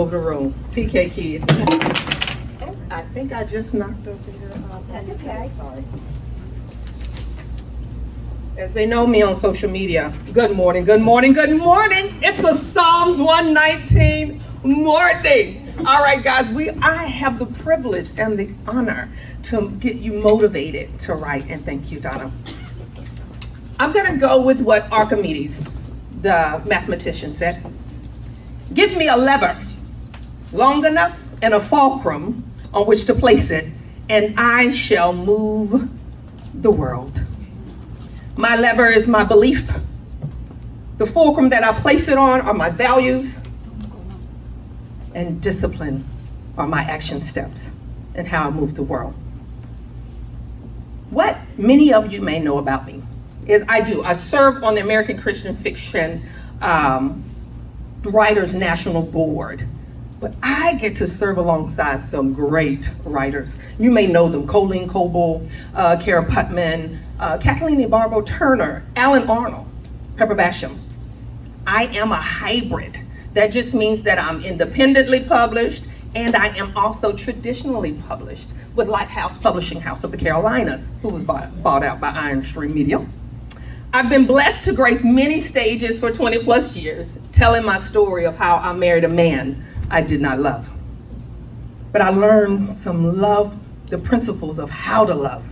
over the room. PK Kid. Oh, I think I just knocked over here. That's okay. Sorry. As they know me on social media, good morning, good morning, good morning. It's a Psalms 119 morning. All right, guys, I have the privilege and the honor to get you motivated to write, and thank you, Donna. I'm gonna go with what Archimedes, the mathematician, said. Give me a lever long enough and a fulcrum on which to place it, and I shall move the world. My lever is my belief. The fulcrum that I place it on are my values, and discipline are my action steps and how I move the world. What many of you may know about me is I serve on the American Christian Fiction Writers National Board, but I get to serve alongside some great writers. You may know them: Colleen Coble, Kara Putman, Kathleen Ibarbo Turner, Alan Arnold, Pepper Basham. I am a hybrid. That just means that I'm independently published, and I am also traditionally published with Lighthouse Publishing House of the Carolinas, who was bought out by Iron Stream Media. I've been blessed to grace many stages for 20 plus years, telling my story of how I married a man I did not love. But I learned the principles of how to love,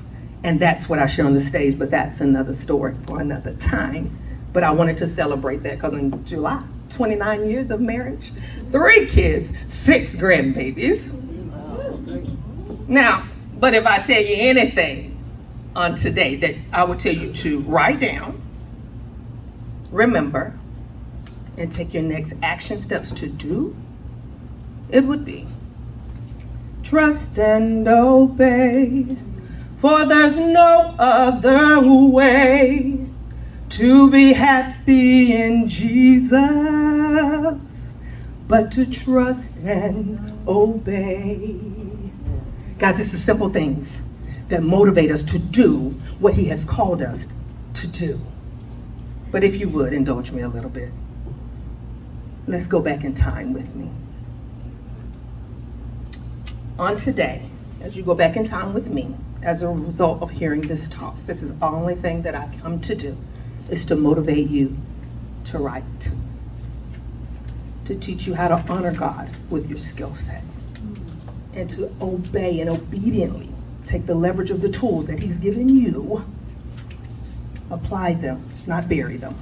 and that's what I share on the stage, but that's another story for another time. But I wanted to celebrate that because in July, 29 years of marriage, 3 kids, 6 grandbabies. Now, but if I tell you anything on today that I would tell you to write down, remember, and take your next action steps to do, it would be trust and obey, for there's no other way to be happy in Jesus, but to trust and obey. Guys, it's the simple things that motivate us to do what he has called us to do. But if you would, indulge me a little bit. Let's go back in time with me. On today, as you go back in time with me, as a result of hearing this talk, this is the only thing that I come to do, is to motivate you to write, to teach you how to honor God with your skill set, and to obey and obediently take the leverage of the tools that he's given you, apply them, not bury them,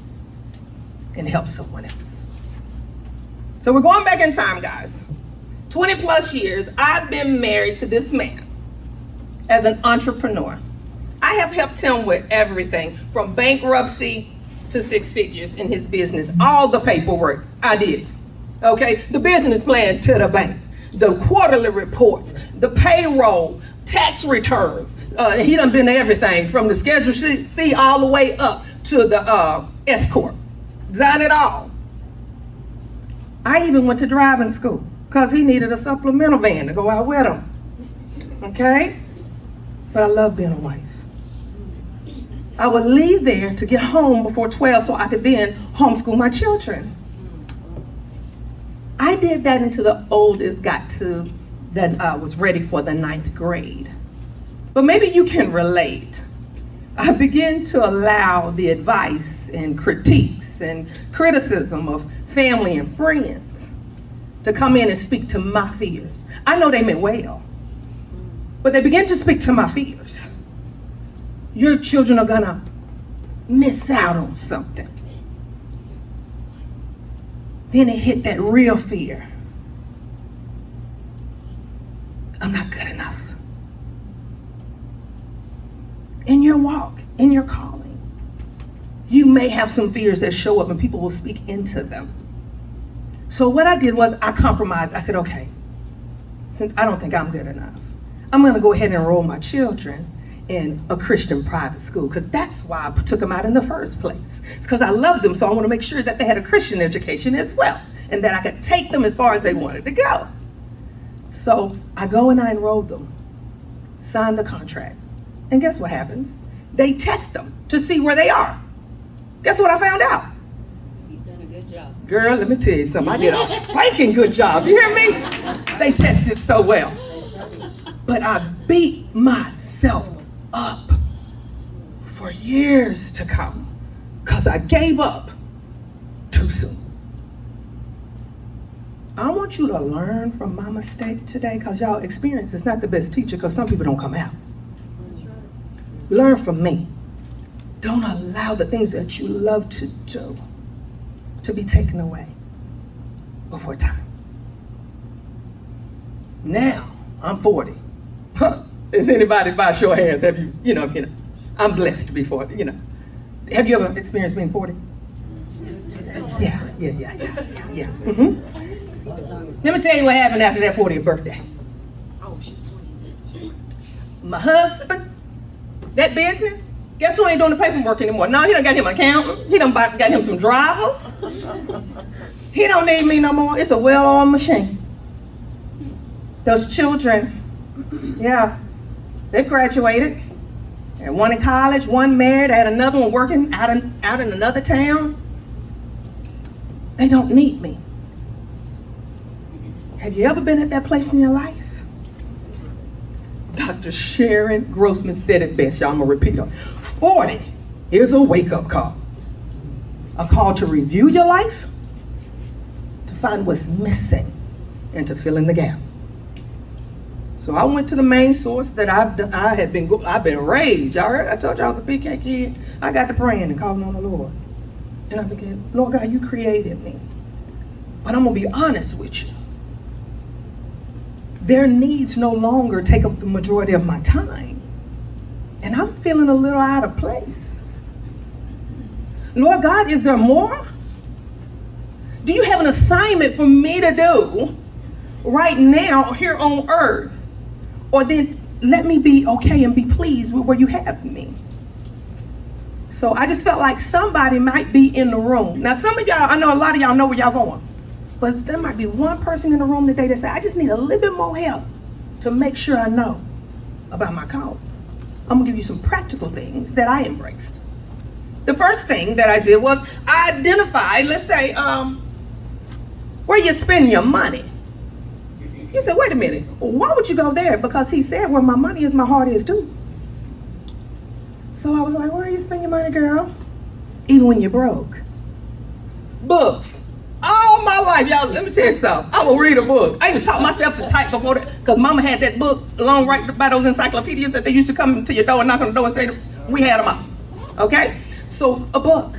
and help someone else. So we're going back in time, guys. 20 plus years, I've been married to this man as an entrepreneur. I have helped him with everything from bankruptcy to 6 figures in his business. All the paperwork, I did. Okay, the business plan to the bank, the quarterly reports, the payroll, tax returns. He done been to everything from the Schedule C all the way up to the S Corp. Done it all. I even went to driving school because he needed a supplemental van to go out with him. Okay? But I love being a wife. I would leave there to get home before 12 so I could then homeschool my children. I did that until the oldest got to that was ready for the 9th grade. But maybe you can relate. I began to allow the advice and critiques and criticism of family and friends to come in and speak to my fears. I know they meant well, but they began to speak to my fears. Your children are gonna miss out on something. Then it hit that real fear. I'm not good enough. In your walk, in your calling, you may have some fears that show up and people will speak into them. So what I did was I compromised. I said, okay, since I don't think I'm good enough, I'm gonna go ahead and enroll my children in a Christian private school, because that's why I took them out in the first place. It's because I love them, so I want to make sure that they had a Christian education as well, and that I could take them as far as they wanted to go. So I go and I enroll them, sign the contract, and guess what happens? They test them to see where they are. Guess what I found out? You've done a good Girl, let me tell you something. I did a spanking good job. You hear me? They tested so well. But I beat myself up for years to come because I gave up too soon. I want you to learn from my mistake today, because y'all, experience is not the best teacher, because some people don't come out. Learn from me. Don't allow the things that you love to do to be taken away before time. Now, I'm 40. Is anybody, by show of hands, have you know, I'm blessed to be 40, Have you ever experienced being 40? Yeah. Mm-hmm. Let me tell you what happened after that 40th birthday. Oh, she's 40. My husband, that business, guess who ain't doing the paperwork anymore? No, he done got him an accountant. He done got him some drivers. He don't need me no more. It's a well-oiled machine. Those children, yeah, they've graduated. And one in college, one married, I had another one working out in another town. They don't need me. Have you ever been at that place in your life? Dr. Sharon Grossman said it best, y'all. I'm gonna repeat it. 40 is a wake-up call. A call to review your life, to find what's missing, and to fill in the gap. So I went to the main source that I've been raised. Y'all heard? I told you I was a PK kid. I got to praying and calling on the Lord. And I began, Lord God, you created me. But I'm gonna be honest with you. Their needs no longer take up the majority of my time. And I'm feeling a little out of place. Lord God, is there more? Do you have an assignment for me to do right now here on earth? Or then let me be okay and be pleased with where you have me. So I just felt like somebody might be in the room. Now some of y'all, I know a lot of y'all know where y'all going. But there might be one person in the room today that said, I just need a little bit more help to make sure I know about my call. I'm gonna give you some practical things that I embraced. The first thing that I did was I identified, let's say, where you spend your money. You said, wait a minute, why would you go there? Because he said, where my money is, my heart is too. So I was like, where do you spend your money, girl? Even when you're broke. Books. All my life, y'all, let me tell you something. I will read a book. I even taught myself to type before that, because mama had that book along right by those encyclopedias that they used to come to your door and knock on the door and say, we had them all. Okay? So, a book.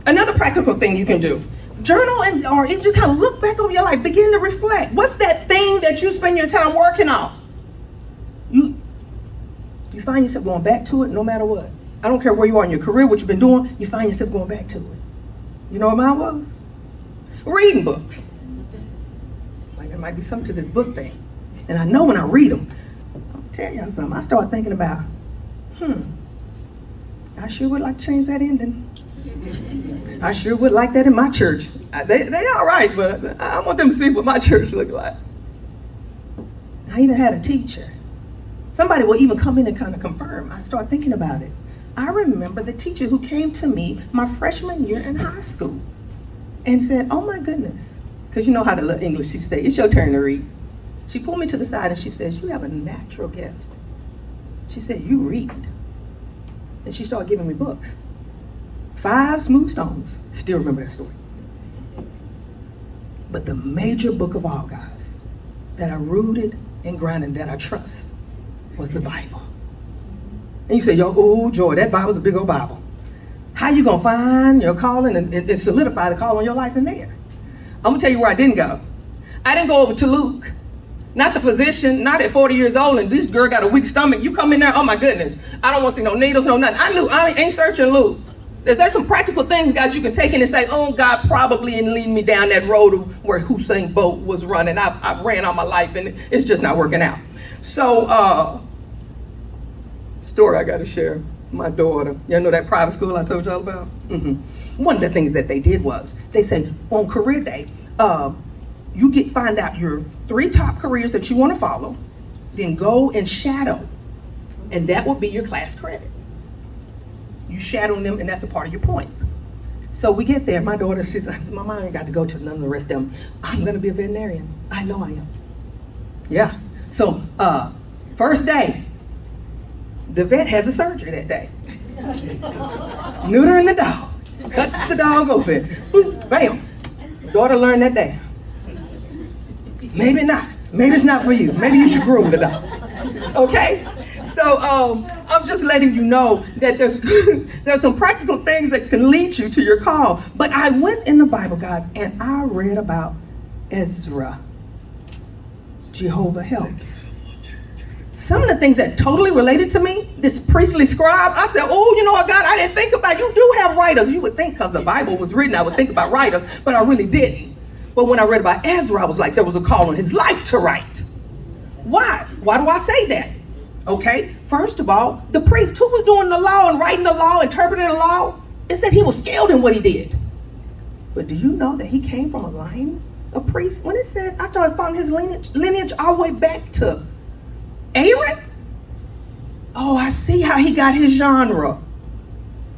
Another practical thing you can do. Journal or if you kind of look back over your life, begin to reflect. What's that thing that you spend your time working on? You find yourself going back to it no matter what. I don't care where you are in your career, what you've been doing, you find yourself going back to it. You know what mine was? Reading books. Like there might be something to this book thing. And I know when I read them, I'll tell y'all something, I start thinking about, I sure would like to change that ending. I sure would like that in my church. They all right, but I want them to see what my church looked like. I even had a teacher. Somebody will even come in and kind of confirm. I start thinking about it. I remember the teacher who came to me my freshman year in high school and said, oh my goodness, because you know how the little English she say, it's your turn to read. She pulled me to the side and she says, you have a natural gift. She said, you read. And she started giving me books. 5 Smooth Stones. Still remember that story. But the major book of all, guys, that I rooted and grounded, that I trust, was the Bible. And you say, yo, oh, Joy, that Bible's a big old Bible. How you gonna find your calling and solidify the call on your life in there? I'm gonna tell you where I didn't go. I didn't go over to Luke. Not the physician, not at 40 years old, and this girl got a weak stomach. You come in there, oh my goodness, I don't want to see no needles, no nothing. I ain't searching Luke. There's some practical things, guys, you can take in and say, oh, God probably and lead me down that road where Usain Bolt was running. I've ran all my life, and it's just not working out. So, story I got to share. My daughter, you know that private school I told y'all about? One of the things that they did was, they said, on career day, you find out your 3 top careers that you want to follow, then go and shadow, and that will be your class credit. You shadow them, and that's a part of your points. So we get there. My daughter, she's like, Mama, I ain't got to go to none of the rest of them. I'm going to be a veterinarian. I know I am. Yeah. So first day, the vet has a surgery that day. Neutering the dog. Cuts the dog open. Boop, bam. Daughter learned that day. Maybe not. Maybe it's not for you. Maybe you should groom the dog. Okay? So I'm just letting you know that there's some practical things that can lead you to your call. But I went in the Bible, guys, and I read about Ezra. Jehovah helps. Some of the things that totally related to me, this priestly scribe, I said, oh, you know what, God, I didn't think about, you do have writers. You would think because the Bible was written, I would think about writers, but I really didn't. But when I read about Ezra, I was like, there was a call on his life to write. Why? Why do I say that? Okay, first of all, the priest who was doing the law and writing the law, interpreting the law, it said he was skilled in what he did. But do you know that he came from a line of priests? When it said, I started following his lineage all the way back to Aaron. Oh, I see how he got his genre.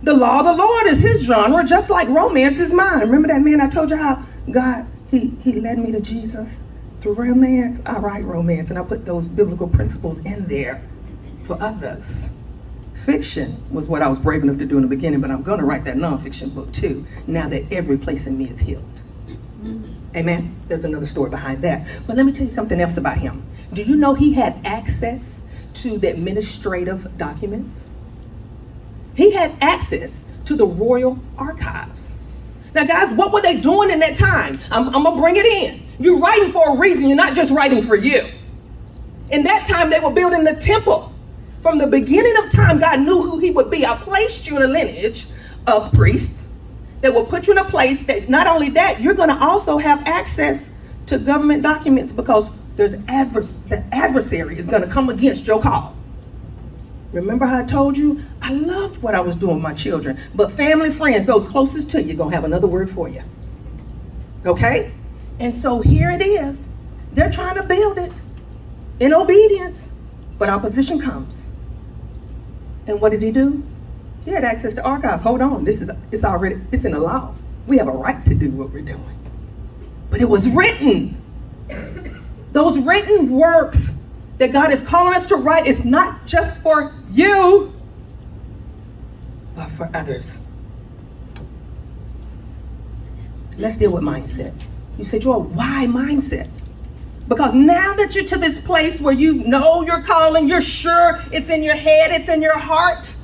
The law of the Lord is his genre, just like romance is mine. Remember that man I told you how God, he led me to Jesus through romance? I write romance and I put those biblical principles in there for others. Fiction was what I was brave enough to do in the beginning, but I'm going to write that nonfiction book too, now that every place in me is healed. Amen. There's another story behind that. But let me tell you something else about him. Do you know he had access to the administrative documents? He had access to the royal archives. Now, guys, what were they doing in that time? I'm going to bring it in. You're writing for a reason. You're not just writing for you. In that time, they were building the temple. From the beginning of time, God knew who he would be. I placed you in a lineage of priests that will put you in a place that not only that, you're going to also have access to government documents because there's the adversary is going to come against your call. Remember how I told you? I loved what I was doing with my children, but family, friends, those closest to you, going to have another word for you. Okay? And so here it is. They're trying to build it in obedience, but opposition comes. And what did he do? He had access to archives. Hold on, it's in the law. We have a right to do what we're doing. But it was written. Those written works that God is calling us to write is not just for you, but for others. Let's deal with mindset. You said, Joel, why mindset? Because now that you're to this place where you know your calling, you're sure it's in your head, it's in your heart,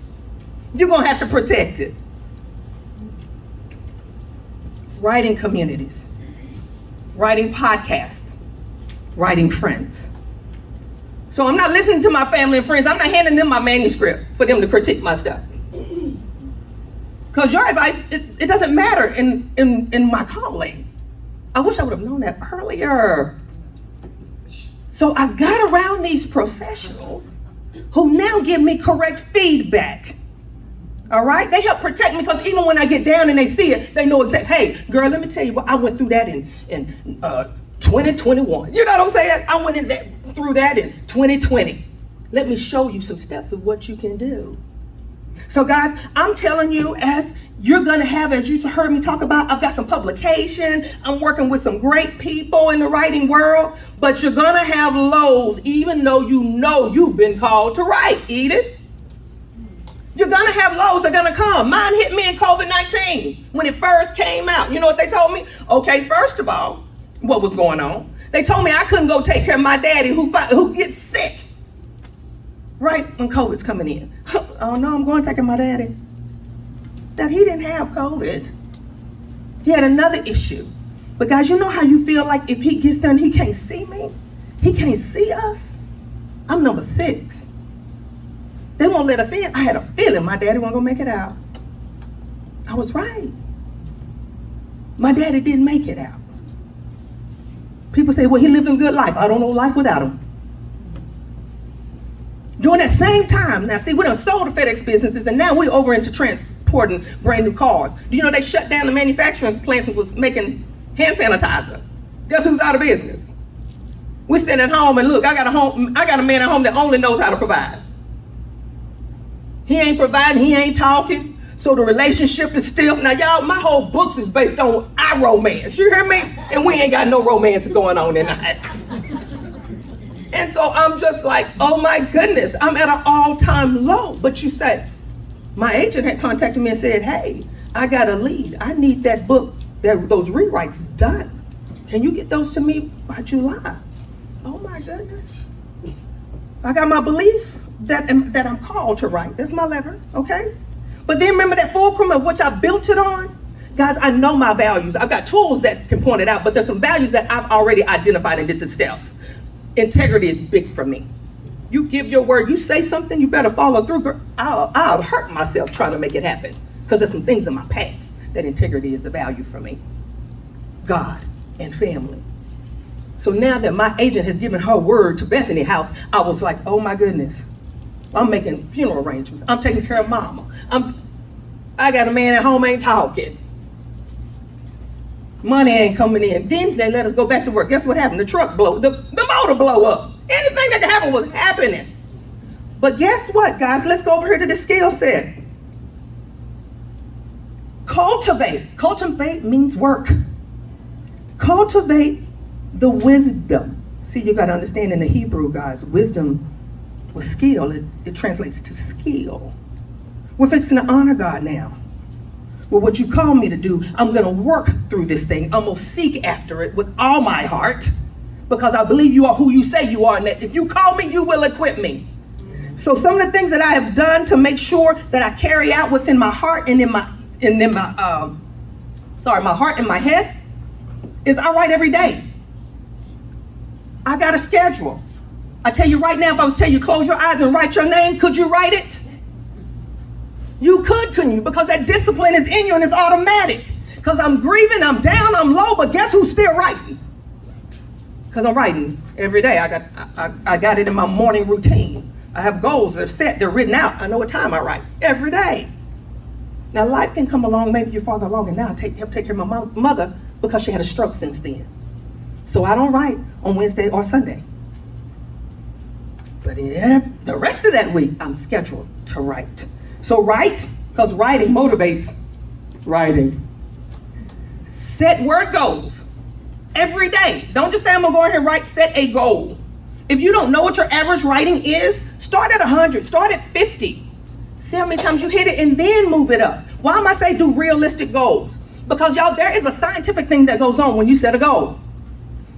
you're going to have to protect it. Writing communities, writing podcasts, writing friends. So I'm not listening to my family and friends. I'm not handing them my manuscript for them to critique my stuff. Because your advice, it doesn't matter in my calling. I wish I would have known that earlier. So I got around these professionals who now give me correct feedback. All right? They help protect me because even when I get down and they see it, they know exactly, hey, girl, let me tell you what, I went through that in 2021. You know what I'm saying? I went through that in 2020. Let me show you some steps of what you can do. So guys, I'm telling you, as you're going to have, as you heard me talk about, I've got some publication. I'm working with some great people in the writing world, but you're going to have lows, even though you know you've been called to write, Edith. You're going to have lows that are going to come. Mine hit me in COVID-19 when it first came out. You know what they told me? Okay, first of all, what was going on? They told me I couldn't go take care of my daddy who gets sick right when COVID's coming in. Oh no, I'm going to take care of my daddy. That he didn't have COVID. He had another issue. But guys, you know how you feel like if he gets there and he can't see me? He can't see us? I'm number 6. They won't let us in. I had a feeling my daddy wasn't gonna make it out. I was right. My daddy didn't make it out. People say, well, he lived a good life. I don't know life without him. During that same time, now see, we done sold the FedEx businesses and now we're over into transporting brand new cars. Do you know they shut down the manufacturing plants that was making hand sanitizer? Guess who's out of business? We're sitting at home and look, I got a man at home that only knows how to provide. He ain't providing, he ain't talking. So the relationship is still, now y'all, my whole books is based on our romance, you hear me? And we ain't got no romance going on tonight. And so I'm just like, oh my goodness, I'm at an all-time low. But you said, my agent had contacted me and said, hey, I got a lead. I need that book, those rewrites done. Can you get those to me by July? Oh my goodness. I got my belief that I'm called to write. That's my letter, okay? But then remember that fulcrum of which I built it on? Guys, I know my values. I've got tools that can point it out, but there's some values that I've already identified and did the steps. Integrity is big for me. You give your word, you say something, you better follow through. Girl, I'll hurt myself trying to make it happen because there's some things in my past that integrity is a value for me. God and family. So now that my agent has given her word to Bethany House, I was like, oh my goodness. I'm making funeral arrangements. I'm taking care of mama. I got a man at home ain't talking. Money ain't coming in. Then they let us go back to work. Guess what happened? The truck blew, the motor blow up. Anything that could happen was happening. But guess what, guys? Let's go over here to the skill set. Cultivate. Cultivate means work. Cultivate the wisdom. See, you got to understand in the Hebrew, guys, wisdom was skill. It translates to skill. We're fixing to honor God now. Well, what you call me to do, I'm going to work through this thing. I'm going to seek after it with all my heart because I believe you are who you say you are. And that if you call me, you will equip me. So some of the things that I have done to make sure that I carry out what's in my heart and my heart and my head is I write every day. I got a schedule. I tell you right now, if I was to tell you close your eyes and write your name, could you write it? You could, couldn't you? Because that discipline is in you and it's automatic. Because I'm grieving, I'm down, I'm low, but guess who's still writing? Because I'm writing every day. I got it in my morning routine. I have goals, they're set, they're written out. I know what time I write every day. Now life can come along, maybe you're farther along, and now I help take care of my mother because she had a stroke since then. So I don't write on Wednesday or Sunday. But the rest of that week, I'm scheduled to write. So write, because writing motivates writing. Set word goals every day. Don't just say I'm gonna go ahead and write, set a goal. If you don't know what your average writing is, start at 100, start at 50. See how many times you hit it and then move it up. Why am I saying do realistic goals? Because y'all, there is a scientific thing that goes on when you set a goal.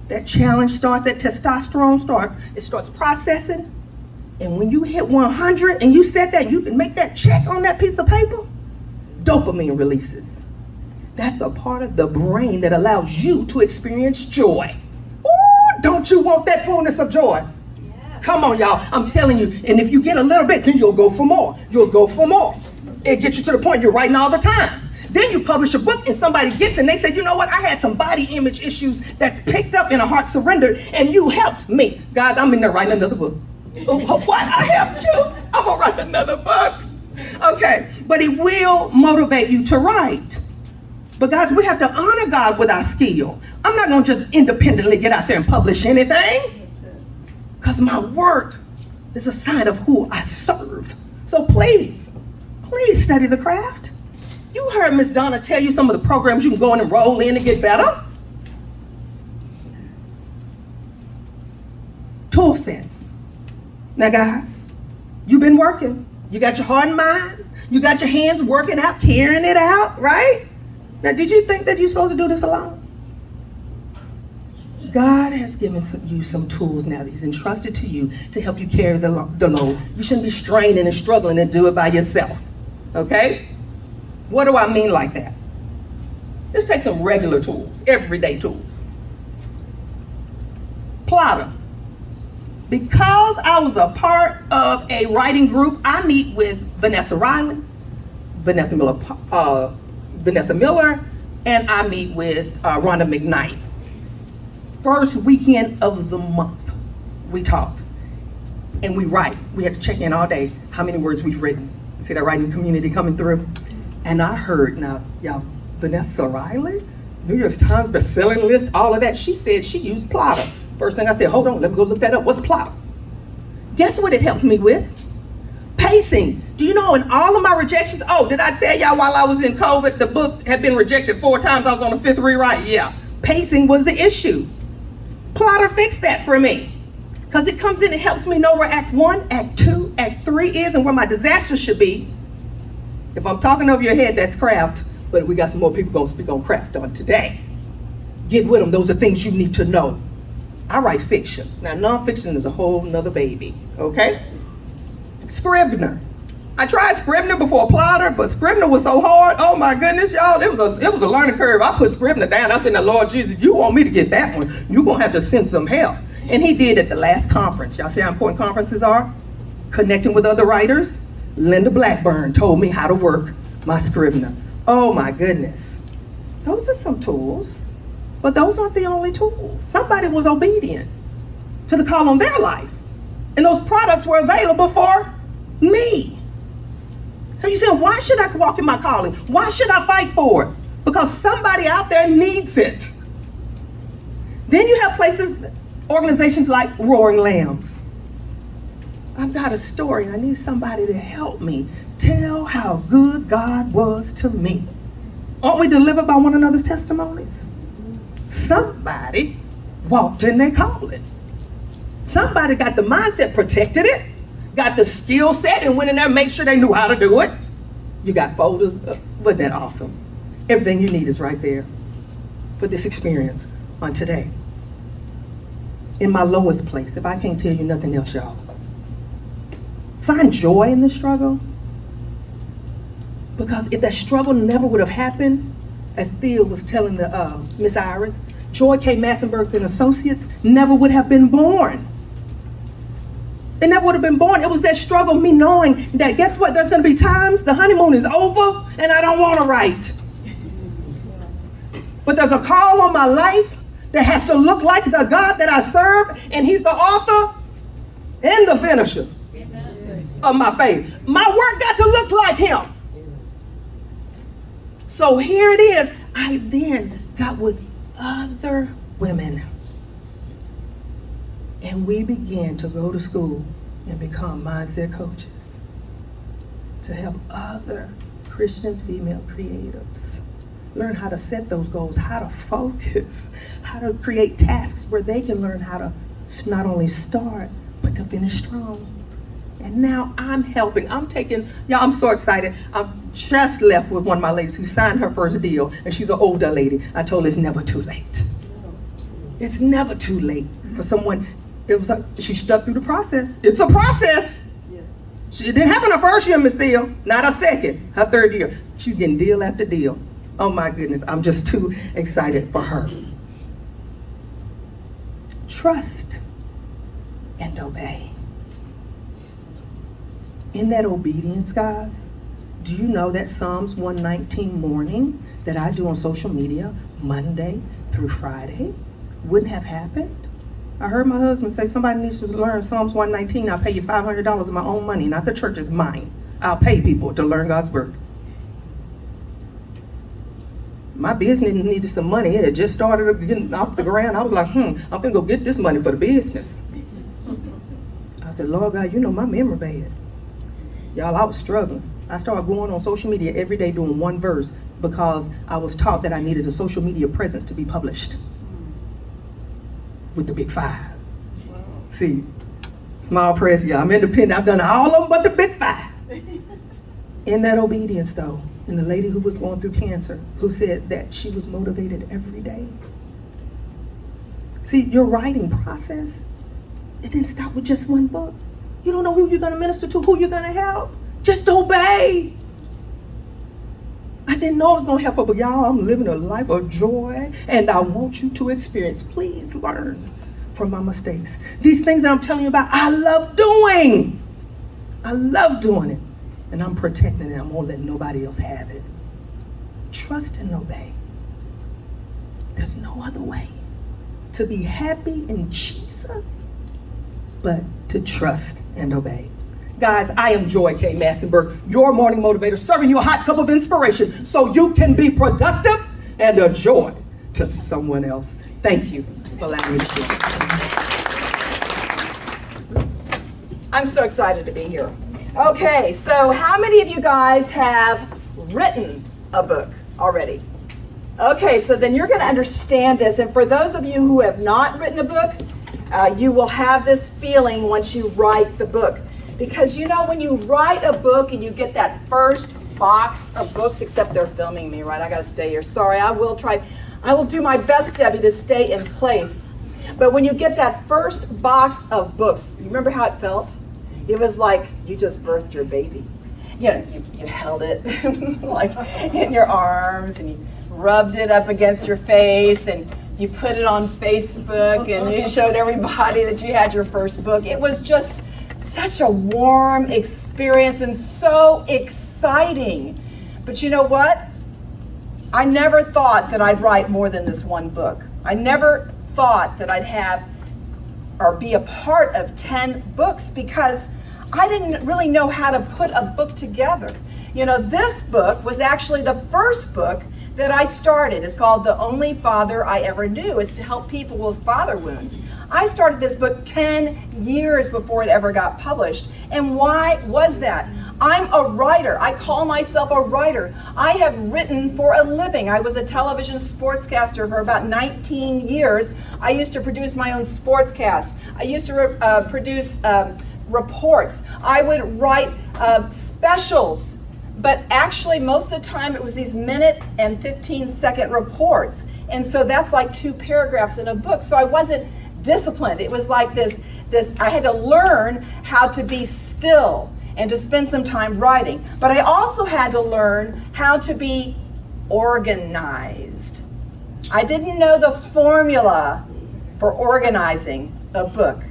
That challenge starts, that testosterone starts, it starts processing. And when you hit 100 and you set that, you can make that check on that piece of paper, dopamine releases. That's the part of the brain that allows you to experience joy. Ooh, don't you want that fullness of joy? Yeah. Come on, y'all. I'm telling you. And if you get a little bit, then you'll go for more. You'll go for more. It gets you to the point you're writing all the time. Then you publish a book and somebody gets it and they say, you know what? I had some body image issues that's picked up in a heart surrender and you helped me. Guys, I'm in there writing another book. What? I helped you? I'm gonna write another book. Okay, but it will motivate you to write. But guys, we have to honor God with our skill. I'm not gonna just independently get out there and publish anything, because my work is a sign of who I serve. So please study the craft. You heard Miss Donna tell you some of the programs you can go and enroll in to get better. Tool set. Now guys, you've been working. You got your heart and mind. You got your hands working out, carrying it out, right? Now, did you think that you're supposed to do this alone? God has given you some tools now that he's entrusted to you to help you carry the load. You shouldn't be straining and struggling to do it by yourself, okay? What do I mean like that? Just take some regular tools, everyday tools. Plotter. Because I was a part of a writing group, I meet with Vanessa Riley, Vanessa Miller, and I meet with Rhonda McKnight. First weekend of the month, we talk and we write. We had to check in all day how many words we've written. See that writing community coming through? And I heard, now, y'all, Vanessa Riley, New York Times bestselling list, all of that. She said she used Plotter. First thing I said, hold on, let me go look that up. What's Plotter? Guess what it helped me with? Pacing. Do you know in all of my rejections, oh, did I tell y'all while I was in COVID, the book had been rejected 4 times, I was on the 5th rewrite? Yeah. Pacing was the issue. Plotter fixed that for me. Because it comes in and helps me know where Act 1, Act 2, Act 3 is and where my disaster should be. If I'm talking over your head, that's craft, but we got some more people going to speak on craft on today. Get with them. Those are things you need to know. I write fiction. Now, nonfiction is a whole nother baby, okay? Scrivener. I tried Scrivener before Plotter, but Scrivener was so hard. Oh my goodness, y'all, it was a learning curve. I put Scrivener down. I said, now, Lord Jesus, if you want me to get that one, you're going to have to send some help. And he did at the last conference. Y'all see how important conferences are? Connecting with other writers. Linda Blackburn told me how to work my Scrivener. Oh my goodness. Those are some tools. But those aren't the only tools. Somebody was obedient to the call on their life. And those products were available for me. So you say, why should I walk in my calling? Why should I fight for it? Because somebody out there needs it. Then you have places, organizations like Roaring Lambs. I've got a story and I need somebody to help me tell how good God was to me. Aren't we delivered by one another's testimonies? Somebody walked in their calling. Somebody got the mindset, protected it, got the skill set, and went in there and made sure they knew how to do it. You got folders. Wasn't that awesome? Everything you need is right there for this experience on today. In my lowest place, if I can't tell you nothing else, y'all, find joy in the struggle. Because if that struggle never would have happened, as Theo was telling the Miss Iris, Joy K. Massenbergs and Associates never would have been born. They never would have been born. It was that struggle, me knowing that, guess what, there's going to be times the honeymoon is over and I don't want to write. But there's a call on my life that has to look like the God that I serve, and he's the author and the finisher of my faith. My work got to look like him. So here it is. I then got with other women. And we began to go to school and become mindset coaches to help other Christian female creatives learn how to set those goals, how to focus, how to create tasks where they can learn how to not only start, but to finish strong. And now I'm helping. I'm taking, y'all, I'm so excited. I've just left with one of my ladies who signed her first deal, and she's an older lady. I told her it's never too late. It's never too late for someone. She stuck through the process. It's a process. It didn't happen her first year, Miss Theo. Not her second, her third year. She's getting deal after deal. Oh my goodness, I'm just too excited for her. Trust and obey. In that obedience, guys, do you know that Psalms 119 morning that I do on social media Monday through Friday wouldn't have happened? I heard my husband say somebody needs to learn Psalms 119. I'll pay you $500 of my own money, not the church, is mine. I'll pay people to learn God's word. My business needed some money. It had just started getting off the ground. I was like, I'm gonna go get this money for the business. I said, Lord God, you know my memory bad. Y'all, I was struggling. I started going on social media every day doing one verse because I was taught that I needed a social media presence to be published with the big 5. Wow. See, small press, yeah, I'm independent. I've done all of them but the big 5. In that obedience, though, and the lady who was going through cancer, who said that she was motivated every day. See, your writing process, it didn't stop with just one book. You don't know who you're going to minister to, who you're going to help. Just obey. I didn't know I was going to help her, but y'all, I'm living a life of joy, and I want you to experience. Please learn from my mistakes. These things that I'm telling you about, I love doing. I love doing it, and I'm protecting it. I'm going to let nobody else have it. Trust and obey. There's no other way to be happy in Jesus but to trust and obey. Guys, I am Joy K. Massenberg, your morning motivator, serving you a hot cup of inspiration so you can be productive and a joy to someone else. Thank you for allowing me to share. I'm so excited to be here. Okay, so how many of you guys have written a book already? Okay, so then you're going to understand this. And for those of you who have not written a book, you will have this feeling once you write the book. Because you know, when you write a book and you get that first box of books, except they're filming me, right? I got to stay here. Sorry, I will do my best, Debbie, to stay in place. But when you get that first box of books, you remember how it felt? It was like you just birthed your baby. You know, you held it like in your arms and you rubbed it up against your face and you put it on Facebook and you showed everybody that you had your first book. It was just such a warm experience and so exciting. But you know what? I never thought that I'd write more than this one book. I never thought that I'd have or be a part of 10 books because I didn't really know how to put a book together. You know, this book was actually the first book that I started. It's called The Only Father I Ever Knew. It's to help people with father wounds. I started this book 10 years before it ever got published. And why was that? I'm a writer. I call myself a writer. I have written for a living. I was a television sportscaster for about 19 years. I used to produce my own sportscast. I used to produce reports. I would write specials. But actually, most of the time, it was these minute and 15-second reports. And so that's like 2 paragraphs in a book. So I wasn't disciplined. It was like this, I had to learn how to be still and to spend some time writing. But I also had to learn how to be organized. I didn't know the formula for organizing a book.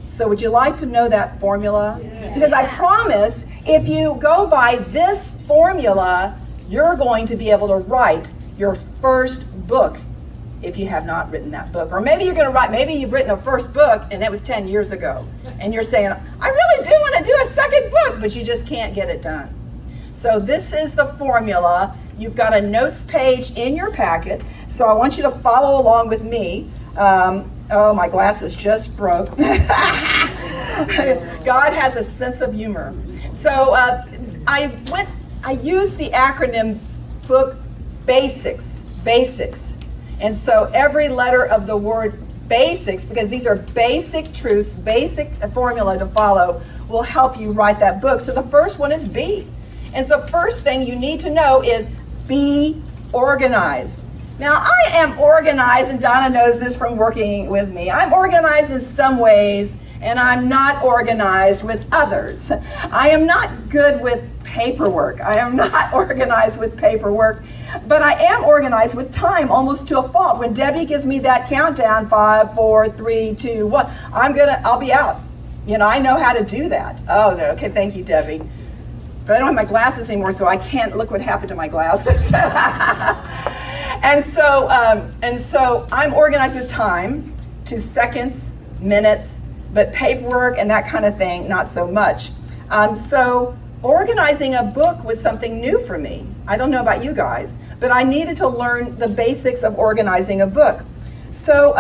So would you like to know that formula? Yeah. Because I promise, if you go by this formula, you're going to be able to write your first book if you have not written that book. Or maybe you're going to write, maybe you've written a first book and it was 10 years ago. And you're saying, I really do want to do a second book, but you just can't get it done. So this is the formula. You've got a notes page in your packet. So I want you to follow along with me. Oh, my glasses just broke. God has a sense of humor. So I used the acronym book basics. And so every letter of the word basics, because these are basic truths, basic formula to follow, will help you write that book. So the first one is B. And the first thing you need to know is be organized. Now, I am organized, and Donna knows this from working with me. I'm organized in some ways, and I'm not organized with others. I am not good with paperwork. I am not organized with paperwork, but I am organized with time, almost to a fault. When Debbie gives me that countdown, 5, 4, 3, 2, 1, I'll be out. You know, I know how to do that. Oh, okay, thank you, Debbie. But I don't have my glasses anymore, so I can't look what happened to my glasses. And so I'm organized with time to seconds, minutes, but paperwork and that kind of thing, not so much. So organizing a book was something new for me. I don't know about you guys, but I needed to learn the basics of organizing a book. So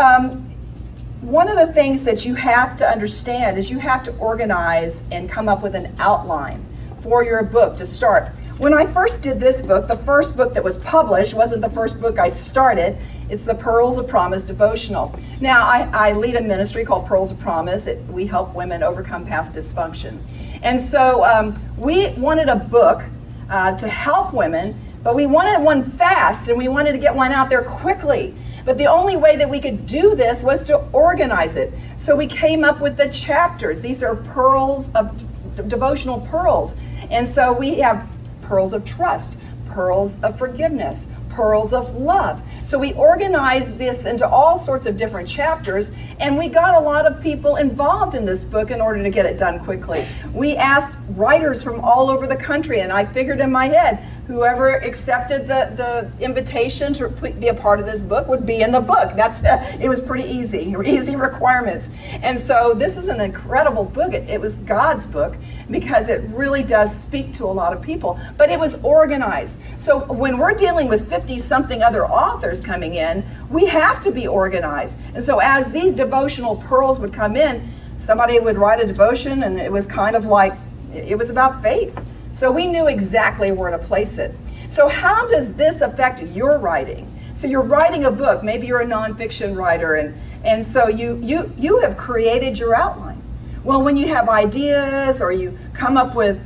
one of the things that you have to understand is you have to organize and come up with an outline for your book to start. When I first did this book, the first book that was published wasn't the first book I started. It's the Pearls of Promise devotional. Now, I lead a ministry called Pearls of Promise. We help women overcome past dysfunction. And so we wanted a book to help women, but we wanted one fast, and we wanted to get one out there quickly. But the only way that we could do this was to organize it. So we came up with the chapters. These are pearls of devotional pearls. And so we have pearls of trust, pearls of forgiveness, pearls of love. So we organized this into all sorts of different chapters, and we got a lot of people involved in this book in order to get it done quickly. We asked writers from all over the country, and I figured in my head, whoever accepted the invitation to be a part of this book would be in the book. It was pretty easy requirements. And so this is an incredible book. It was God's book because it really does speak to a lot of people, but it was organized. So when we're dealing with 50-something other authors coming in, we have to be organized. And so as these devotional pearls would come in, somebody would write a devotion, and it was kind of like, It was about faith. So we knew exactly where to place it. So how does this affect your writing? So you're writing a book, maybe you're a nonfiction writer, and so you have created your outline. Well, when you have ideas or you come up with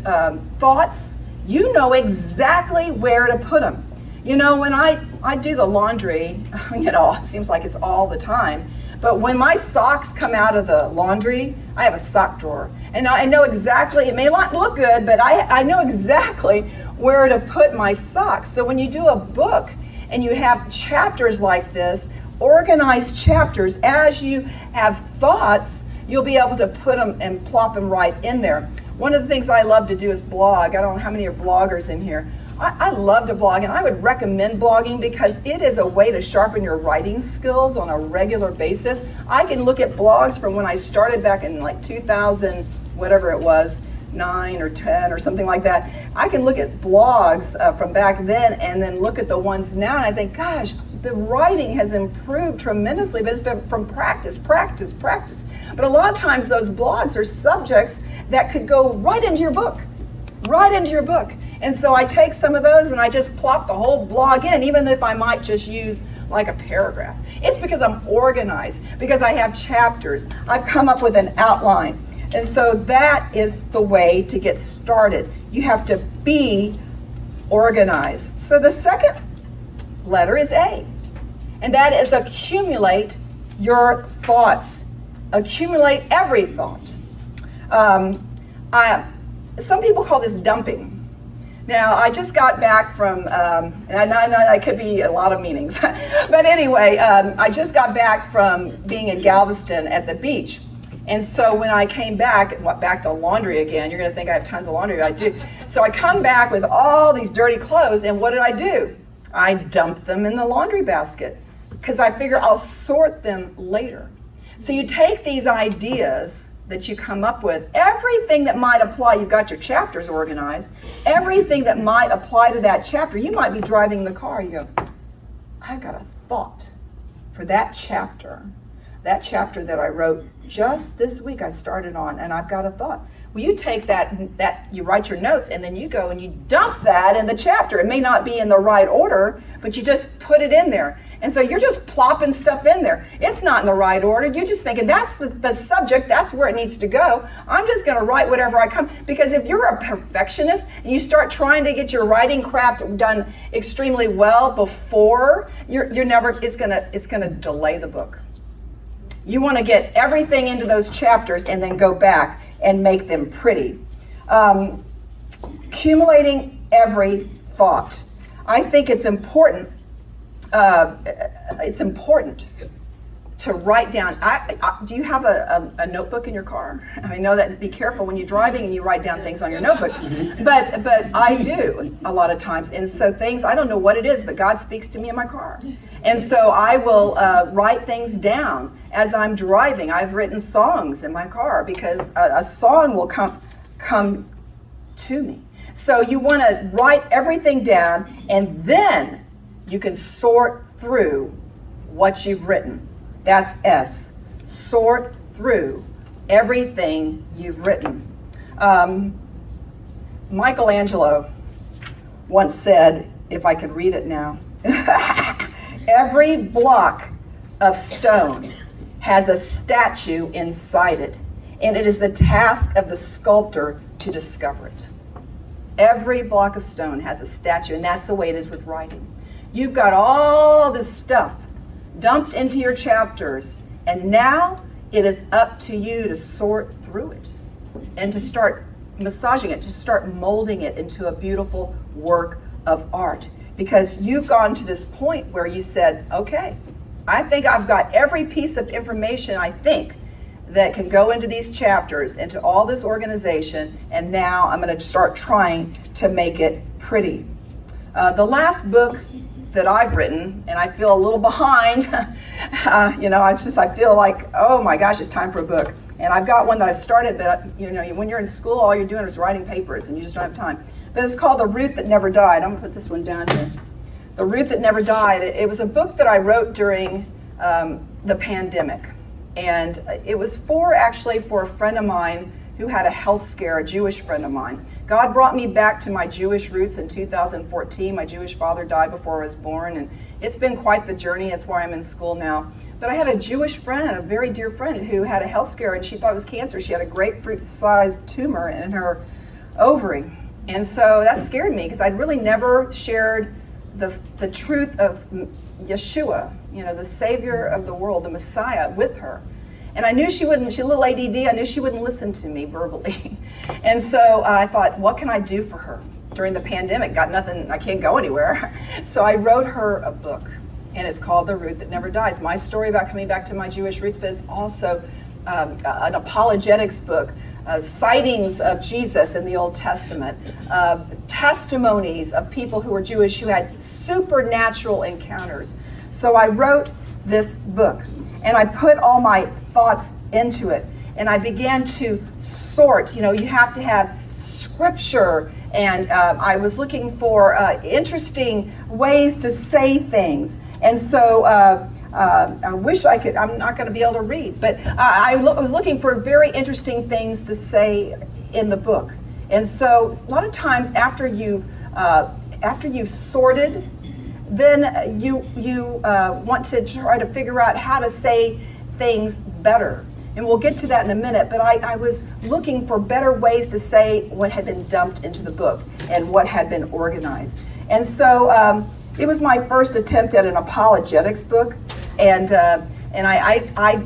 thoughts, you know exactly where to put them. You know, when I do the laundry, you know, it seems like it's all the time, but when my socks come out of the laundry, I have a sock drawer. And I know exactly, it may not look good, but I know exactly where to put my socks. So when you do a book and you have chapters like this, organized chapters, as you have thoughts, you'll be able to put them and plop them right in there. One of the things I love to do is blog. I don't know how many are bloggers in here. I love to blog, and I would recommend blogging because it is a way to sharpen your writing skills on a regular basis. I can look at blogs from when I started back in like 2000, whatever it was, 9 or 10 or something like that. I can look at blogs from back then and then look at the ones now, and I think, gosh, the writing has improved tremendously, but it's been from practice. But a lot of times those blogs are subjects that could go right into your book. And so I take some of those and I just plop the whole blog in, even if I might just use like a paragraph. It's because I'm organized, because I have chapters. I've come up with an outline. And so that is the way to get started. You have to be organized. So the second letter is A, and that is accumulate your thoughts. Accumulate every thought. Some people call this dumping. Now, I just got back from, and I know that could be a lot of meanings, but anyway, I just got back from being in Galveston at the beach. And so when I came back to laundry again, you're gonna think I have tons of laundry, I do. So I come back with all these dirty clothes, and what did I do? I dumped them in the laundry basket, because I figure I'll sort them later. So you take these ideas that you come up with, everything that might apply, you've got your chapters organized, everything that might apply to that chapter. You might be driving the car, you go, I've got a thought for that chapter that I wrote just this week I started on, and I've got a thought. Well, you take that you write your notes, and then you go and you dump that in the chapter. It may not be in the right order, but you just put it in there. And so you're just plopping stuff in there. It's not in the right order. You're just thinking, that's the subject, that's where it needs to go. I'm just gonna write whatever I come. Because if you're a perfectionist and you start trying to get your writing craft done extremely well before, it's gonna delay the book. You wanna get everything into those chapters and then go back and make them pretty. Accumulating every thought. I think it's important to write down. Do you have a notebook in your car? I know that, be careful when you're driving and you write down things on your notebook. But I do a lot of times. And so things, I don't know what it is, but God speaks to me in my car. And so I will write things down as I'm driving. I've written songs in my car because a song will come to me. So you want to write everything down, and then you can sort through what you've written. That's S. Sort through everything you've written. Michelangelo once said, if I could read it now, every block of stone has a statue inside it, and it is the task of the sculptor to discover it. Every block of stone has a statue, and that's the way it is with writing. You've got all this stuff dumped into your chapters, and now it is up to you to sort through it and to start massaging it, to start molding it into a beautiful work of art. Because you've gone to this point where you said, okay, I think I've got every piece of information I think that can go into these chapters, into all this organization, and now I'm going to start trying to make it pretty. The last book that I've written, and I feel a little behind, I feel like, oh my gosh, it's time for a book. And I've got one that I started, but when you're in school, all you're doing is writing papers and you just don't have time. But it's called The Root That Never Died. I'm gonna put this one down here. The Root That Never Died. It was a book that I wrote during the pandemic. And it was for a friend of mine who had a health scare, a Jewish friend of mine. God brought me back to my Jewish roots in 2014. My Jewish father died before I was born, and it's been quite the journey. That's why I'm in school now. But I had a Jewish friend, a very dear friend, who had a health scare, and she thought it was cancer. She had a grapefruit-sized tumor in her ovary. And so that scared me because I'd really never shared the truth of Yeshua, the Savior of the world, the Messiah, with her. And I knew she wouldn't, she's a little ADD, I knew she wouldn't listen to me verbally. And so I thought, what can I do for her? During the pandemic, got nothing, I can't go anywhere. So I wrote her a book, and it's called The Root That Never Dies. My story about coming back to my Jewish roots, but it's also an apologetics book, sightings of Jesus in the Old Testament, testimonies of people who were Jewish who had supernatural encounters. So I wrote this book, and I put all my thoughts into it, and I began to sort. You have to have scripture, and I was looking for interesting ways to say things. And so I wish I could, I'm not going to be able to read, but I was looking for very interesting things to say in the book. And so a lot of times after you've sorted, then you want to try to figure out how to say things better. And we'll get to that in a minute, but I was looking for better ways to say what had been dumped into the book and what had been organized. And so it was my first attempt at an apologetics book, and I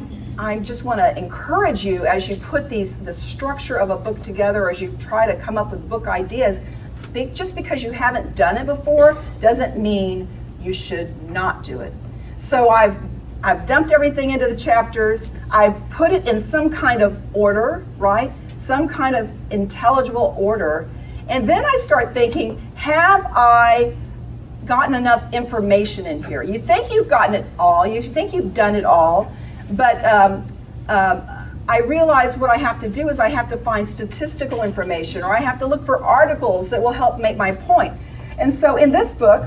just want to encourage you as you put the structure of a book together, as you try to come up with book ideas. Just because you haven't done it before doesn't mean you should not do it. So I've dumped everything into the chapters. I've put it in some kind of order, right? Some kind of intelligible order. And then I start thinking, have I gotten enough information in here? You think you've gotten it all. You think you've done it all. But I realize what I have to do is I have to find statistical information, or I have to look for articles that will help make my point. And so in this book,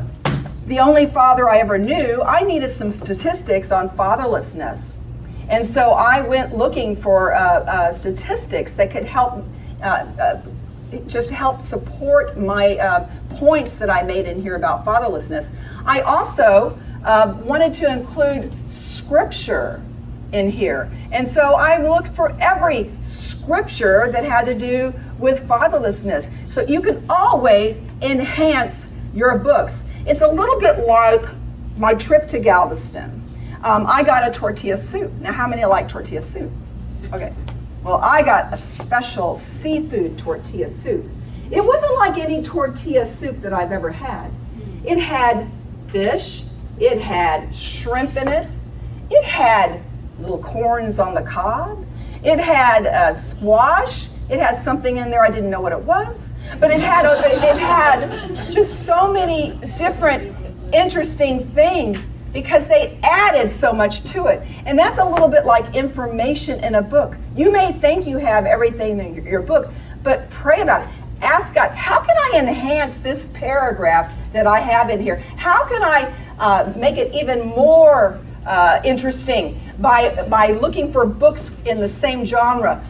The Only Father I Ever Knew, I needed some statistics on fatherlessness. And so I went looking for statistics that could help just help support my points that I made in here about fatherlessness. I also wanted to include scripture in here. And so I looked for every scripture that had to do with fatherlessness. So you can always enhance your books. It's a little bit like my trip to Galveston. I got a tortilla soup. Now, how many like tortilla soup? Okay. Well, I got a special seafood tortilla soup. It wasn't like any tortilla soup that I've ever had. It had fish, it had shrimp in it, it had little corns on the cob, it had squash, it had something in there I didn't know what it was, but it had just so many different interesting things because they added so much to it. And that's a little bit like information in a book. You may think you have everything in your book, but pray about it. Ask God, how can I enhance this paragraph that I have in here? How can I make it even more interesting by looking for books in the same genre?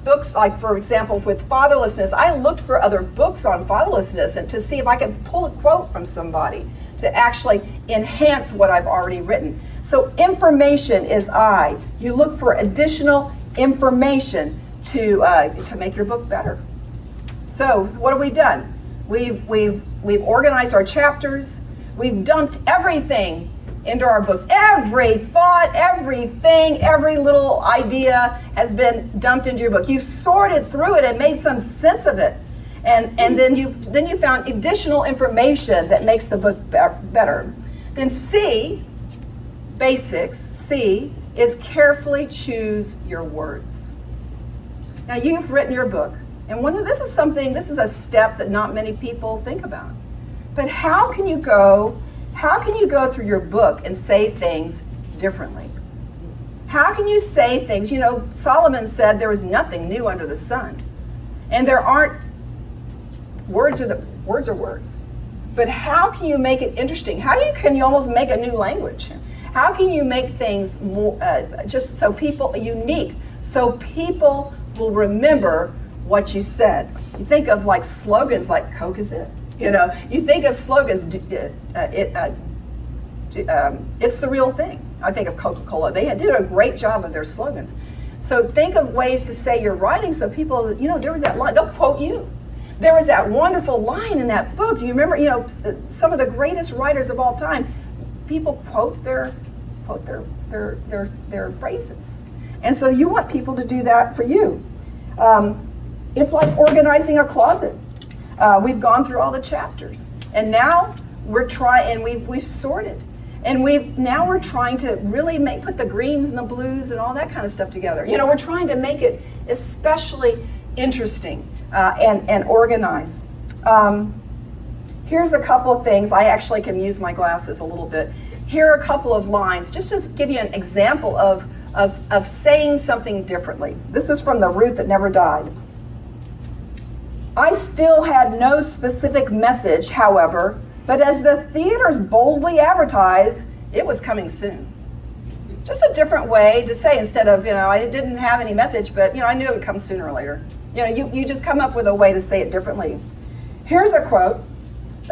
Books like, for example, with fatherlessness, I looked for other books on fatherlessness and to see if I could pull a quote from somebody to actually enhance what I've already written. So information is I. You look for additional information to make your book better. So what have we done? We've organized our chapters. We've dumped everything into our books. Every thought, everything, every little idea has been dumped into your book. You've sorted through it and made some sense of it. And then you found additional information that makes the book better. Then C, basics, C is carefully choose your words. Now you've written your book, and this is a step that not many people think about. But how can you go through your book and say things differently? How can you say things? Solomon said there is nothing new under the sun. And there aren't words are words. But how can you make it interesting? Can you almost make a new language? How can you make things more just so people unique, so people will remember what you said. You think of like slogans like Coke is it. You think of slogans, it's the real thing. I think of Coca-Cola. They did a great job of their slogans. So think of ways to say you're writing so people, there was that line, they'll quote you. There was that wonderful line in that book. Do you remember, some of the greatest writers of all time, people quote their phrases. And so you want people to do that for you. It's like organizing a closet. We've gone through all the chapters, and now we're trying, and we've sorted. And now we're trying to really put the greens and the blues and all that kind of stuff together. We're trying to make it especially interesting and organized. Here's a couple of things. I actually can use my glasses a little bit. Here are a couple of lines, just to give you an example of saying something differently. This was from The Root That Never Died. I still had no specific message, however, but as the theaters boldly advertised, it was coming soon. Just a different way to say, instead of, I didn't have any message, but, I knew it would come sooner or later. You just come up with a way to say it differently. Here's a quote.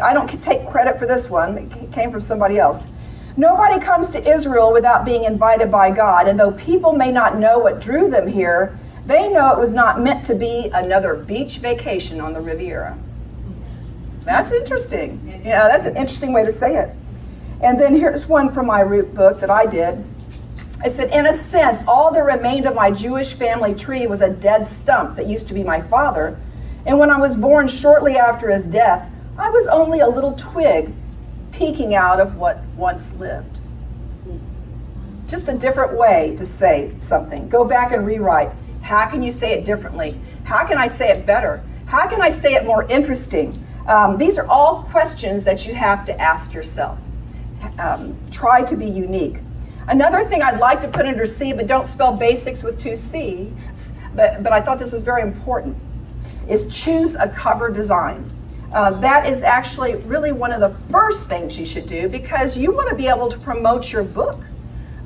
I don't take credit for this one. It came from somebody else. Nobody comes to Israel without being invited by God, and though people may not know what drew them here, they know it was not meant to be another beach vacation on the Riviera. That's interesting. That's an interesting way to say it. And then here's one from my Root book that I did. I said, in a sense, all that remained of my Jewish family tree was a dead stump that used to be my father. And when I was born shortly after his death, I was only a little twig peeking out of what once lived. Just a different way to say something. Go back and rewrite. How can you say it differently? How can I say it better? How can I say it more interesting? These are all questions that you have to ask yourself. Try to be unique. Another thing I'd like to put under C, but don't spell basics with 2 C's, but I thought this was very important, is choose a cover design. That is actually really one of the first things you should do, because you want to be able to promote your book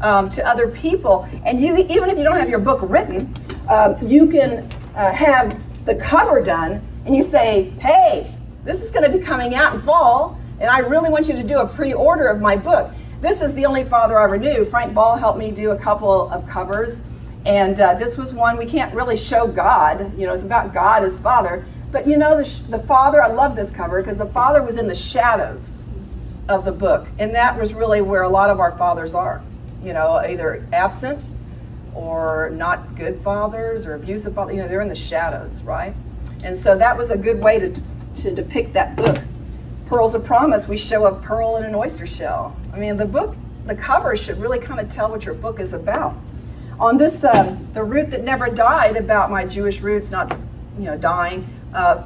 to other people. And even if you don't have your book written, you can have the cover done, and you say, hey, this is going to be coming out in fall, and I really want you to do a pre-order of my book. This is The Only Father I Ever Knew. Frank Ball helped me do a couple of covers, and this was one we can't really show God. It's about God as Father. But the Father, I love this cover because the Father was in the shadows of the book, and that was really where a lot of our fathers are. Either absent or not good fathers or abusive fathers. They're in the shadows, right? And so that was a good way to depict that book. Pearls of Promise, we show a pearl in an oyster shell. The cover should really kind of tell what your book is about. On this, The Root That Never Died, about my Jewish roots not, dying,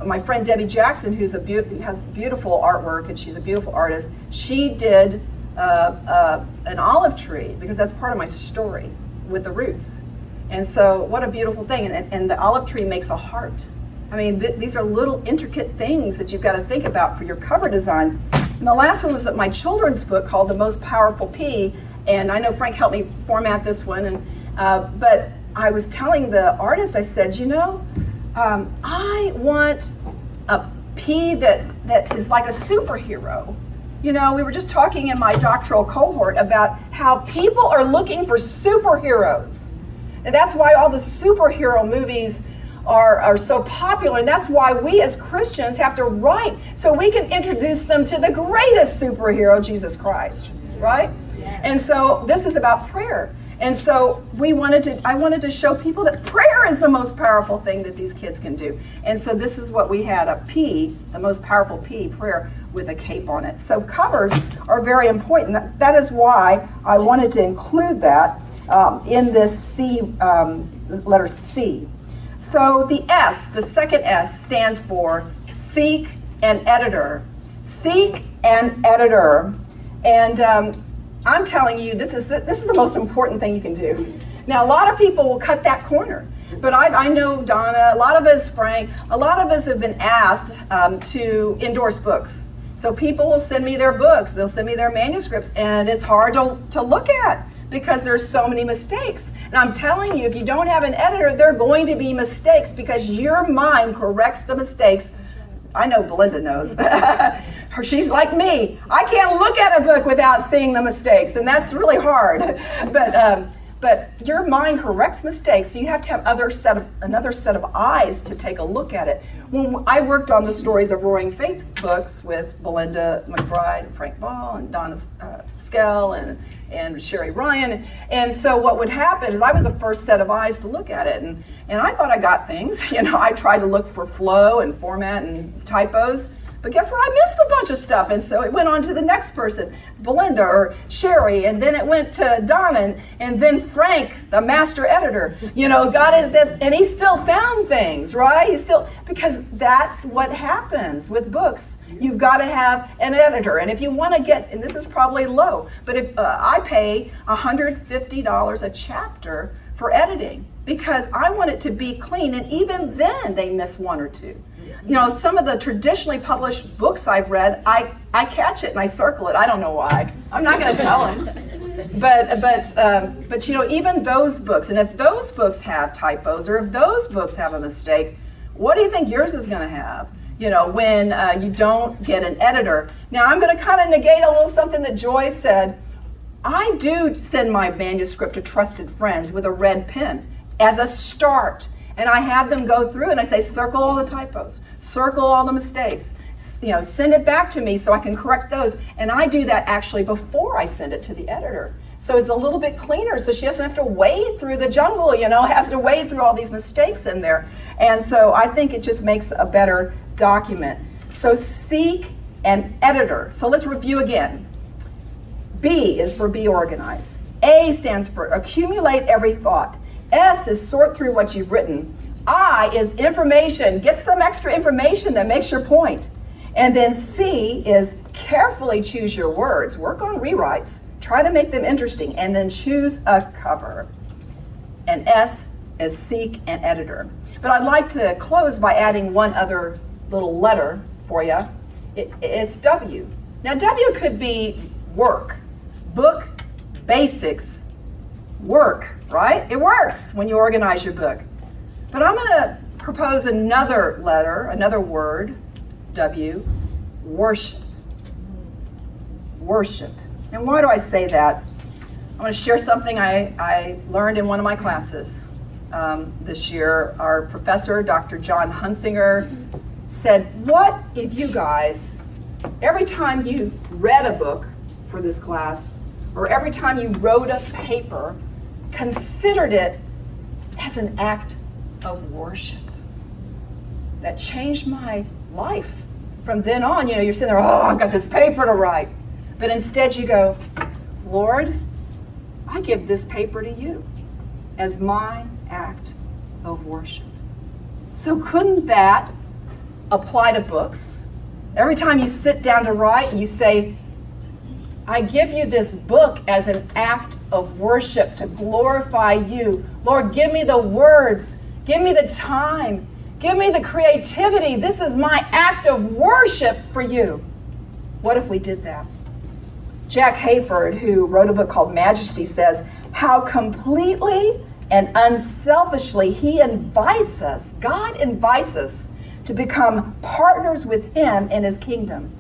my friend Debbie Jackson, has beautiful artwork, and she's a beautiful artist, she did an olive tree, because that's part of my story with the roots. And so what a beautiful thing. And the olive tree makes a heart. These are little intricate things that you've got to think about for your cover design. And the last one was my children's book called The Most Powerful P. And I know Frank helped me format this one. But I was telling the artist, I said, I want a P that is like a superhero. We were just talking in my doctoral cohort about how people are looking for superheroes. And that's why all the superhero movies are so popular. And that's why we as Christians have to write so we can introduce them to the greatest superhero, Jesus Christ, right? Yeah. And so this is about prayer. And so I wanted to show people that prayer is the most powerful thing that these kids can do. And so this is what we had, a P, the most powerful P, prayer, with a cape on it. So covers are very important. That is why I wanted to include that in this C, letter C. So the S, the second S, stands for seek an editor. Seek an editor. And I'm telling you, this is the most important thing you can do. Now, a lot of people will cut that corner. But I know Donna, a lot of us, Frank, a lot of us have been asked to endorse books. So people will send me their books, they'll send me their manuscripts, and it's hard to look at because there's so many mistakes. And I'm telling you, if you don't have an editor, there are going to be mistakes because your mind corrects the mistakes. I know Belinda knows. She's like me. I can't look at a book without seeing the mistakes, and that's really hard. But your mind corrects mistakes, so you have to have another set of eyes to take a look at it. When I worked on the Stories of Roaring Faith books with Belinda McBride, and Frank Ball, and Donna Skell, and Sherry Ryan, and so what would happen is I was the first set of eyes to look at it, and I thought I got things. I tried to look for flow and format and typos. But guess what? I missed a bunch of stuff. And so it went on to the next person, Belinda or Sherry, and then it went to Donna, and then Frank, the master editor, got it, and he still found things, right? Because that's what happens with books. You've got to have an editor. And if you want to get, and this is probably low, but if I pay $150 a chapter for editing because I want it to be clean, and even then they miss one or two. Some of the traditionally published books I've read, I catch it and I circle it. I don't know why. I'm not going to tell him. But even those books, and if those books have typos or if those books have a mistake, what do you think yours is going to have? When you don't get an editor. Now I'm going to kind of negate a little something that Joy said. I do send my manuscript to trusted friends with a red pen as a start. And I have them go through and I say, circle all the typos, circle all the mistakes, send it back to me so I can correct those. And I do that actually before I send it to the editor. So it's a little bit cleaner, so she doesn't have to wade through the jungle, has to wade through all these mistakes in there. And so I think it just makes a better document. So seek an editor. So let's review again. B is for be organized. A stands for accumulate every thought. S is sort through what you've written. I is information. Get some extra information that makes your point. And then C is carefully choose your words. Work on rewrites. Try to make them interesting. And then choose a cover. And S is seek an editor. But I'd like to close by adding one other little letter for you. It's W. Now W could be work. Book, basics, work. Right? It works when you organize your book. But I'm going to propose another letter, another word, W, worship. Worship. And why do I say that? I'm going to share something I learned in one of my classes this year. Our professor, Dr. John Hunsinger, said, what if you guys, every time you read a book for this class, or every time you wrote a paper, considered it as an act of worship? That changed my life. From then on, you're sitting there, I've got this paper to write. But instead you go, Lord, I give this paper to you as my act of worship. So couldn't that apply to books? Every time you sit down to write, you say, I give you this book as an act of worship to glorify you. Lord, give me the words. Give me the time. Give me the creativity. This is my act of worship for you. What if we did that? Jack Hayford, who wrote a book called Majesty, says how completely and unselfishly he invites us, God invites us to become partners with him in his kingdom.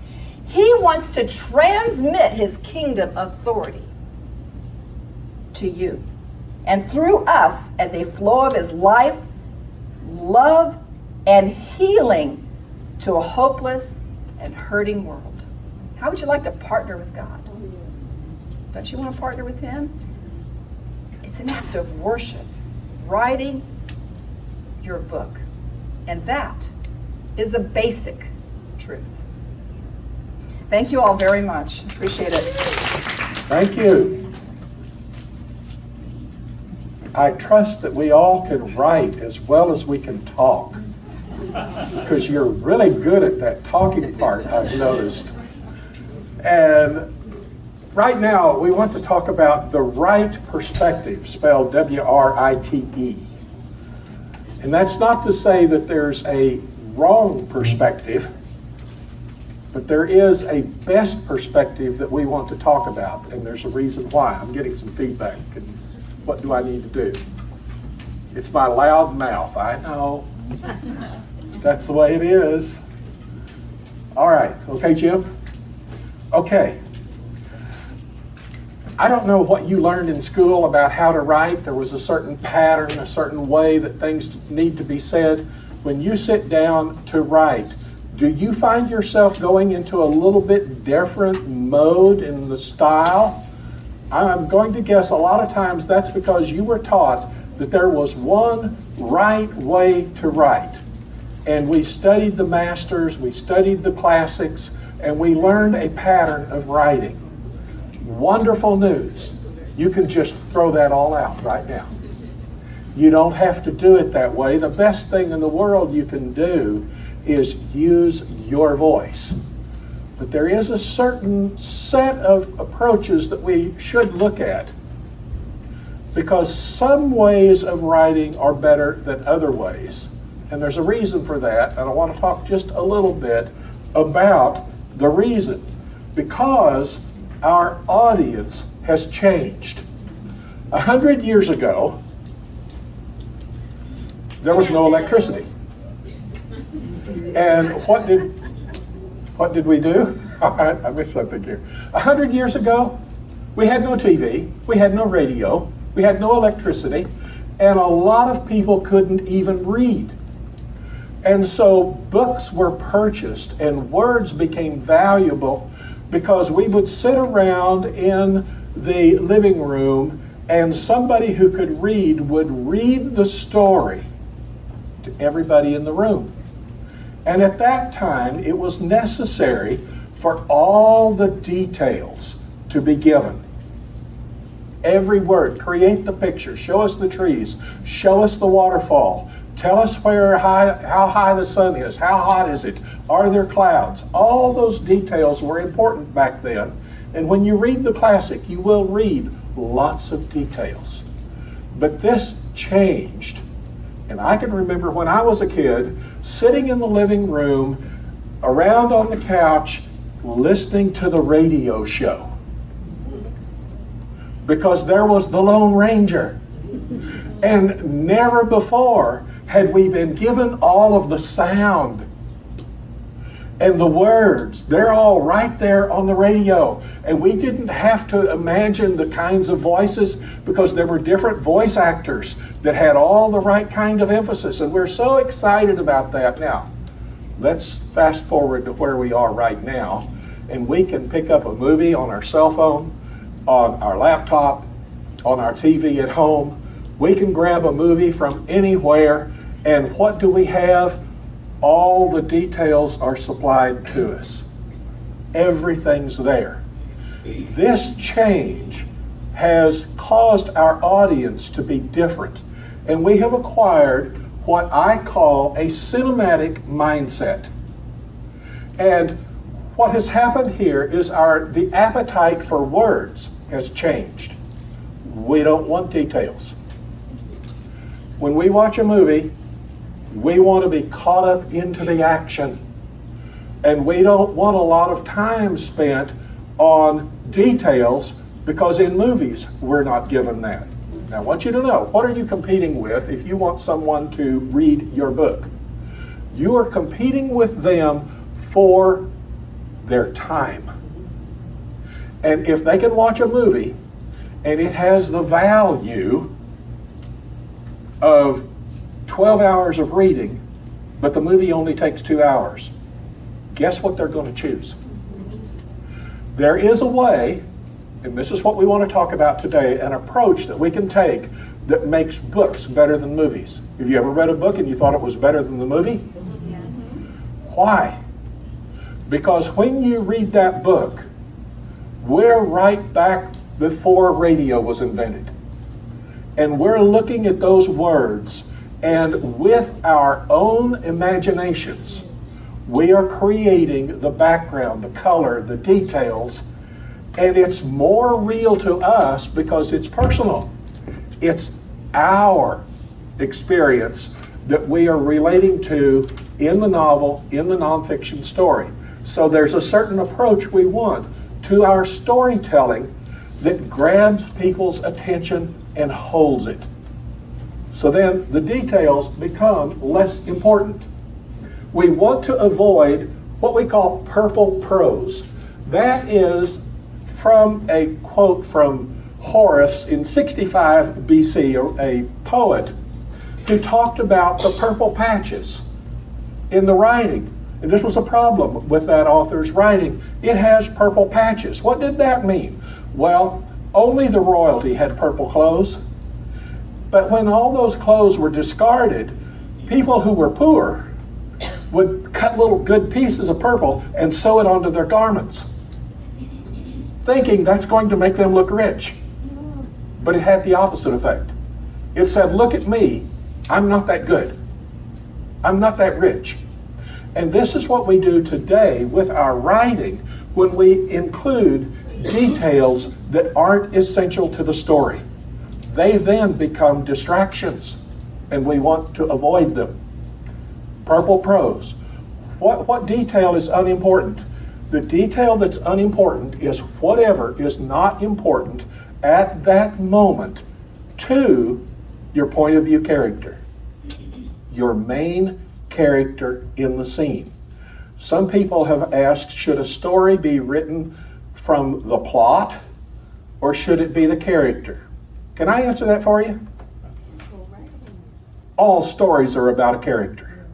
He wants to transmit his kingdom authority to you. And through us, as a flow of his life, love, and healing to a hopeless and hurting world. How would you like to partner with God? Don't you want to partner with him? It's an act of worship, writing your book. And that is a basic truth. Thank you all very much. Appreciate it. Thank you. I trust that we all can write as well as we can talk, because you're really good at that talking part, I've noticed. And right now, we want to talk about the right perspective, spelled W-R-I-T-E. And that's not to say that there's a wrong perspective. But there is a best perspective that we want to talk about, and there's a reason why. I'm getting some feedback. And what do I need to do? It's my loud mouth, I know. That's the way it is. All right, okay, Jim? Okay. I don't know what you learned in school about how to write. There was a certain pattern, a certain way that things need to be said. When you sit down to write, do you find yourself going into a little bit different mode in the style? I'm going to guess a lot of times that's because you were taught that there was one right way to write. And we studied the masters, we studied the classics, and we learned a pattern of writing. Wonderful news. You can just throw that all out right now. You don't have to do it that way. The best thing in the world you can do is use your voice. But there is a certain set of approaches that we should look at, because some ways of writing are better than other ways. And there's a reason for that, and I want to talk just a little bit about the reason. Because our audience has changed. 100 years ago, there was no electricity. And what did we do? I missed something here. 100 years ago, we had no TV, we had no radio, we had no electricity, and a lot of people couldn't even read. And so books were purchased and words became valuable because we would sit around in the living room and somebody who could read would read the story to everybody in the room. And at that time, it was necessary for all the details to be given. Every word, create the picture, show us the trees, show us the waterfall, tell us how high the sun is, how hot is it, are there clouds? All those details were important back then. And when you read the classic, you will read lots of details. But this changed. And I can remember when I was a kid, sitting in the living room, around on the couch, listening to the radio show. Because there was the Lone Ranger. And never before had we been given all of the sound and the words. They're all right there on the radio. And we didn't have to imagine the kinds of voices because there were different voice actors that had all the right kind of emphasis. And we're so excited about that. Now, let's fast forward to where we are right now. And we can pick up a movie on our cell phone, on our laptop, on our TV at home. We can grab a movie from anywhere. And what do we have? All the details are supplied to us. Everything's there. This change has caused our audience to be different. And we have acquired what I call a cinematic mindset. And what has happened here is the appetite for words has changed. We don't want details. When we watch a movie, we want to be caught up into the action. And we don't want a lot of time spent on details because in movies, we're not given that. Now, I want you to know, what are you competing with if you want someone to read your book? You are competing with them for their time. And if they can watch a movie and it has the value of 12 hours of reading, but the movie only takes 2 hours, guess what they're going to choose? There is a way, and this is what we want to talk about today, an approach that we can take that makes books better than movies. Have you ever read a book and you thought it was better than the movie? Why? Because when you read that book, we're right back before radio was invented. And we're looking at those words, and with our own imaginations, we are creating the background, the color, the details, and it's more real to us because it's personal. It's our experience that we are relating to in the novel, in the nonfiction story. So there's a certain approach we want to our storytelling that grabs people's attention and holds it. So then the details become less important. We want to avoid what we call purple prose. That is from a quote from Horace in 65 BC, a poet who talked about the purple patches in the writing. And this was a problem with that author's writing. It has purple patches. What did that mean? Well, only the royalty had purple clothes. But when all those clothes were discarded, people who were poor would cut little good pieces of purple and sew it onto their garments, thinking that's going to make them look rich. But it had the opposite effect. It said, look at me, I'm not that good. I'm not that rich. And this is what we do today with our writing when we include details that aren't essential to the story. They then become distractions, and we want to avoid them. Purple prose. What detail is unimportant? The detail that's unimportant is whatever is not important at that moment to your point of view character, your main character in the scene. Some people have asked, should a story be written from the plot or should it be the character? Can I answer that for you? All stories are about a character.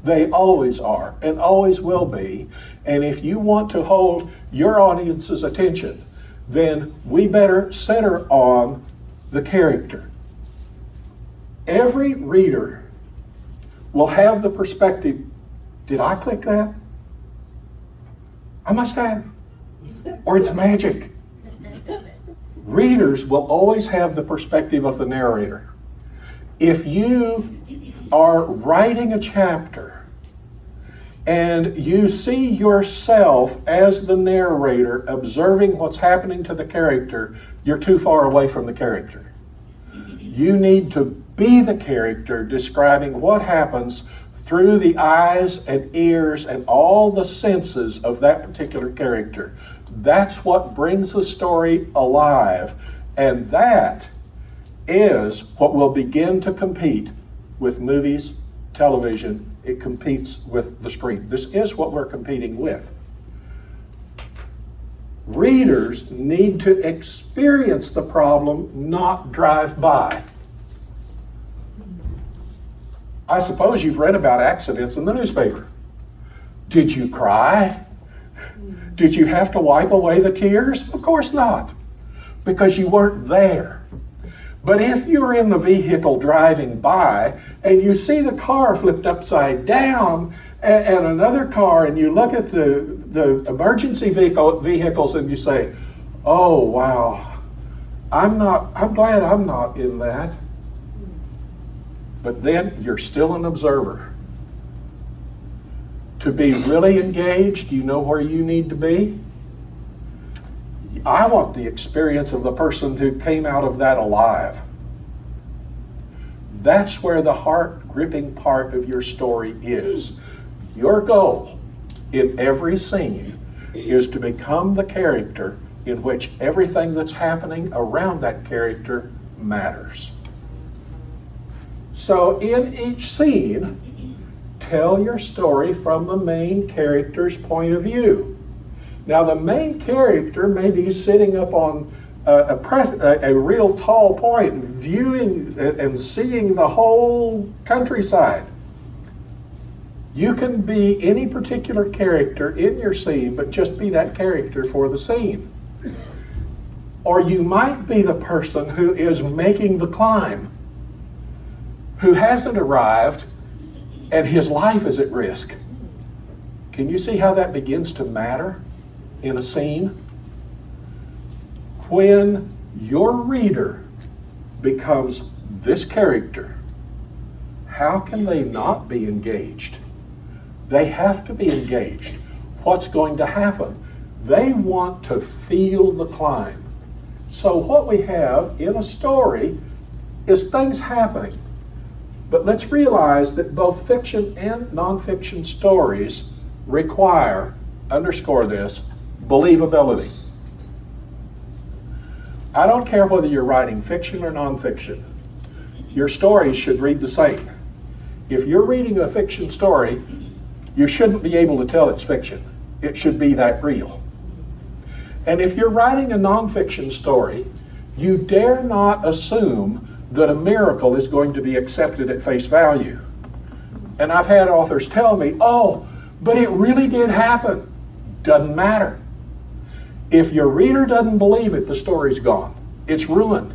They always are and always will be. And if you want to hold your audience's attention, then we better center on the character. Every reader will have the perspective. Did I click that? I must have. Or it's magic. Readers will always have the perspective of the narrator. If you are writing a chapter and you see yourself as the narrator observing what's happening to the character, you're too far away from the character. You need to be the character describing what happens through the eyes and ears and all the senses of that particular character. That's what brings the story alive, and that is what will begin to compete with movies, television. It competes with the screen. This is what we're competing with. Readers need to experience the problem, not drive by. I suppose you've read about accidents in the newspaper. Did you cry? Did you have to wipe away the tears? Of course not, because you weren't there. But if you're in the vehicle driving by and you see the car flipped upside down and another car, and you look at the emergency vehicles and you say, oh wow, I'm glad I'm not in that. But then you're still an observer. To be really engaged, you know where you need to be? I want the experience of the person who came out of that alive. That's where the heart-gripping part of your story is. Your goal in every scene is to become the character in which everything that's happening around that character matters. So in each scene, tell your story from the main character's point of view. Now the main character may be sitting up on a real tall point, viewing and seeing the whole countryside. You can be any particular character in your scene, but just be that character for the scene. Or you might be the person who is making the climb, who hasn't arrived, and his life is at risk. Can you see how that begins to matter in a scene? When your reader becomes this character, how can they not be engaged? They have to be engaged. What's going to happen? They want to feel the climb. So what we have in a story is things happening. But let's realize that both fiction and nonfiction stories require, underscore this, believability. I don't care whether you're writing fiction or nonfiction. Your stories should read the same. If you're reading a fiction story, you shouldn't be able to tell it's fiction. It should be that real. And if you're writing a nonfiction story, you dare not assume that a miracle is going to be accepted at face value. And I've had authors tell me, oh, but it really did happen. Doesn't matter. If your reader doesn't believe it, the story's gone. It's ruined.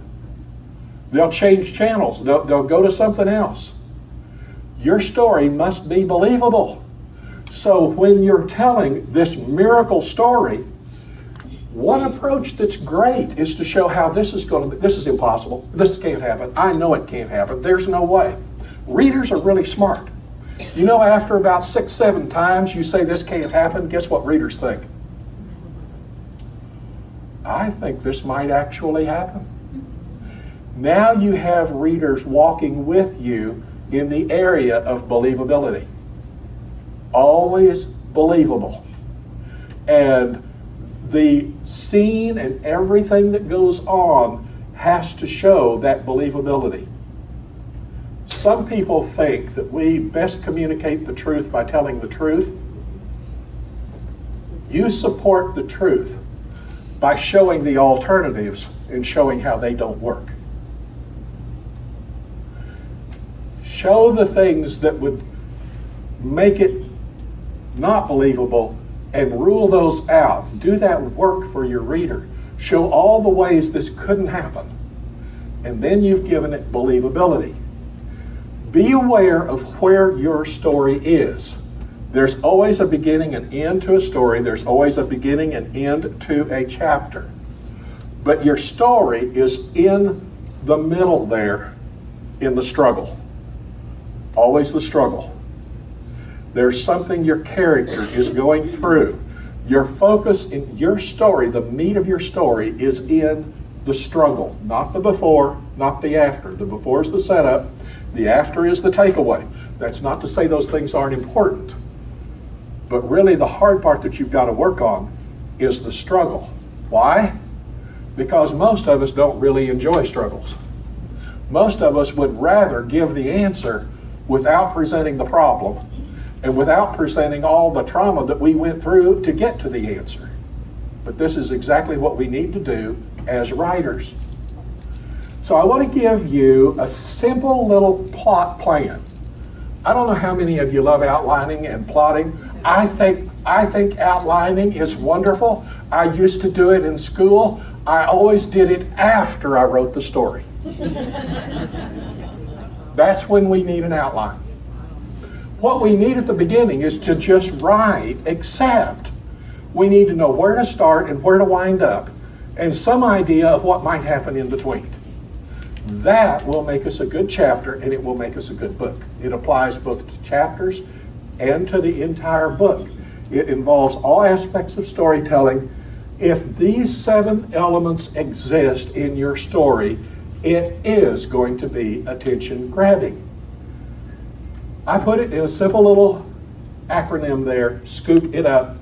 They'll change channels. They'll go to something else. Your story must be believable. So when you're telling this miracle story, one approach that's great is to show how this is impossible. This can't happen. I know it can't happen. There's no way. Readers are really smart. You know, after about 6, 7 times you say this can't happen, guess what readers think? I think this might actually happen. Now you have readers walking with you in the area of believability. Always believable. And the scene and everything that goes on has to show that believability. Some people think that we best communicate the truth by telling the truth. You support the truth by showing the alternatives and showing how they don't work. Show the things that would make it not believable and rule those out. Do that work for your reader. Show all the ways this couldn't happen. And then you've given it believability. Be aware of where your story is. There's always a beginning and end to a story. There's always a beginning and end to a chapter. But your story is in the middle there, in the struggle. Always the struggle. There's something your character is going through. Your focus in your story, the meat of your story, is in the struggle, not the before, not the after. The before is the setup, the after is the takeaway. That's not to say those things aren't important. But really the hard part that you've got to work on is the struggle. Why? Because most of us don't really enjoy struggles. Most of us would rather give the answer without presenting the problem and without presenting all the trauma that we went through to get to the answer. But this is exactly what we need to do as writers. So I want to give you a simple little plot plan. I don't know how many of you love outlining and plotting. I think outlining is wonderful. I used to do it in school. I always did it after I wrote the story. That's when we need an outline. What we need at the beginning is to just write, except we need to know where to start and where to wind up, and some idea of what might happen in between. That will make us a good chapter, and it will make us a good book. It applies both to chapters and to the entire book. It involves all aspects of storytelling. If these 7 elements exist in your story, it is going to be attention grabbing. I put it in a simple little acronym there, SCOOP it up.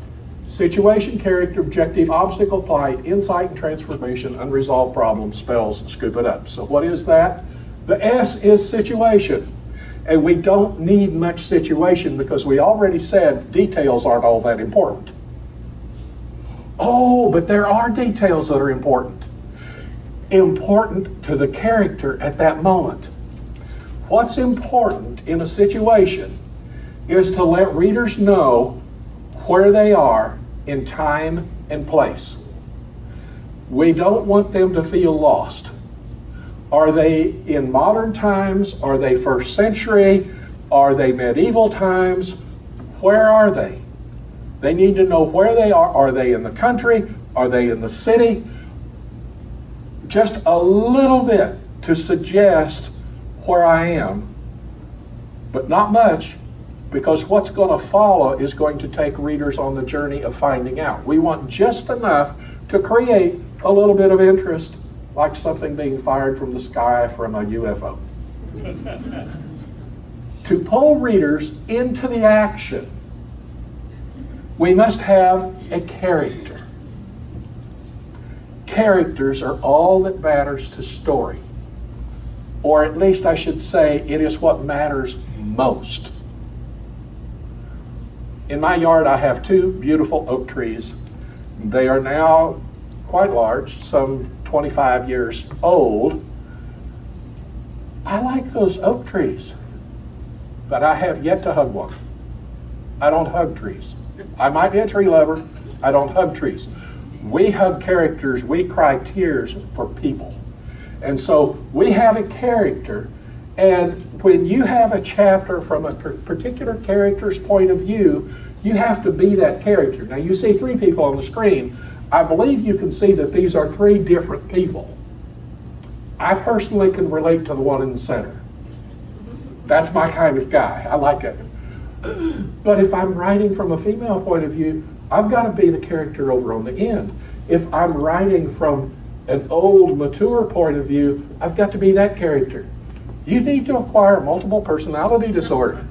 Situation, character, objective, obstacle, plight, insight and transformation, unresolved problem, spells, scoop it up. So what is that? The S is situation. And we don't need much situation because we already said details aren't all that important. Oh, but there are details that are important. Important to the character at that moment. What's important in a situation is to let readers know where they are in time and place. We don't want them to feel lost. Are they in modern times? Are they first century? Are they medieval times? Where are they? They need to know where they are. Are they in the country? Are they in the city? Just a little bit to suggest where I am, but not much, because what's going to follow is going to take readers on the journey of finding out. We want just enough to create a little bit of interest, like something being fired from the sky from a UFO. To pull readers into the action We must have a character. Characters are all that matters to story. Or at least I should say, it is what matters most. In my yard, I have 2 beautiful oak trees. They are now quite large, some 25 years old. I like those oak trees, but I have yet to hug one. I don't hug trees. I might be a tree lover. I don't hug trees. We hug characters. We cry tears for people. And so we have a character, and when you have a chapter from a particular character's point of view, you have to be that character. Now you see 3 people on the screen. I believe you can see that these are 3 different people. I personally can relate to the one in the center. That's my kind of guy. I like it. But if I'm writing from a female point of view, I've got to be the character over on the end. If I'm writing from an old, mature point of view, I've got to be that character. You need to acquire multiple personality disorder.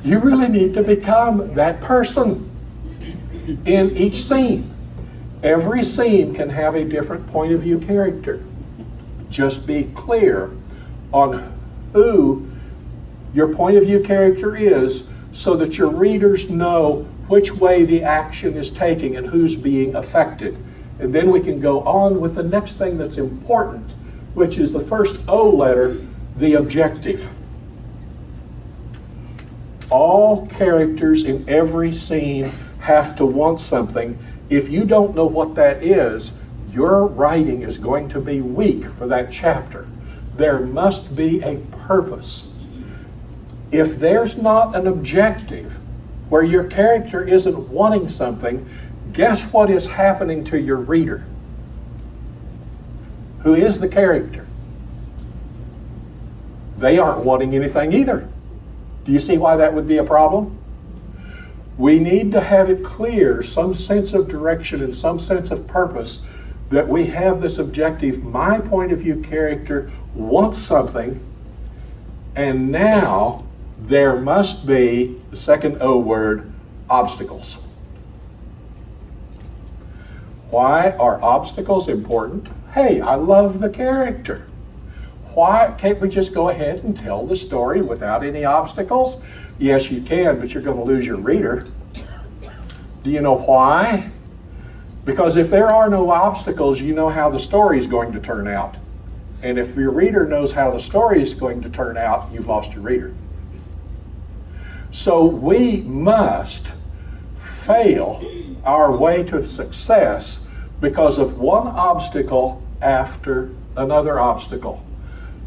You really need to become that person in each scene. Every scene can have a different point of view character. Just be clear on who your point of view character is so that your readers know which way the action is taking and who's being affected. And then we can go on with the next thing that's important, which is the first O letter, the objective. All characters in every scene have to want something. If you don't know what that is, your writing is going to be weak for that chapter. There must be a purpose. If there's not an objective where your character isn't wanting something, guess what is happening to your reader? Who is the character? They aren't wanting anything either. Do you see why that would be a problem? We need to have it clear, some sense of direction and some sense of purpose, that we have this objective. My point of view character wants something, and now there must be, the second O word, obstacles. Why are obstacles important? Hey, I love the character. Why can't we just go ahead and tell the story without any obstacles? Yes, you can, but you're going to lose your reader. Do you know why? Because if there are no obstacles, you know how the story is going to turn out. And if your reader knows how the story is going to turn out, you've lost your reader. So we must fail our way to success because of one obstacle after another obstacle.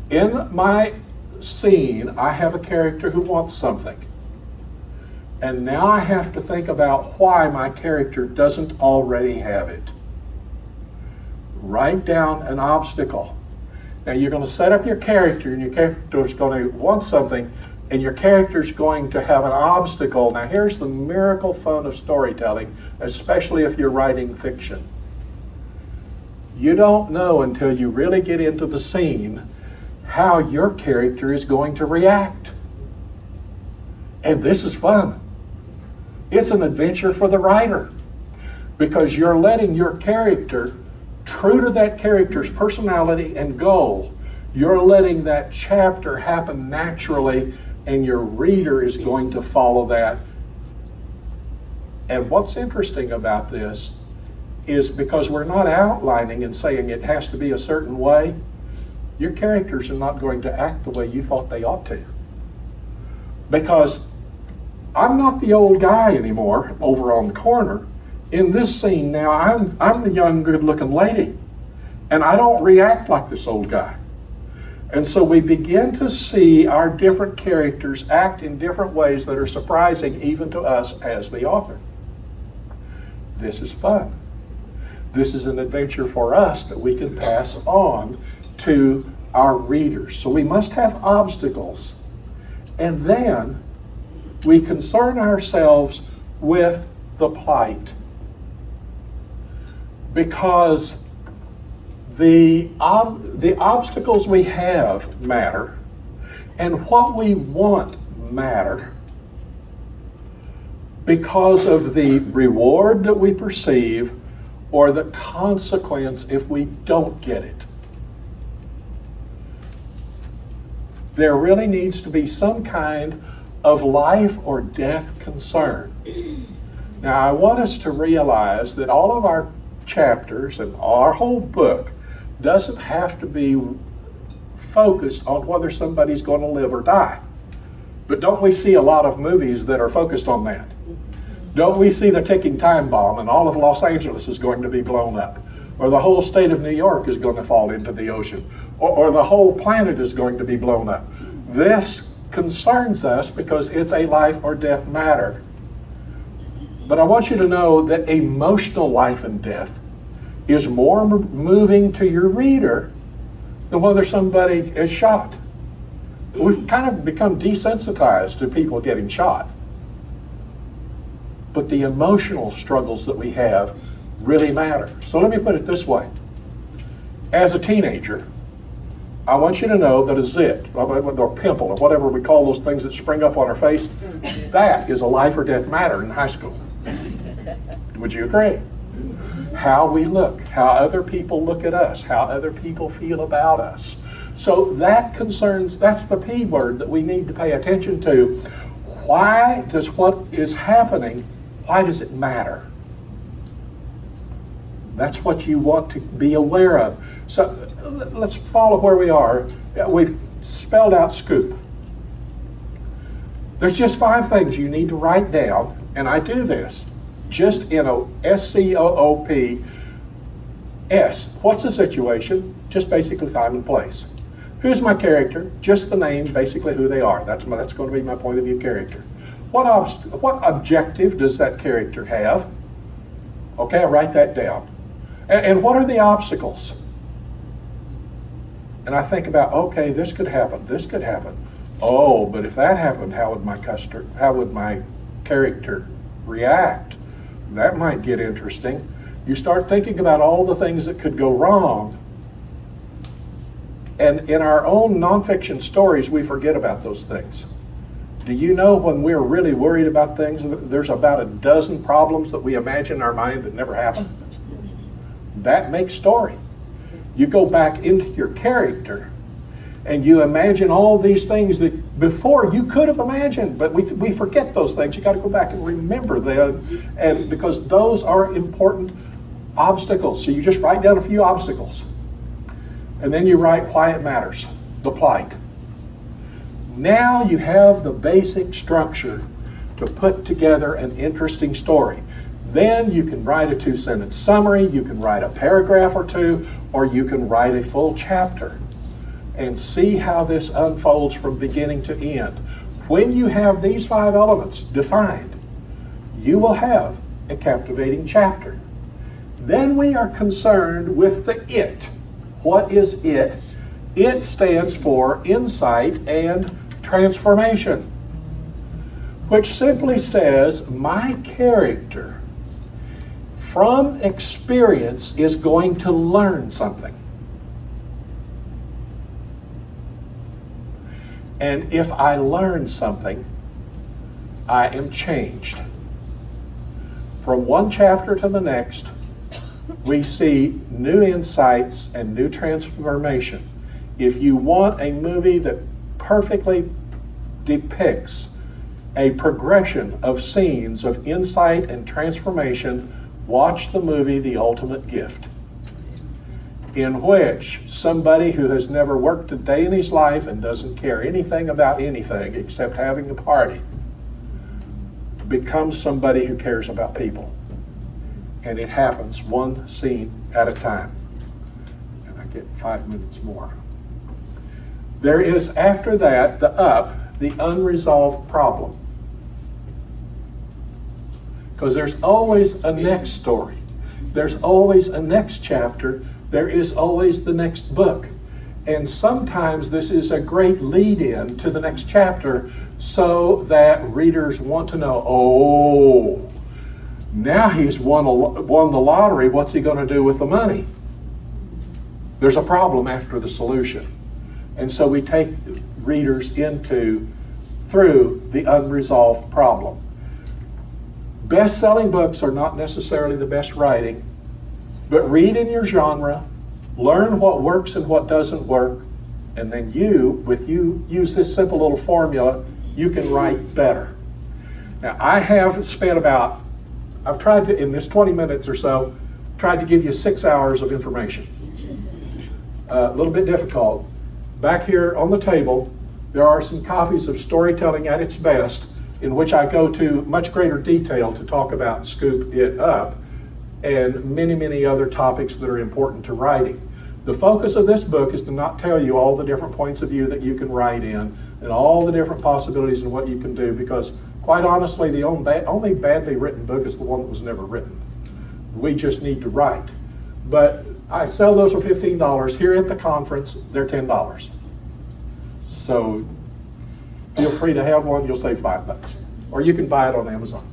In my scene, I have a character who wants something. And now I have to think about why my character doesn't already have it. Write down an obstacle. Now you're going to set up your character, and your character is going to want something, and your character is going to have an obstacle. Now here's the miracle fun of storytelling, especially if you're writing fiction. You don't know until you really get into the scene how your character is going to react. And this is fun. It's an adventure for the writer because you're letting your character, true to that character's personality and goal, you're letting that chapter happen naturally, and your reader is going to follow that. And what's interesting about this is because we're not outlining and saying it has to be a certain way, your characters are not going to act the way you thought they ought to. Because I'm not the old guy anymore over on the corner. In this scene now, I'm the young, good-looking lady. And I don't react like this old guy. And so we begin to see our different characters act in different ways that are surprising even to us as the author. This is fun. This is an adventure for us that we can pass on to our readers. So we must have obstacles. And then we concern ourselves with the plight. Because the obstacles we have matter, and what we want matter. because of the reward that we perceive or the consequence if we don't get it. There really needs to be some kind of life or death concern. Now, I want us to realize that all of our chapters and our whole book doesn't have to be focused on whether somebody's going to live or die. But don't we see a lot of movies that are focused on that? Don't we see the ticking time bomb and all of Los Angeles is going to be blown up? Or the whole state of New York is going to fall into the ocean? Or the whole planet is going to be blown up? This concerns us because it's a life or death matter. But I want you to know that emotional life and death is more moving to your reader than whether somebody is shot. We've kind of become desensitized to people getting shot. But the emotional struggles that we have really matter. So let me put it this way. As a teenager, I want you to know that a zit, or pimple, or whatever we call those things that spring up on our face, that is a life or death matter in high school. Would you agree? How we look, how other people look at us, how other people feel about us. So that concerns, that's the P word that we need to pay attention to. Why does what is happening, why does it matter? That's what you want to be aware of. So let's follow where we are. We've spelled out scoop. There's just 5 things you need to write down, and I do this just in a SCOOP. S, what's the situation? Just basically time and place. Who's my character? Just the name, basically who they are. That's going to be my point of view character. What objective does that character have? Okay, I write that down. And what are the obstacles? And I think about, okay, this could happen, this could happen. Oh, but if that happened, how would my character react? That might get interesting. You start thinking about all the things that could go wrong. And in our own nonfiction stories, we forget about those things. Do you know when we're really worried about things, there's about a dozen problems that we imagine in our mind that never happen? That makes story. You go back into your character and you imagine all these things that before you could have imagined, but we forget those things. You got to go back and remember them, and because those are important obstacles. So you just write down a few obstacles. And then you write why it matters, the plight. Now you have the basic structure to put together an interesting story. Then you can write a 2-sentence summary, you can write a paragraph or 2, or you can write a full chapter and see how this unfolds from beginning to end. When you have these 5 elements defined, you will have a captivating chapter. Then we are concerned with the it. What is it? It stands for insight and transformation, which simply says my character from experience is going to learn something. And if I learn something, I am changed. From one chapter to the next, we see new insights and new transformation. If you want a movie that perfectly depicts a progression of scenes of insight and transformation, watch the movie The Ultimate Gift, in which somebody who has never worked a day in his life and doesn't care anything about anything except having a party becomes somebody who cares about people. And it happens one scene at a time. And I get 5 minutes more. There is, after that, the unresolved problem. Because there's always a next story. There's always a next chapter. There is always the next book. And sometimes this is a great lead-in to the next chapter so that readers want to know, oh, now he's won the lottery, what's he going to do with the money? There's a problem after the solution. And so we take readers through the unresolved problem. Best-selling books are not necessarily the best writing, but read in your genre, learn what works and what doesn't work, and then you use this simple little formula, you can write better. Now, I have spent I've tried to, in this 20 minutes or so, tried to give you 6 hours of information. A little bit difficult. Back here on the table, there are some copies of Storytelling at Its Best, in which I go to much greater detail to talk about Scoop It Up and many, many other topics that are important to writing. The focus of this book is to not tell you all the different points of view that you can write in and all the different possibilities and what you can do, because quite honestly, the only badly written book is the one that was never written. We just need to write. But I sell those for $15. Here at the conference, they're $10. So feel free to have one, you'll save $5. Or you can buy it on Amazon.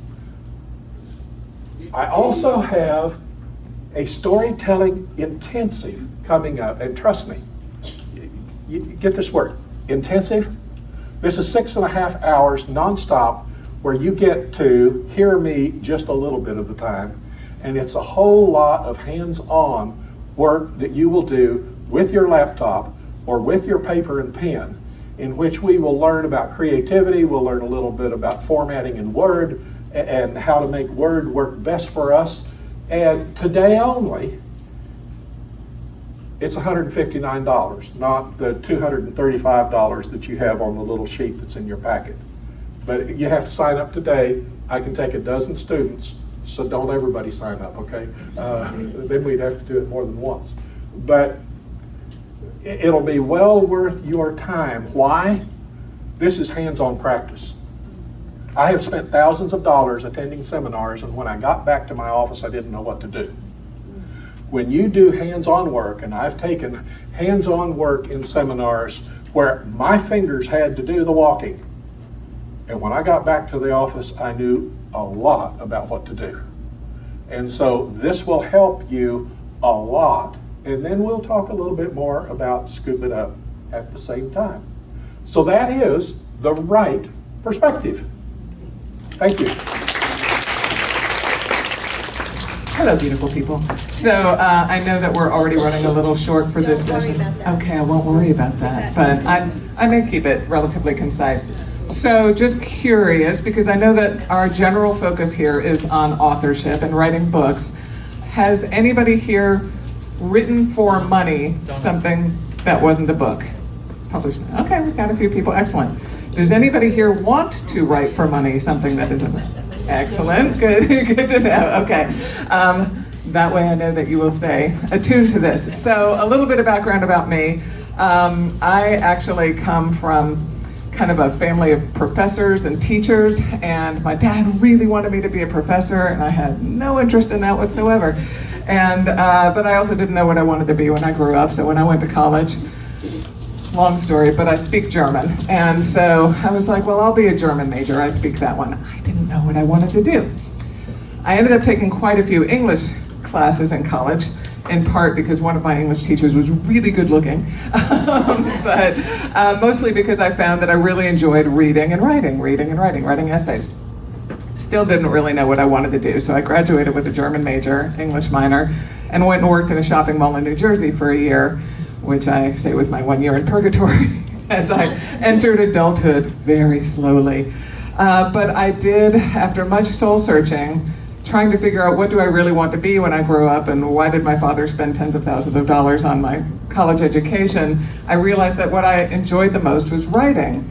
I also have a storytelling intensive coming up, and trust me, you get this word, intensive. This is 6.5 hours nonstop where you get to hear me just a little bit of the time, and it's a whole lot of hands-on work that you will do with your laptop or with your paper and pen, in which we will learn about creativity, we'll learn a little bit about formatting in Word and how to make Word work best for us. And today only, it's $159, not the $235 that you have on the little sheet that's in your packet. But you have to sign up today. I can take a dozen students, so don't everybody sign up, okay? Then we'd have to do it more than once. But it'll be well worth your time. Why? This is hands-on practice. I have spent thousands of dollars attending seminars, and when I got back to my office, I didn't know what to do. When you do hands-on work, and I've taken hands-on work in seminars where my fingers had to do the walking, and when I got back to the office, I knew a lot about what to do. And so this will help you a lot. And then we'll talk a little bit more about Scoop It Up at the same time. So that is the right perspective. Thank you. Hello, beautiful people. So I know that we're already running a little short for this Don't worry session. about that. Okay, I won't worry about that, but I may keep it relatively concise. So just curious, because I know that our general focus here is on authorship and writing books. Has anybody here written for money something that wasn't a book? Published. Okay, we've got a few people. Excellent. Does anybody here want to write for money something that isn't? Excellent. Good. Good to know. Okay. That way I know that you will stay attuned to this. So a little bit of background about me. I actually come from kind of a family of professors and teachers, and my dad really wanted me to be a professor, and I had no interest in that whatsoever. And but I also didn't know what I wanted to be when I grew up. So when I went to college, long story, but I speak German. And so I was like, well, I'll be a German major. I speak that one. I didn't know what I wanted to do. I ended up taking quite a few English classes in college, in part because one of my English teachers was really good looking, but mostly because I found that I really enjoyed reading and writing essays. Still didn't really know what I wanted to do, so I graduated with a German major, English minor, and went and worked in a shopping mall in New Jersey for a year, which I say was my 1 year in purgatory as I entered adulthood very slowly. But I did, after much soul searching, trying to figure out what do I really want to be when I grow up, and why did my father spend tens of thousands of dollars on my college education, I realized that what I enjoyed the most was writing.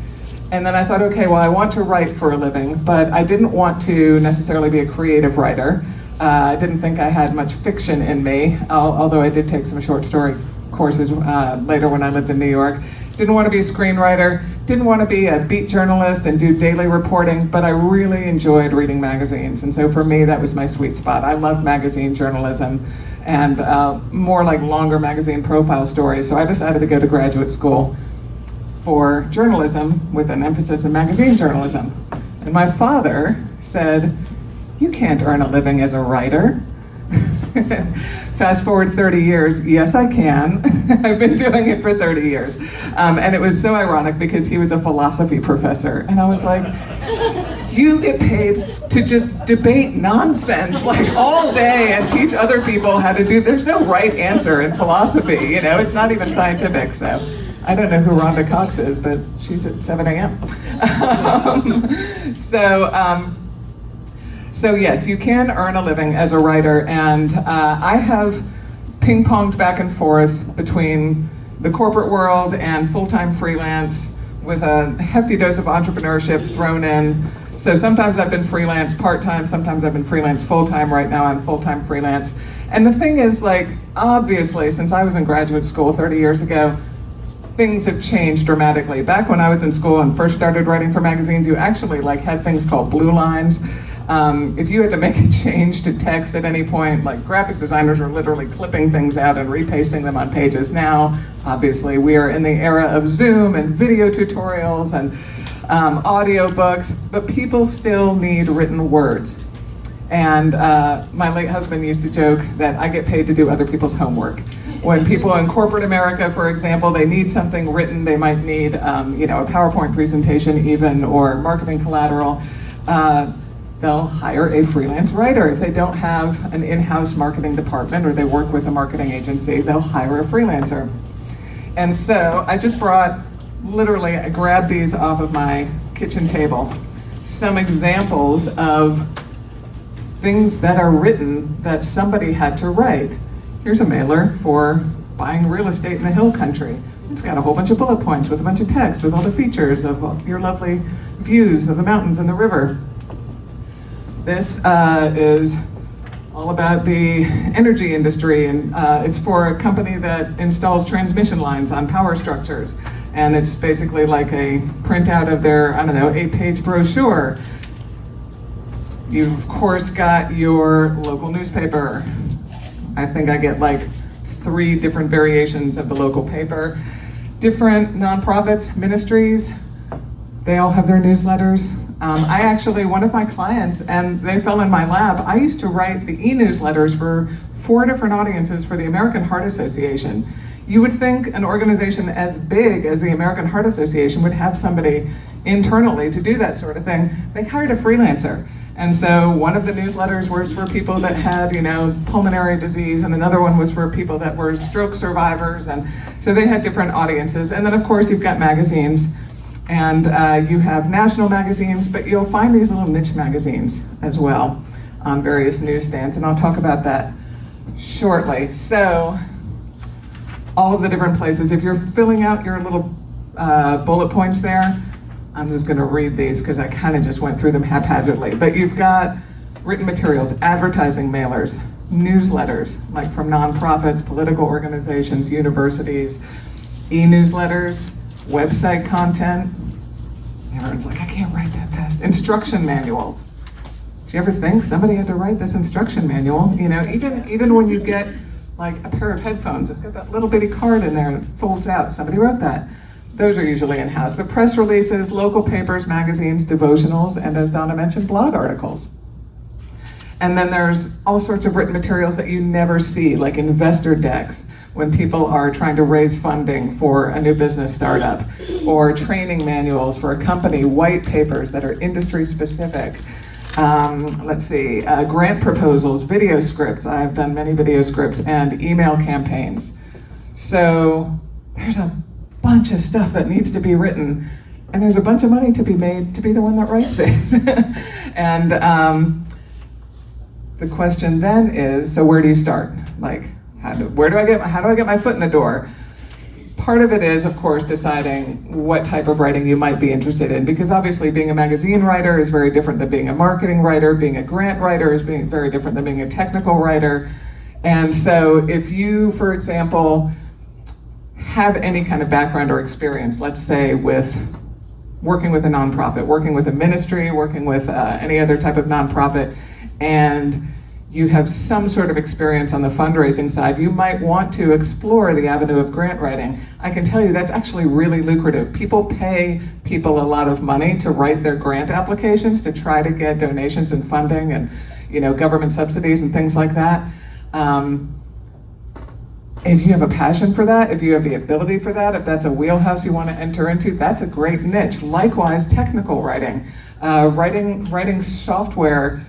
And then I thought, okay, well, I want to write for a living, but I didn't want to necessarily be a creative writer. I didn't think I had much fiction in me, although I did take some short story courses later when I lived in New York. Didn't want to be a screenwriter, didn't want to be a beat journalist and do daily reporting, but I really enjoyed reading magazines. And so for me, that was my sweet spot. I loved magazine journalism and more like longer magazine profile stories. So I decided to go to graduate school for journalism with an emphasis in magazine journalism. And my father said, "You can't earn a living as a writer." Fast forward 30 years, yes I can. I've been doing it for 30 years. And it was so ironic because he was a philosophy professor. And I was like, You get paid to just debate nonsense like all day and teach other people how to do. There's no right answer in philosophy, you know, it's not even scientific. So I don't know who Rhonda Cox is, but she's at 7 a.m. So yes, you can earn a living as a writer, and I have ping-ponged back and forth between the corporate world and full-time freelance with a hefty dose of entrepreneurship thrown in. So sometimes I've been freelance part-time, sometimes I've been freelance full-time. Right now I'm full-time freelance. And the thing is, like, obviously, since I was in graduate school 30 years ago, things have changed dramatically. Back when I was in school and first started writing for magazines, you actually like had things called blue lines. If you had to make a change to text at any point, like graphic designers were literally clipping things out and repasting them on pages. Now, obviously, we are in the era of Zoom and video tutorials and audio books, but people still need written words. And my late husband used to joke that I get paid to do other people's homework. When people in corporate America, for example, they need something written, they might need a PowerPoint presentation even, or marketing collateral, they'll hire a freelance writer. If they don't have an in-house marketing department or they work with a marketing agency, they'll hire a freelancer. And so I just literally, I grabbed these off of my kitchen table, some examples of things that are written that somebody had to write. Here's a mailer for buying real estate in the hill country. It's got a whole bunch of bullet points with a bunch of text with all the features of your lovely views of the mountains and the river. This is all about the energy industry, and it's for a company that installs transmission lines on power structures. And it's basically like a printout of their, 8-page brochure. You've of course got your local newspaper. I think I get like 3 different variations of the local paper. Different nonprofits, ministries, they all have their newsletters. One of my clients, and they fell in my lap, I used to write the e-newsletters for 4 different audiences for the American Heart Association. You would think an organization as big as the American Heart Association would have somebody internally to do that sort of thing. They hired a freelancer. And so one of the newsletters was for people that had, pulmonary disease, and another one was for people that were stroke survivors. And so they had different audiences. And then of course you've got magazines. And you have national magazines, but you'll find these little niche magazines as well on various newsstands, and I'll talk about that shortly. So, all of the different places, if you're filling out your little bullet points there, I'm just gonna read these because I kind of just went through them haphazardly. But you've got written materials, advertising mailers, newsletters, like from nonprofits, political organizations, universities, e-newsletters, website content. Everyone's like, I can't write that fast. Instruction manuals. Do you ever think somebody had to write this instruction manual? Even when you get like a pair of headphones, it's got that little bitty card in there that folds out. Somebody wrote that. Those are usually in-house. But press releases, local papers, magazines, devotionals, and as Donna mentioned, blog articles. And then there's all sorts of written materials that you never see, like investor decks, when people are trying to raise funding for a new business startup, or training manuals for a company, white papers that are industry specific. Grant proposals, video scripts. I've done many video scripts, and email campaigns. So there's a bunch of stuff that needs to be written, and there's a bunch of money to be made to be the one that writes it. And the question then is, so where do you start? How do I get my foot in the door? Part of it is, of course, deciding what type of writing you might be interested in, because obviously being a magazine writer is very different than being a marketing writer. Being a grant writer is very different than being a technical writer. And so if you, for example, have any kind of background or experience, let's say with working with a nonprofit, working with a ministry, working with any other type of nonprofit, and you have some sort of experience on the fundraising side, you might want to explore the avenue of grant writing. I can tell you that's actually really lucrative. People pay people a lot of money to write their grant applications to try to get donations and funding and government subsidies and things like that. If you have a passion for that, if you have the ability for that, if that's a wheelhouse you want to enter into, that's a great niche. Likewise, technical writing. writing software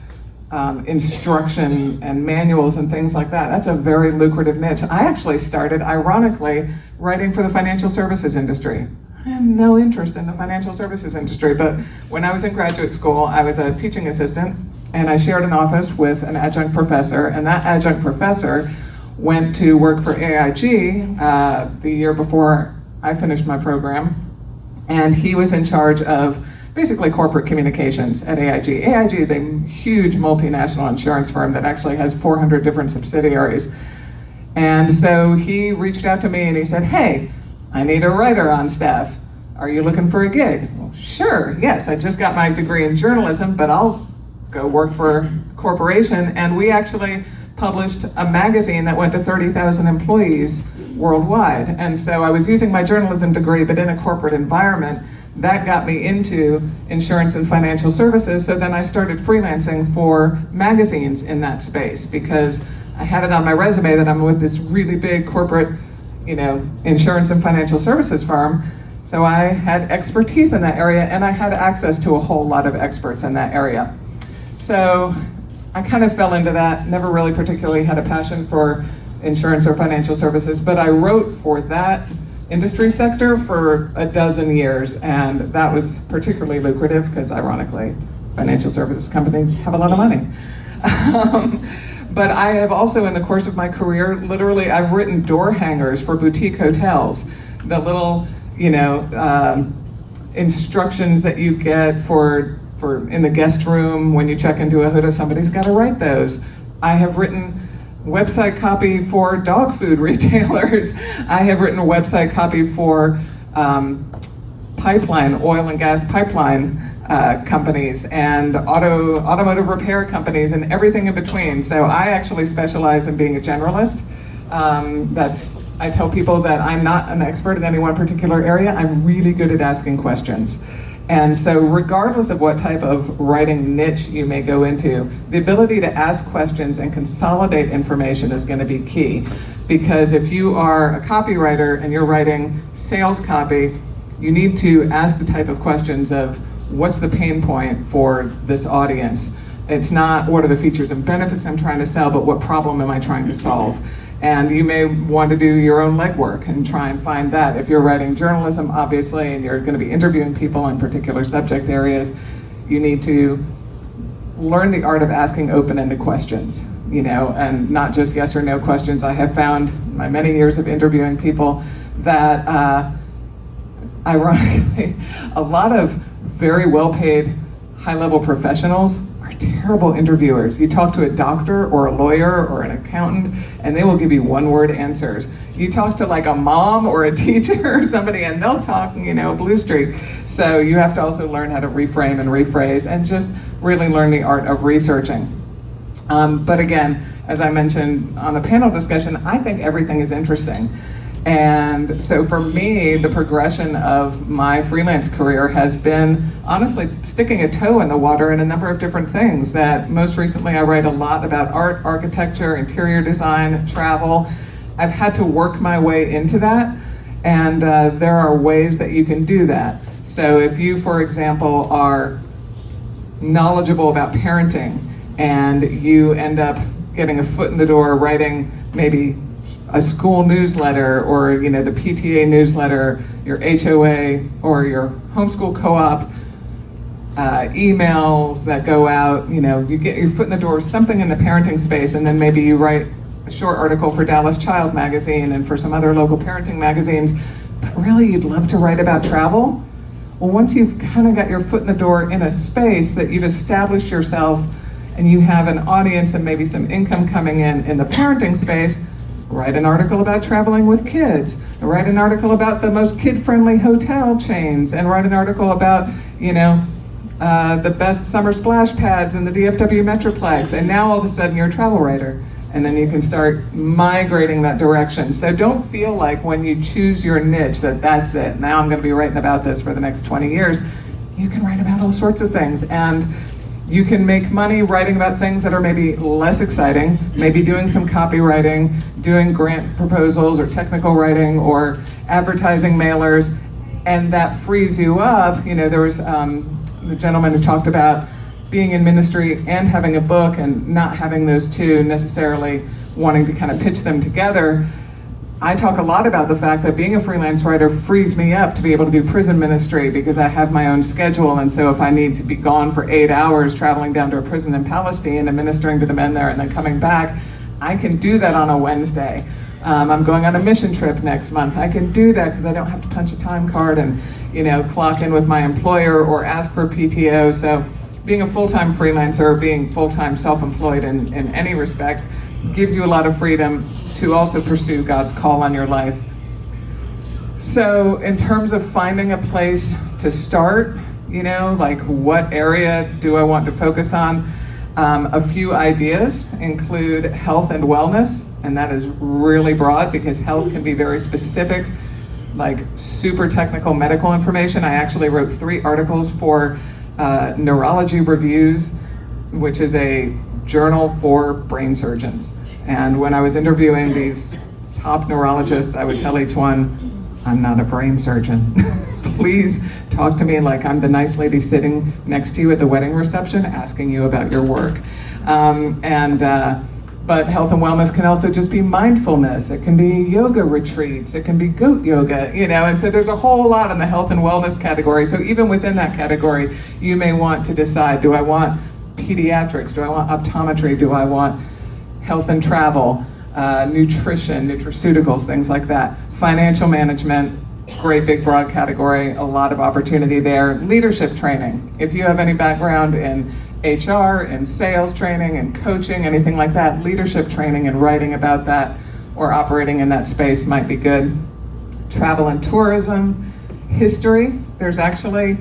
instruction and manuals and things like that. That's a very lucrative niche. I actually started, ironically, writing for the financial services industry. I have no interest in the financial services industry, but when I was in graduate school, I was a teaching assistant, and I shared an office with an adjunct professor, and that adjunct professor went to work for AIG the year before I finished my program, and he was in charge of basically corporate communications at AIG. AIG is a huge multinational insurance firm that actually has 400 different subsidiaries. And so he reached out to me and he said, hey, I need a writer on staff. Are you looking for a gig? Well, sure, yes, I just got my degree in journalism, but I'll go work for a corporation. And we actually published a magazine that went to 30,000 employees worldwide. And so I was using my journalism degree, but in a corporate environment. That got me into insurance and financial services. So then I started freelancing for magazines in that space because I had it on my resume that I'm with this really big corporate, insurance and financial services firm. So I had expertise in that area, and I had access to a whole lot of experts in that area. So I kind of fell into that, never really particularly had a passion for insurance or financial services, but I wrote for that industry sector for a dozen years, and that was particularly lucrative because ironically, financial services companies have a lot of money. But I have also, in the course of my career, literally, I've written door hangers for boutique hotels. The little, instructions that you get for in the guest room when you check into a hotel, somebody's got to write those. I have written website copy for dog food retailers. I have written a website copy for oil and gas pipeline companies and automotive repair companies and everything in between. So I actually specialize in being a generalist. I tell people that I'm not an expert in any one particular area. I'm really good at asking questions. And so regardless of what type of writing niche you may go into, the ability to ask questions and consolidate information is going to be key. Because if you are a copywriter and you're writing sales copy, you need to ask the type of questions of what's the pain point for this audience. It's not what are the features and benefits I'm trying to sell, but what problem am I trying to solve? And you may want to do your own legwork and try and find that. If you're writing journalism, obviously, and you're going to be interviewing people in particular subject areas, you need to learn the art of asking open-ended questions, and not just yes or no questions. I have found in my many years of interviewing people that, ironically, a lot of very well-paid, high-level professionals are terrible interviewers. You talk to a doctor or a lawyer or an accountant, and they will give you one-word answers. You talk to like a mom or a teacher or somebody, and they'll talk, blue streak. So you have to also learn how to reframe and rephrase and just really learn the art of researching. But again, as I mentioned on the panel discussion, I think everything is interesting. And so for me, the progression of my freelance career has been honestly sticking a toe in the water in a number of different things. That most recently I write a lot about art, architecture, interior design, travel. I've had to work my way into that, and there are ways that you can do that. So if you, for example, are knowledgeable about parenting and you end up getting a foot in the door writing maybe a school newsletter or the PTA newsletter, your HOA or your homeschool co-op, emails that go out, you get your foot in the door, something in the parenting space, and then maybe you write a short article for Dallas Child Magazine and for some other local parenting magazines, but really you'd love to write about travel. Well, once you've kind of got your foot in the door in a space that you've established yourself and you have an audience and maybe some income coming in the parenting space, write an article about traveling with kids, write an article about the most kid-friendly hotel chains, and write an article about, the best summer splash pads in the DFW Metroplex, and now all of a sudden you're a travel writer. And then you can start migrating that direction. So don't feel like when you choose your niche that's it. Now I'm going to be writing about this for the next 20 years. You can write about all sorts of things. And you can make money writing about things that are maybe less exciting, maybe doing some copywriting, doing grant proposals or technical writing or advertising mailers, and that frees you up. There was the gentleman who talked about being in ministry and having a book and not having those two necessarily wanting to kind of pitch them together. I talk a lot about the fact that being a freelance writer frees me up to be able to do prison ministry because I have my own schedule, and so if I need to be gone for 8 hours traveling down to a prison in Palestine and ministering to the men there and then coming back, I can do that on a Wednesday. I'm going on a mission trip next month. I can do that because I don't have to punch a time card and, clock in with my employer or ask for PTO. So being a full-time freelancer or being full-time self-employed in any respect gives you a lot of freedom to also pursue God's call on your life. So in terms of finding a place to start, like what area do I want to focus on? A few ideas include health and wellness, and that is really broad because health can be very specific, like super technical medical information. I actually wrote 3 articles for Neurology Reviews, which is a journal for brain surgeons. And when I was interviewing these top neurologists, I would tell each one, I'm not a brain surgeon. Please talk to me like I'm the nice lady sitting next to you at the wedding reception asking you about your work. But health and wellness can also just be mindfulness. It can be yoga retreats. It can be goat yoga, and so there's a whole lot in the health and wellness category. So even within that category, you may want to decide, do I want pediatrics? Do I want optometry? Do I want health and travel, nutrition, nutraceuticals, things like that? Financial management, great big broad category, a lot of opportunity there. Leadership training. If you have any background in HR and sales training and coaching, anything like that, leadership training and writing about that or operating in that space might be good. Travel and tourism, history. There's actually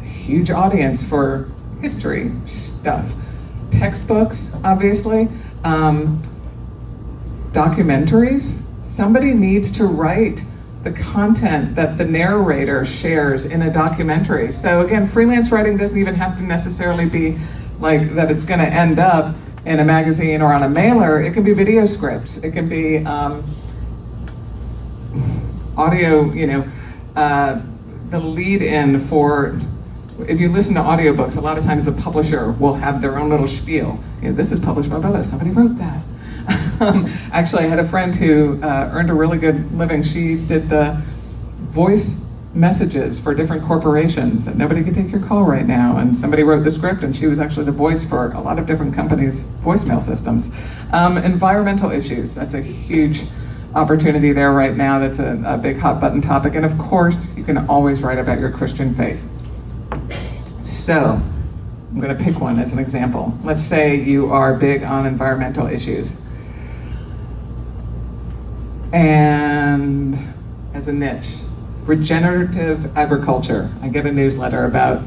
a huge audience for history stuff. Textbooks, obviously. Documentaries. Somebody needs to write the content that the narrator shares in a documentary. So again, freelance writing doesn't even have to necessarily be like that it's going to end up in a magazine or on a mailer. It can be video scripts. It can be audio, the lead in for, if you listen to audiobooks, a lot of times the publisher will have their own little spiel. This is published by blah, somebody wrote that. Actually, I had a friend who earned a really good living. She did the voice messages for different corporations, and nobody could take your call right now. And somebody wrote the script, and she was actually the voice for a lot of different companies' voicemail systems. Environmental issues, that's a huge opportunity there right now. That's a big hot button topic. And of course, you can always write about your Christian faith. So, I'm going to pick one as an example. Let's say you are big on environmental issues. And as a niche, regenerative agriculture. I get a newsletter about,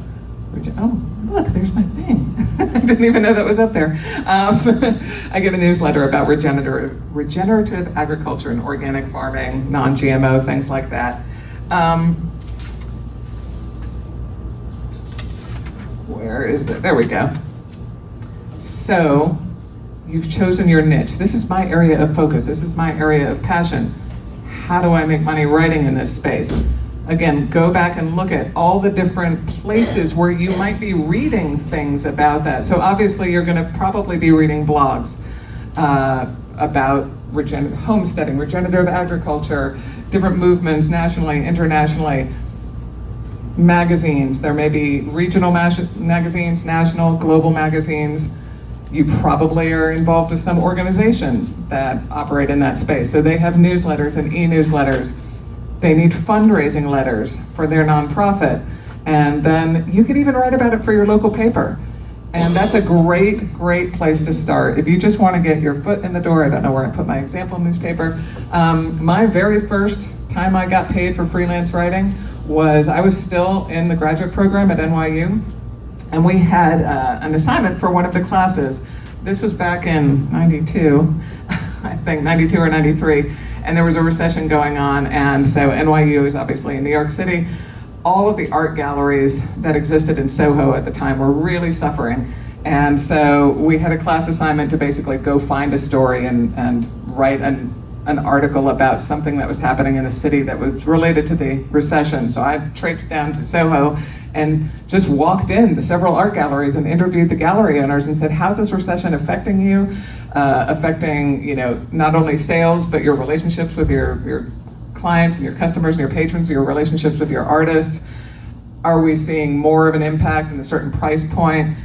oh, look, there's my thing. I didn't even know that was up there. I get a newsletter about regenerative agriculture and organic farming, non-GMO, things like that. Where is it? There we go. So, you've chosen your niche. This is my area of focus. This is my area of passion. How do I make money writing in this space? Again, go back and look at all the different places where you might be reading things about that. So obviously you're going to probably be reading blogs about homesteading, regenerative agriculture, different movements nationally, internationally, magazines. There may be regional magazines, national, global magazines. You probably are involved with some organizations that operate in that space. So they have newsletters and e-newsletters. They need fundraising letters for their nonprofit. And then you could even write about it for your local paper. And that's a great, great place to start. If you just want to get your foot in the door, I don't know where I put my example newspaper. My very first time I got paid for freelance writing was, I was still in the graduate program at NYU. And we had an assignment for one of the classes. This was back in 92, I think 92 or 93, and there was a recession going on, and so NYU is obviously in New York City. All of the art galleries that existed in Soho at the time were really suffering, and so we had a class assignment to basically go find a story and write an an article about something that was happening in the city that was related to the recession. So I traipsed down to Soho and just walked into several art galleries and interviewed the gallery owners and said, how's this recession affecting you? Affecting, not only sales, but your relationships with your clients and your customers and your patrons, your relationships with your artists. Are we seeing more of an impact in a certain price point?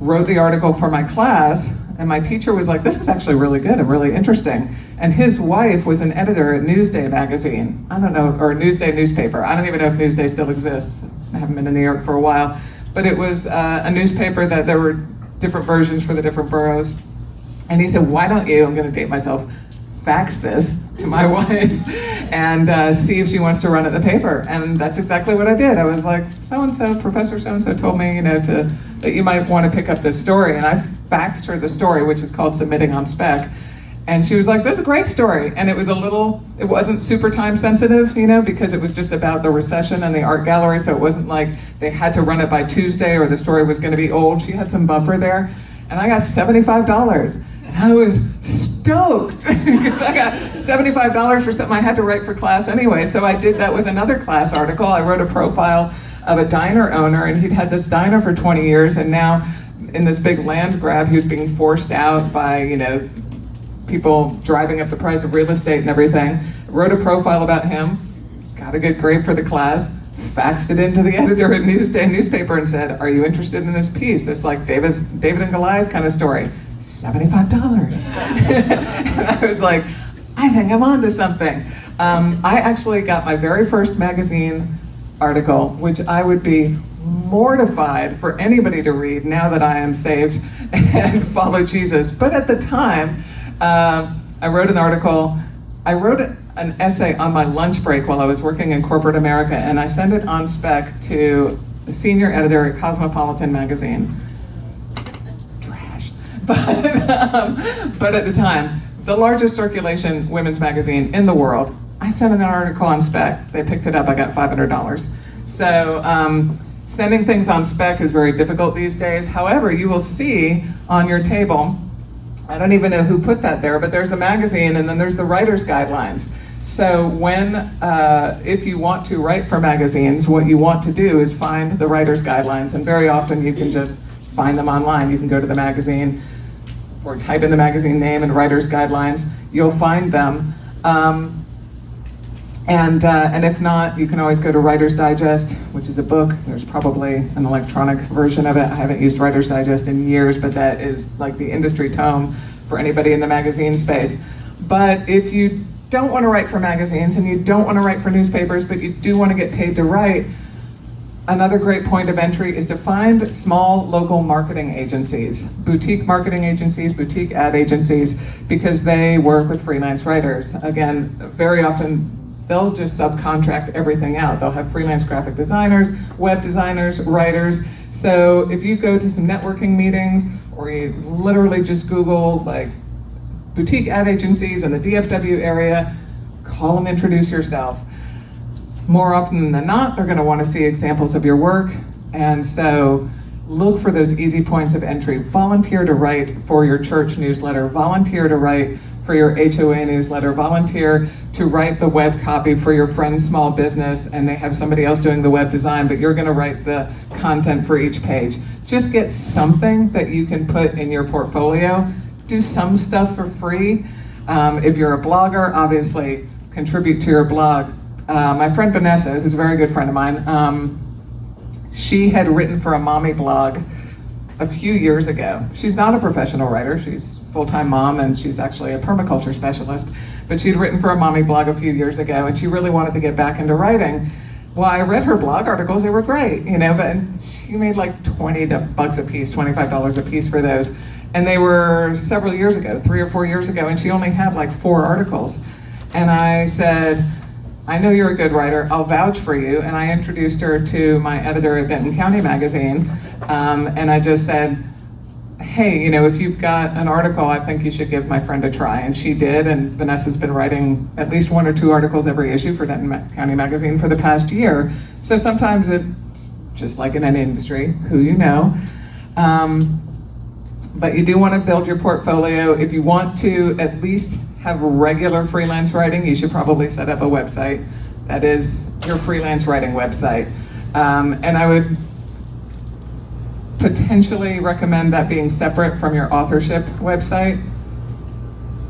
Wrote the article for my class, and my teacher was like, this is actually really good and really interesting. And his wife was an editor at Newsday magazine. I don't know, or Newsday newspaper. I don't even know if Newsday still exists. I haven't been to New York for a while. But it was a newspaper that there were different versions for the different boroughs. And he said, why don't you, I'm gonna date myself, fax this to my wife and see if she wants to run at the paper. And that's exactly what I did. I was like, so-and-so, Professor so-and-so told me, that you might want to pick up this story. And I faxed her the story, which is called Submitting on Spec. And she was like, this is a great story. And it wasn't super time sensitive, because it was just about the recession and the art gallery. So it wasn't like they had to run it by Tuesday or the story was going to be old. She had some buffer there. And I got $75. And I was stoked because I got $75 for something I had to write for class anyway. So I did that with another class article. I wrote a profile of a diner owner, and he'd had this diner for 20 years, and now in this big land grab, he was being forced out by, people driving up the price of real estate and everything. Wrote a profile about him, got a good grade for the class, faxed it into the editor at Newsday newspaper and said, are you interested in this piece? This like David and Goliath kind of story. $75. And I was like, I think I'm onto something. I actually got my very first magazine article, which I would be mortified for anybody to read now that I am saved and follow Jesus. But at the time, I wrote an article. I wrote an essay on my lunch break while I was working in corporate America, and I sent it on spec to the senior editor at Cosmopolitan magazine. Trash. But at the time, the largest circulation women's magazine in the world, I sent an article on spec. They picked it up. I got $500. So sending things on spec is very difficult these days. However, you will see on your table, I don't even know who put that there, but there's a magazine and then there's the writer's guidelines. So if you want to write for magazines, what you want to do is find the writer's guidelines, and very often you can just find them online. You can go to the magazine or type in the magazine name and writer's guidelines. You'll find them. And if not, you can always go to Writer's Digest, which is a book. There's probably an electronic version of it. I haven't used Writer's Digest in years, but that is like the industry tome for anybody in the magazine space. But if you don't want to write for magazines and you don't want to write for newspapers, but you do want to get paid to write, another great point of entry is to find small local marketing agencies, boutique marketing agencies, boutique ad agencies, because they work with freelance writers. Again, very often, they'll just subcontract everything out. They'll have freelance graphic designers, web designers, writers. So if you go to some networking meetings, or you literally just Google like boutique ad agencies in the DFW area, call and introduce yourself. More often than not, they're gonna wanna see examples of your work. And so look for those easy points of entry. Volunteer to write for your church newsletter, volunteer to write for your HOA newsletter, volunteer to write the web copy for your friend's small business, and they have somebody else doing the web design, but you're gonna write the content for each page. Just get something that you can put in your portfolio. Do some stuff for free. If you're a blogger, obviously contribute to your blog. My friend Vanessa, who's a very good friend of mine, she had written for a mommy blog a few years ago. She's not a professional writer, she's a full-time mom, and she's actually a permaculture specialist, but she'd written for a mommy blog a few years ago, and she really wanted to get back into writing. Well, I read her blog articles, they were great, but she made like $20 a piece, $25 a piece for those. And they were several years ago, 3 or 4 years ago, and she only had like 4 articles. And I said, I know you're a good writer, I'll vouch for you. And I introduced her to my editor at Benton County Magazine. And I just said, hey, if you've got an article, I think you should give my friend a try. And she did, and Vanessa's been writing at least 1 or 2 articles every issue for Denton County Magazine for the past year. So sometimes it's just like in any industry, who you know. But you do want to build your portfolio. If you want to at least have regular freelance writing, you should probably set up a website. That is your freelance writing website. And I would potentially recommend that being separate from your authorship website.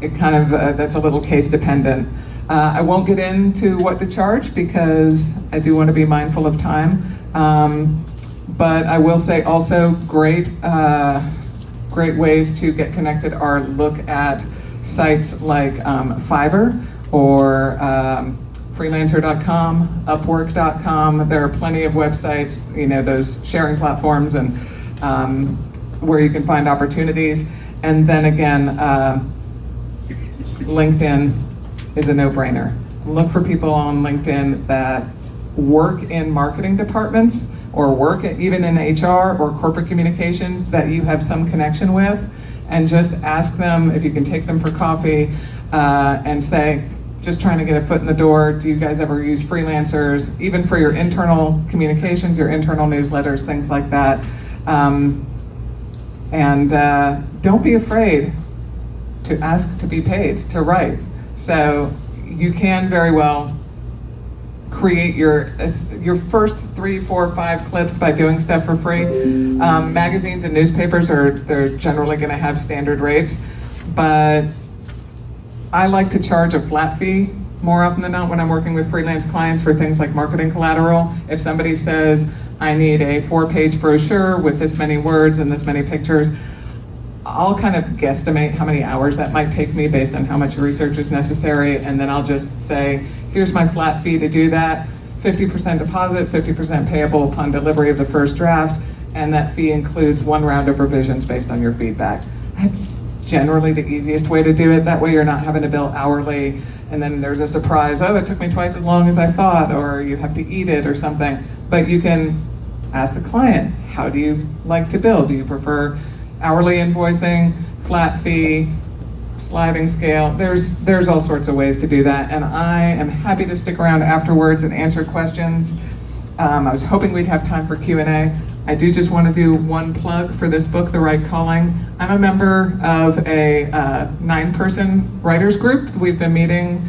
It kind of, that's a little case dependent. I won't get into what to charge because I do want to be mindful of time. But I will say also great ways to get connected are look at sites like Fiverr or freelancer.com, upwork.com. There are plenty of websites, those sharing platforms and where you can find opportunities. And then again, LinkedIn is a no-brainer. Look for people on LinkedIn that work in marketing departments or work even in HR or corporate communications that you have some connection with, and just ask them if you can take them for coffee and say, just trying to get a foot in the door, do you guys ever use freelancers, even for your internal communications, your internal newsletters, things like that. And don't be afraid to ask to be paid to write. So you can very well create your first 3, 4, 5 clips by doing stuff for free. Magazines and newspapers they're generally going to have standard rates, but I like to charge a flat fee more often than not when I'm working with freelance clients for things like marketing collateral. If somebody says, I need a 4-page brochure with this many words and this many pictures, I'll kind of guesstimate how many hours that might take me based on how much research is necessary, and then I'll just say, here's my flat fee to do that, 50% deposit, 50% payable upon delivery of the first draft, and that fee includes 1 round of revisions based on your feedback. That's generally the easiest way to do it. That way you're not having to bill hourly, and then there's a surprise, oh, it took me twice as long as I thought, or you have to eat it or something. But you can ask the client, how do you like to bill? Do you prefer hourly invoicing, flat fee, sliding scale? There's all sorts of ways to do that, and I am happy to stick around afterwards and answer questions. I was hoping we'd have time for Q&A. I do just want to do one plug for this book, The Right Calling. I'm a member of a 9-person writers group. We've been meeting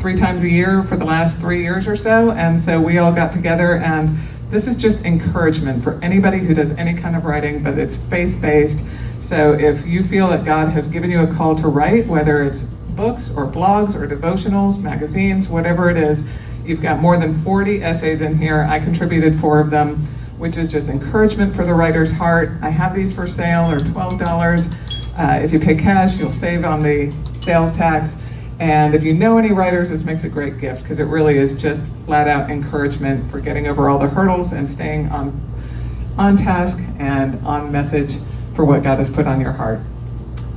3 times a year for the last 3 years or so, and so we all got together, and this is just encouragement for anybody who does any kind of writing, but it's faith-based. So if you feel that God has given you a call to write, whether it's books or blogs or devotionals, magazines, whatever it is, you've got more than 40 essays in here. I contributed 4 of them, which is just encouragement for the writer's heart. I have these for sale. They're $12. If you pay cash, you'll save on the sales tax. And if you know any writers, this makes a great gift because it really is just flat out encouragement for getting over all the hurdles and staying on task and on message for what God has put on your heart.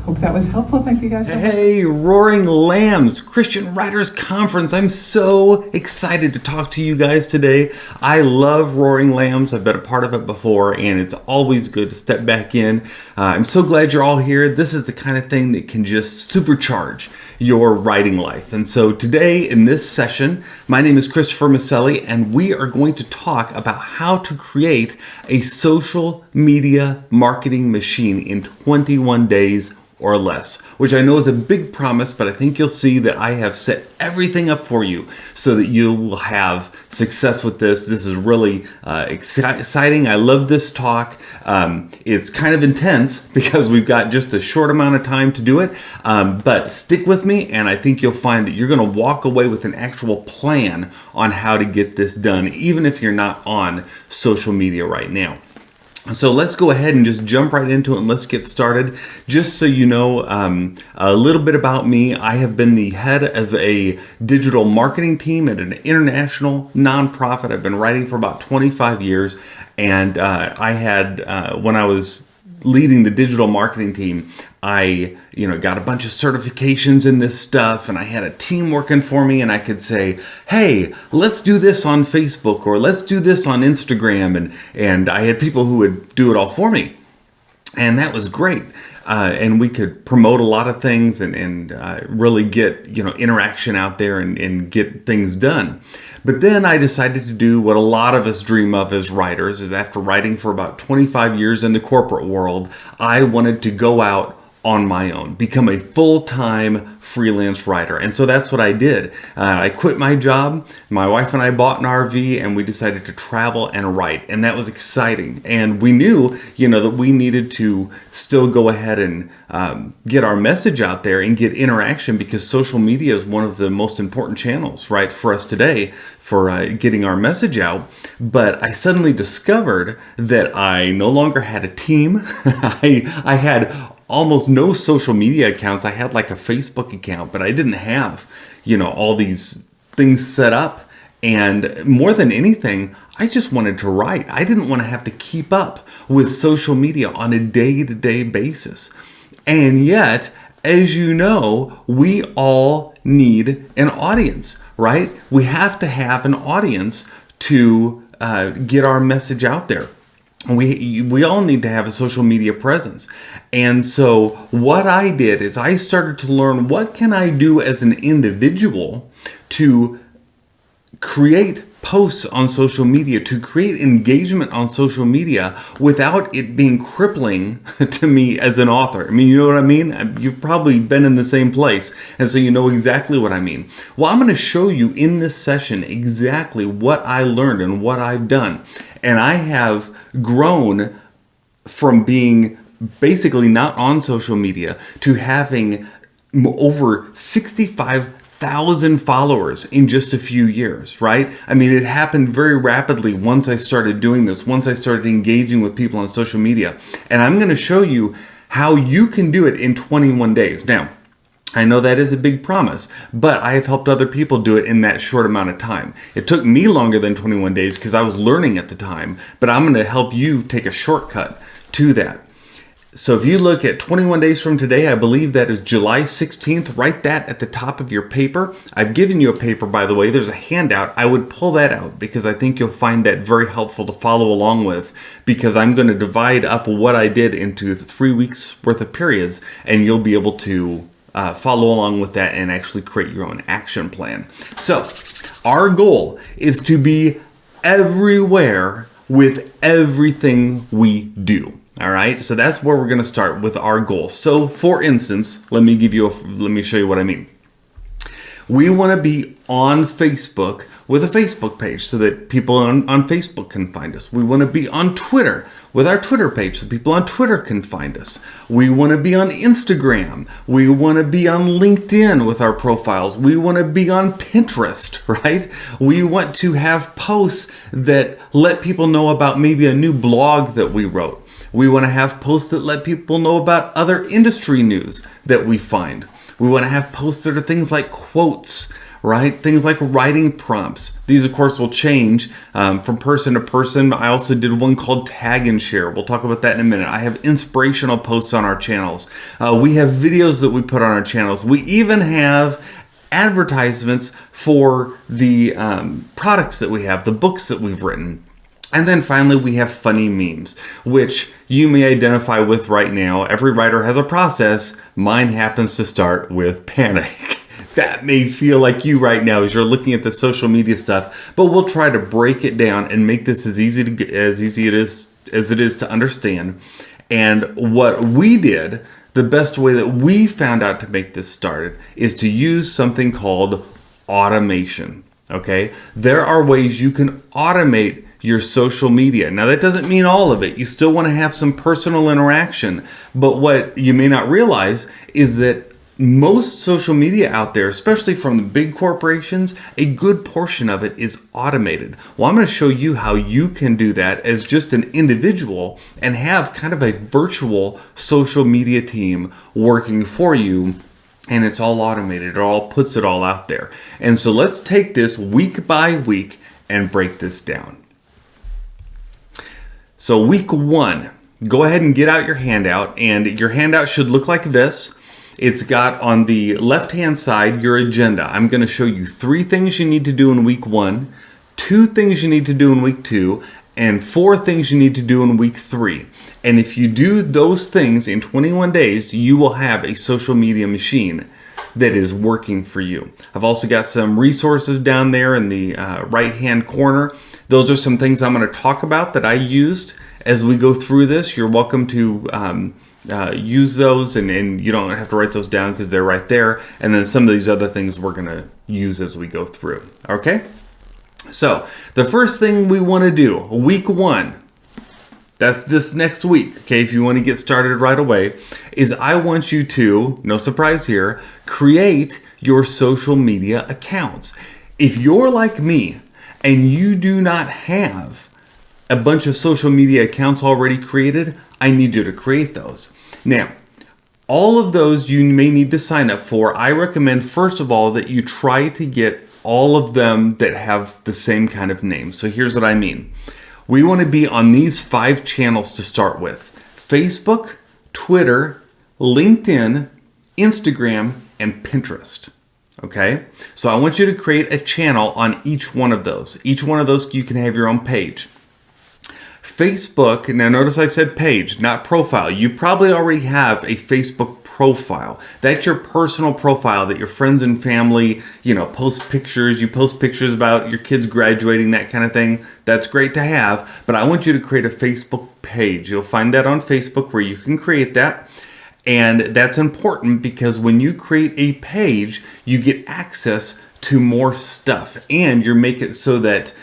Hope that was helpful. Thank you guys so much. Hey, Roaring Lambs Christian Writers Conference. I'm so excited to talk to you guys today. I love Roaring Lambs. I've been a part of it before, and it's always good to step back in. I'm so glad you're all here. This is the kind of thing that can just supercharge your writing life. And so today in this session, my name is Christopher Maselli, and we are going to talk about how to create a social media marketing machine in 21 days or less, which I know is a big promise, but I think you'll see that I have set everything up for you so that you will have success with this. This is really exciting. I love this talk. It's kind of intense because we've got just a short amount of time to do it, but stick with me, and I think you'll find that you're going to walk away with an actual plan on how to get this done, even if you're not on social media right now. So let's go ahead and just jump right into it and let's get started. Just so you know a little bit about me, I have been the head of a digital marketing team at an international nonprofit. I've been writing for about 25 years, and I had, when I was leading the digital marketing team, I got a bunch of certifications in this stuff, and I had a team working for me, and I could say, hey, let's do this on Facebook, or let's do this on Instagram, and I had people who would do it all for me, and that was great. And we could promote a lot of things and really get interaction out there and get things done. But then I decided to do what a lot of us dream of as writers, is after writing for about 25 years in the corporate world, I wanted to go out on my own, become a full-time freelance writer. And so that's what I did. I quit my job. My wife and I bought an RV and we decided to travel and write. And that was exciting. And we knew, that we needed to still go ahead and get our message out there and get interaction, because social media is one of the most important channels, right, for us today for getting our message out. But I suddenly discovered that I no longer had a team. I had almost no social media accounts. I had like a Facebook account, but I didn't have, all these things set up. And more than anything, I just wanted to write. I didn't want to have to keep up with social media on a day-to-day basis. And yet, as you know, we all need an audience, right? We have to have an audience to get our message out there. We all need to have a social media presence. And so what I did is I started to learn, what can I do as an individual to create posts on social media, to create engagement on social media without it being crippling to me as an author. I mean, you know what I mean? You've probably been in the same place, and so you know exactly what I mean. Well, I'm going to show you in this session exactly what I learned and what I've done. And I have grown from being basically not on social media to having over 65,000 followers in just a few years, right? I mean, it happened very rapidly once I started doing this, once I started engaging with people on social media. And I'm going to show you how you can do it in 21 days. Now, I know that is a big promise, but I have helped other people do it in that short amount of time. It took me longer than 21 days because I was learning at the time, but I'm going to help you take a shortcut to that. So if you look at 21 days from today, I believe that is July 16th. Write that at the top of your paper. I've given you a paper, by the way. There's a handout. I would pull that out because I think you'll find that very helpful to follow along with, because I'm going to divide up what I did into 3 weeks worth of periods, and you'll be able to follow along with that and actually create your own action plan. So our goal is to be everywhere with everything we do. All right, so that's where we're going to start with our goal. So for instance, let me show you what I mean. We want to be on Facebook with a Facebook page so that people on Facebook can find us. We want to be on Twitter with our Twitter page so people on Twitter can find us. We want to be on Instagram. We want to be on LinkedIn with our profiles. We want to be on Pinterest, right? We want to have posts that let people know about maybe a new blog that we wrote. We want to have posts that let people know about other industry news that we find. We want to have posts that are things like quotes, right? Things like writing prompts. These, of course, will change from person to person. I also did one called Tag and Share. We'll talk about that in a minute. I have inspirational posts on our channels. We have videos that we put on our channels. We even have advertisements for the products that we have, the books that we've written. And then finally, we have funny memes, which you may identify with right now. Every writer has a process. Mine happens to start with panic. That may feel like you right now as you're looking at the social media stuff, but we'll try to break it down and make this as easy as it is to understand. And what we did, the best way that we found out to make this started, is to use something called automation. Okay, there are ways you can automate your social media. Now, that doesn't mean all of it. You still want to have some personal interaction. But what you may not realize is that most social media out there, especially from the big corporations, a good portion of it is automated. Well, I'm going to show you how you can do that as just an individual and have kind of a virtual social media team working for you. And it's all automated. It all puts it all out there. And so let's take this week by week and break this down. So week 1, go ahead and get out your handout, and your handout should look like this. It's got on the left-hand side your agenda. I'm going to show you 3 things you need to do in week 1, 2 things you need to do in week 2, and 4 things you need to do in week 3. And if you do those things in 21 days, you will have a social media machine that is working for you. I've also got some resources down there in the right-hand corner. Those are some things I'm going to talk about that I used as we go through this. You're welcome to use those, and you don't have to write those down because they're right there. And then some of these other things we're going to use as we go through. Okay? So the first thing we want to do, week 1, that's this next week, okay, if you want to get started right away, is I want you to, no surprise here, create your social media accounts. If you're like me and you do not have a bunch of social media accounts already created, I need you to create those. Now, all of those you may need to sign up for. I recommend, first of all, that you try to get all of them that have the same kind of name. So here's what I mean. We want to be on these 5 channels to start with: Facebook, Twitter, LinkedIn, Instagram, and Pinterest. Okay? So I want you to create a channel on each one of those. Each one of those, you can have your own page. Facebook, now notice I said page, not profile. You probably already have a Facebook profile. That's your personal profile that your friends and family, post pictures. You post pictures about your kids graduating, that kind of thing. That's great to have, but I want you to create a Facebook page. You'll find that on Facebook where you can create that. And that's important because when you create a page, you get access to more stuff, and you make it so that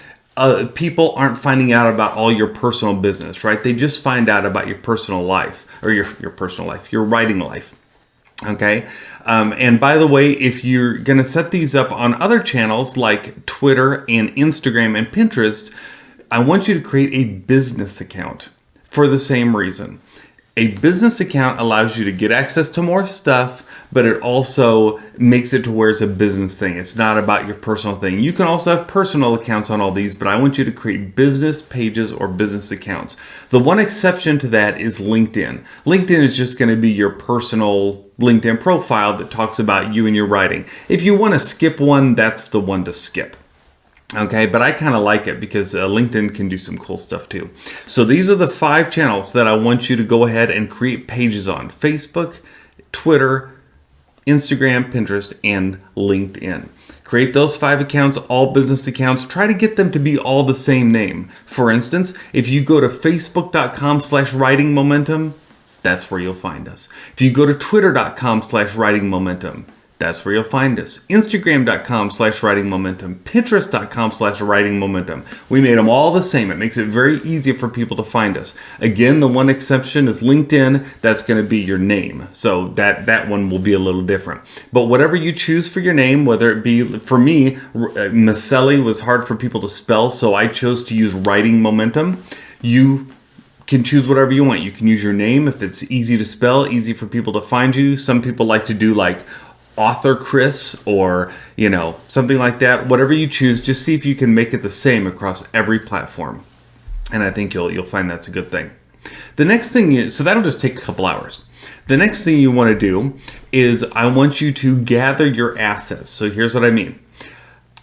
people aren't finding out about all your personal business, right? They just find out about your personal life, or your personal life, your writing life. Okay. And by the way, if you're going to set these up on other channels like Twitter and Instagram and Pinterest, I want you to create a business account for the same reason. A business account allows you to get access to more stuff, but it also makes it to where it's a business thing. It's not about your personal thing. You can also have personal accounts on all these, but I want you to create business pages or business accounts. The one exception to that is LinkedIn. LinkedIn is just going to be your personal LinkedIn profile that talks about you and your writing. If you want to skip one, that's the one to skip. Okay, but I kind of like it because LinkedIn can do some cool stuff too. So these are the 5 channels that I want you to go ahead and create pages on: Facebook, Twitter, Instagram, Pinterest, and LinkedIn. Create those 5 accounts, all business accounts. Try to get them to be all the same name. For instance, if you go to facebook.com/writingmomentum, that's where you'll find us. If you go to twitter.com/writingmomentum, that's where you'll find us. Instagram.com/writingmomentum, Pinterest.com/writingmomentum. We made them all the same. It makes it very easy for people to find us. Again, the one exception is LinkedIn. That's going to be your name. So that one will be a little different. But whatever you choose for your name, whether it be, for me, Maselli was hard for people to spell, so I chose to use Writing Momentum. You can choose whatever you want. You can use your name if it's easy to spell, easy for people to find you. Some people like to do like Author Chris, or something like that. Whatever you choose, just see if you can make it the same across every platform, and I think you'll find that's a good thing. The next thing is, so that'll just take a couple hours. The next thing you want to do is I want you to gather your assets. So here's what I mean.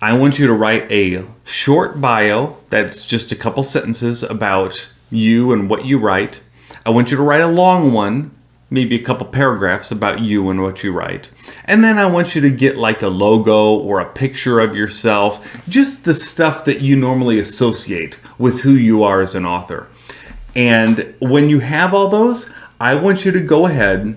I want you to write a short bio that's just a couple sentences about you and what you write. I want you to write a long one, maybe a couple paragraphs about you and what you write. And then I want you to get like a logo or a picture of yourself, just the stuff that you normally associate with who you are as an author. And when you have all those, I want you to go ahead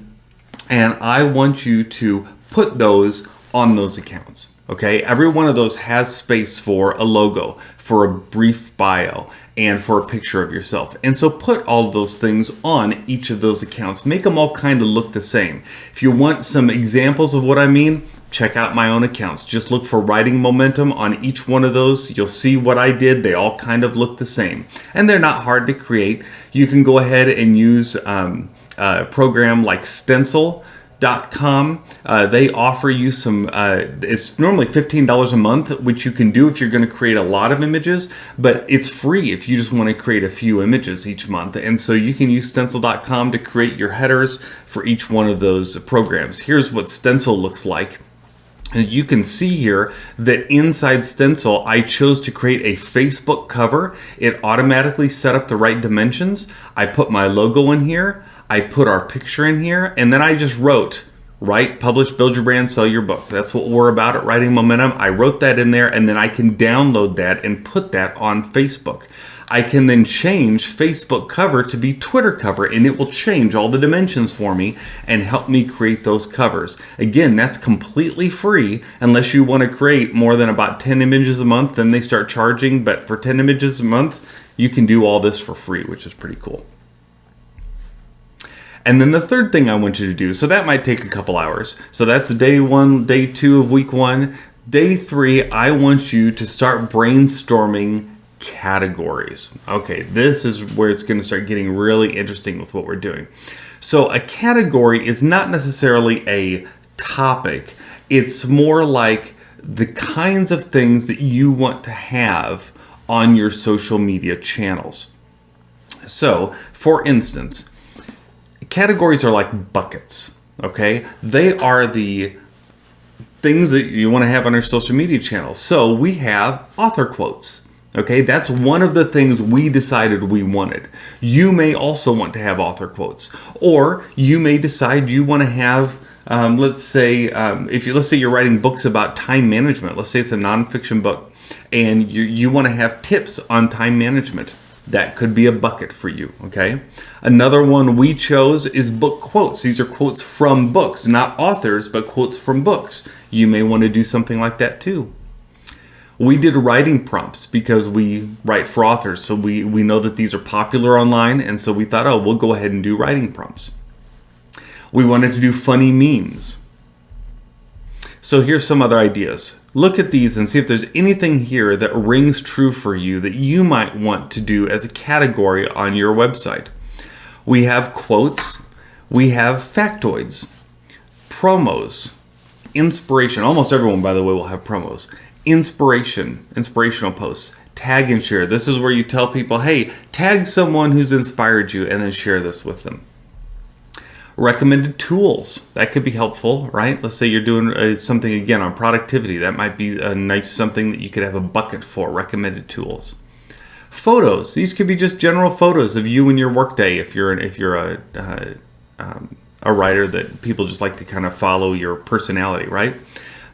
and I want you to put those on those accounts. Okay, every one of those has space for a logo, for a brief bio, and for a picture of yourself. And so put all of those things on each of those accounts. Make them all kind of look the same. If you want some examples of what I mean, check out my own accounts. Just look for Writing Momentum on each one of those. You'll see what I did. They all kind of look the same. And they're not hard to create. You can go ahead and use a program like Stencil.com. They offer you some, it's normally $15 a month, which you can do if you're going to create a lot of images, but it's free if you just want to create a few images each month. And so you can use Stencil.com to create your headers for each one of those programs. Here's what Stencil looks like. And you can see here that inside Stencil, I chose to create a Facebook cover. It automatically set up the right dimensions. I put my logo in here. I put our picture in here, and then I just wrote Write, publish, build your brand, sell your book. That's what we're about at Writing Momentum. I wrote that in there, and then I can download that and put that on Facebook. I can then change Facebook cover to be Twitter cover, and it will change all the dimensions for me and help me create those covers. Again, that's completely free unless you want to create more than about 10 images a month, then they start charging. But for 10 images a month, you can do all this for free, which is pretty cool. And then the third thing I want you to do, so that might take a couple hours. So that's day 1, day 2 of week 1. Day 3, I want you to start brainstorming categories. Okay, this is where it's going to start getting really interesting with what we're doing. So a category is not necessarily a topic. It's more like the kinds of things that you want to have on your social media channels. So, for instance, categories are like buckets, okay? They are the things that you want to have on your social media channels. So we have author quotes. Okay, that's one of the things we decided we wanted. You may also want to have author quotes, or you may decide you want to have, let's say you're writing books about time management. Let's say it's a nonfiction book, and you want to have tips on time management. That could be a bucket for you. Okay. Another one we chose is book quotes. These are quotes from books, not authors, but quotes from books. You may want to do something like that too. We did writing prompts because we write for authors, so we know that these are popular online, and so we thought, we'll go ahead and do writing prompts. We wanted to do funny memes. So here's some other ideas. Look at these and see if there's anything here that rings true for you that you might want to do as a category on your website. We have quotes, we have factoids, promos, inspiration. Almost everyone, by the way, will have promos. Inspirational posts, tag and share. This is where you tell people, hey, tag someone who's inspired you and then share this with them. Recommended tools. That could be helpful, right? Let's say you're doing something again on productivity. That might be a nice something that you could have a bucket for, recommended tools. Photos. These could be just general photos of you and your workday if you're a writer that people just like to kind of follow your personality, right?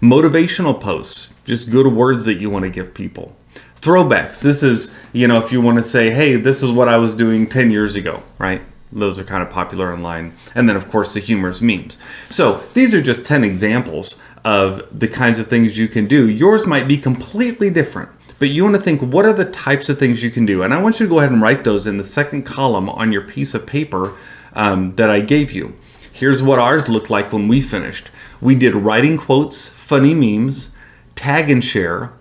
Motivational posts. Just good words that you want to give people. Throwbacks. This is, if you want to say, hey, this is what I was doing 10 years ago, right? Those are kind of popular online. And then, of course, the humorous memes. So these are just 10 examples of the kinds of things you can do. Yours might be completely different, but you want to think, what are the types of things you can do? And I want you to go ahead and write those in the second column on your piece of paper that I gave you. Here's what ours looked like when we finished. We did writing quotes, funny memes, tag and share,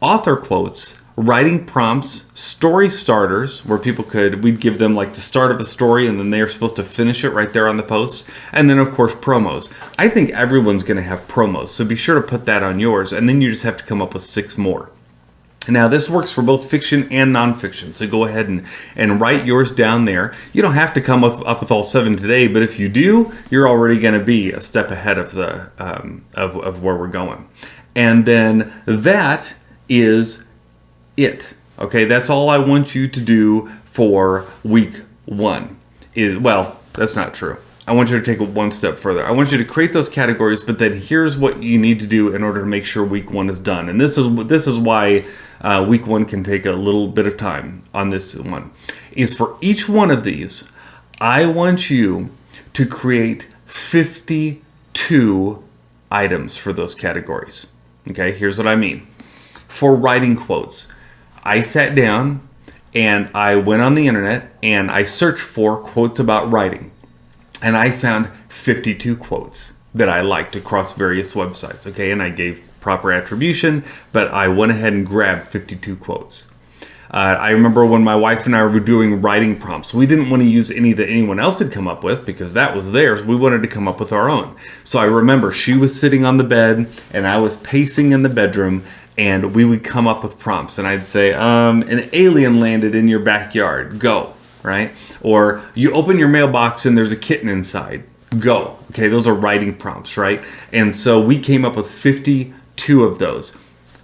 author quotes, writing prompts, story starters, where we'd give them like the start of a story and then they're supposed to finish it right there on the post. And then, of course, promos. I think everyone's going to have promos, so be sure to put that on yours, and then you just have to come up with 6 more. Now, this works for both fiction and nonfiction, so go ahead and write yours down there. You don't have to come up with all 7 today, but if you do, you're already going to be a step ahead of the of where we're going. And then that is it. Okay, that's all I want you to do for week 1. Well, that's not true. I want you to take it one step further. I want you to create those categories, but then here's what you need to do in order to make sure week 1 is done. And this is why week 1 can take a little bit of time on this one. Is for each one of these, I want you to create 52 items for those categories. Okay, here's what I mean. For writing quotes, I sat down and I went on the internet and I searched for quotes about writing. And I found 52 quotes that I liked across various websites. Okay, and I gave proper attribution, but I went ahead and grabbed 52 quotes. I remember when my wife and I were doing writing prompts, we didn't want to use any that anyone else had come up with because that was theirs. We wanted to come up with our own. So I remember she was sitting on the bed and I was pacing in the bedroom, and we would come up with prompts. And I'd say, an alien landed in your backyard. Go, right? Or you open your mailbox and there's a kitten inside. Go. Okay, those are writing prompts, right? And so we came up with 52 of those.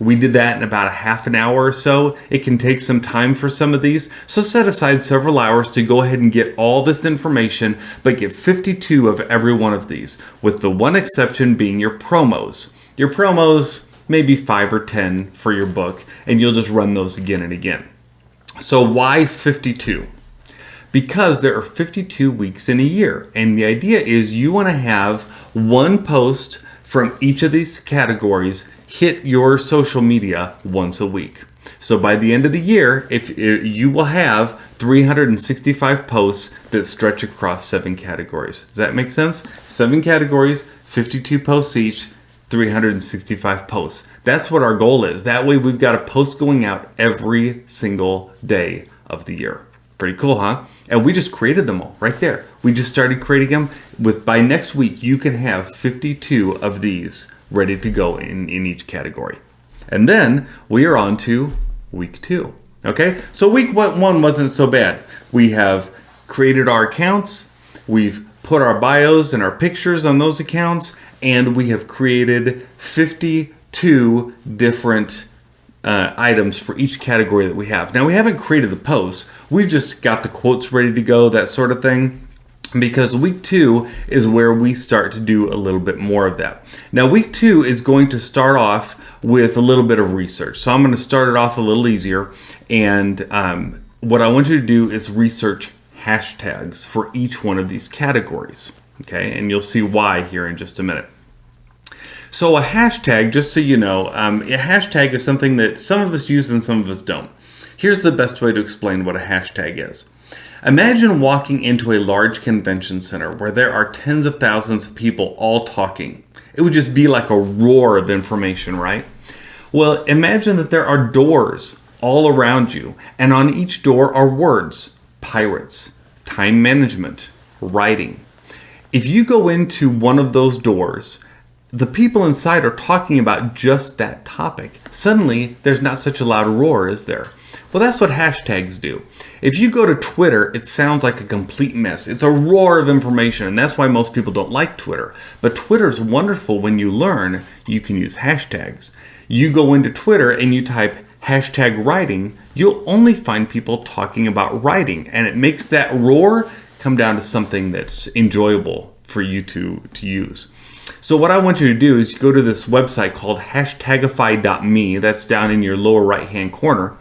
We did that in about a half an hour or so. It can take some time for some of these. So set aside several hours to go ahead and get all this information, but get 52 of every one of these, with the one exception being your promos. Your promos, maybe 5 or 10 for your book, and you'll just run those again and again. So why 52? Because there are 52 weeks in a year, and the idea is you want to have one post from each of these categories hit your social media once a week. So by the end of the year, if you will have 365 posts that stretch across 7 categories. Does that make sense? 7 categories, 52 posts each, 365 posts. That's what our goal is. That way we've got a post going out every single day of the year. Pretty cool, huh? And we just created them all right there. We just started creating them. By next week, you can have 52 of these ready to go in each category. And then we are on to week 2. Okay, so week 1 wasn't so bad. We have created our accounts, we've put our bios and our pictures on those accounts, and we have created 52 different items for each category that we have. Now, we haven't created the posts. We've just got the quotes ready to go, that sort of thing, because week 2 is where we start to do a little bit more of that. Now, week 2 is going to start off with a little bit of research. So I'm going to start it off a little easier. And what I want you to do is research hashtags for each one of these categories. Okay, and you'll see why here in just a minute. So a hashtag, just so you know, a hashtag is something that some of us use and some of us don't. Here's the best way to explain what a hashtag is. Imagine walking into a large convention center where there are tens of thousands of people all talking. It would just be like a roar of information, right? Well, imagine that there are doors all around you, and on each door are words: pirates, time management, writing. If you go into one of those doors, the people inside are talking about just that topic. Suddenly, there's not such a loud roar, is there? Well, that's what hashtags do. If you go to Twitter, it sounds like a complete mess. It's a roar of information, and that's why most people don't like Twitter. But Twitter's wonderful when you learn you can use hashtags. You go into Twitter and you type hashtag writing, you'll only find people talking about writing, and it makes that roar come down to something that's enjoyable for you to use. So what I want you to do is go to this website called hashtagify.me. That's down in your lower right hand corner.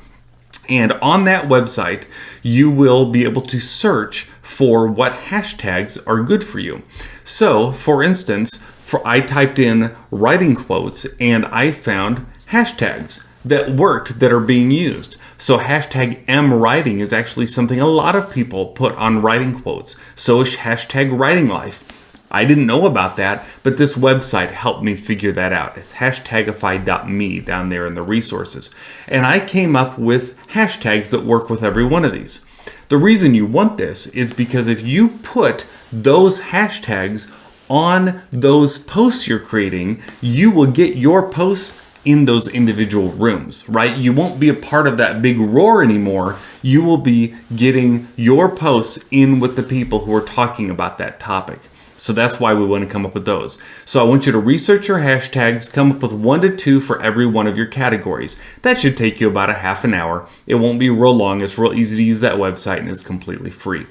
And on that website, you will be able to search for what hashtags are good for you. So, for instance, I typed in writing quotes and I found hashtags that worked that are being used. So hashtag MWriting is actually something a lot of people put on writing quotes. So is hashtag writing life. I didn't know about that, but this website helped me figure that out. It's hashtagify.me down there in the resources. And I came up with hashtags that work with every one of these. The reason you want this is because if you put those hashtags on those posts you're creating, you will get your posts in those individual rooms, right? You won't be a part of that big roar anymore. You will be getting your posts in with the people who are talking about that topic. So that's why we want to come up with those. So I want you to research your hashtags, come up with 1 to 2 for every one of your categories. That should take you about a half an hour. It won't be real long. It's real easy to use that website and it's completely free.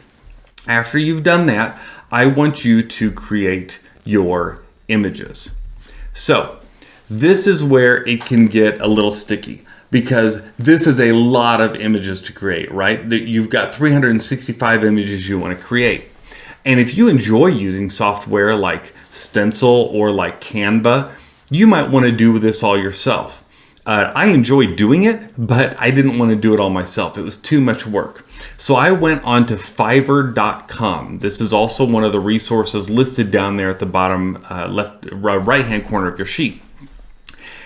After you've done that, I want you to create your images. So this is where it can get a little sticky because this is a lot of images to create, right? You've got 365 images you want to create. And if you enjoy using software like Stencil or like Canva, you might want to do this all yourself. I enjoy doing it, but I didn't want to do it all myself. It was too much work. So I went on to Fiverr.com. This is also one of the resources listed down there at the bottom right-hand corner of your sheet.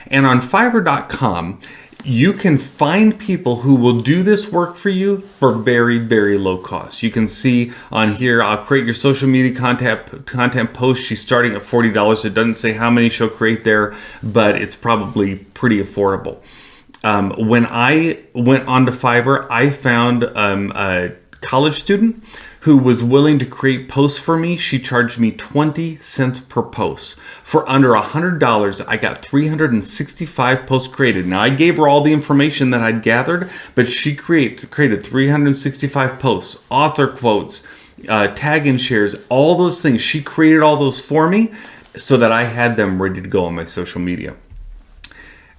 And on Fiverr.com, you can find people who will do this work for you for very, very low cost. You can see on here, I'll create your social media content post. She's starting at $40. It doesn't say how many she'll create there, but it's probably pretty affordable. When I went onto Fiverr, I found a college student who was willing to create posts for me. She charged me 20 cents per post. For under $100, I got 365 posts created. Now, I gave her all the information that I'd gathered, but she created 365 posts, author quotes, tag and shares, all those things. She created all those for me so that I had them ready to go on my social media.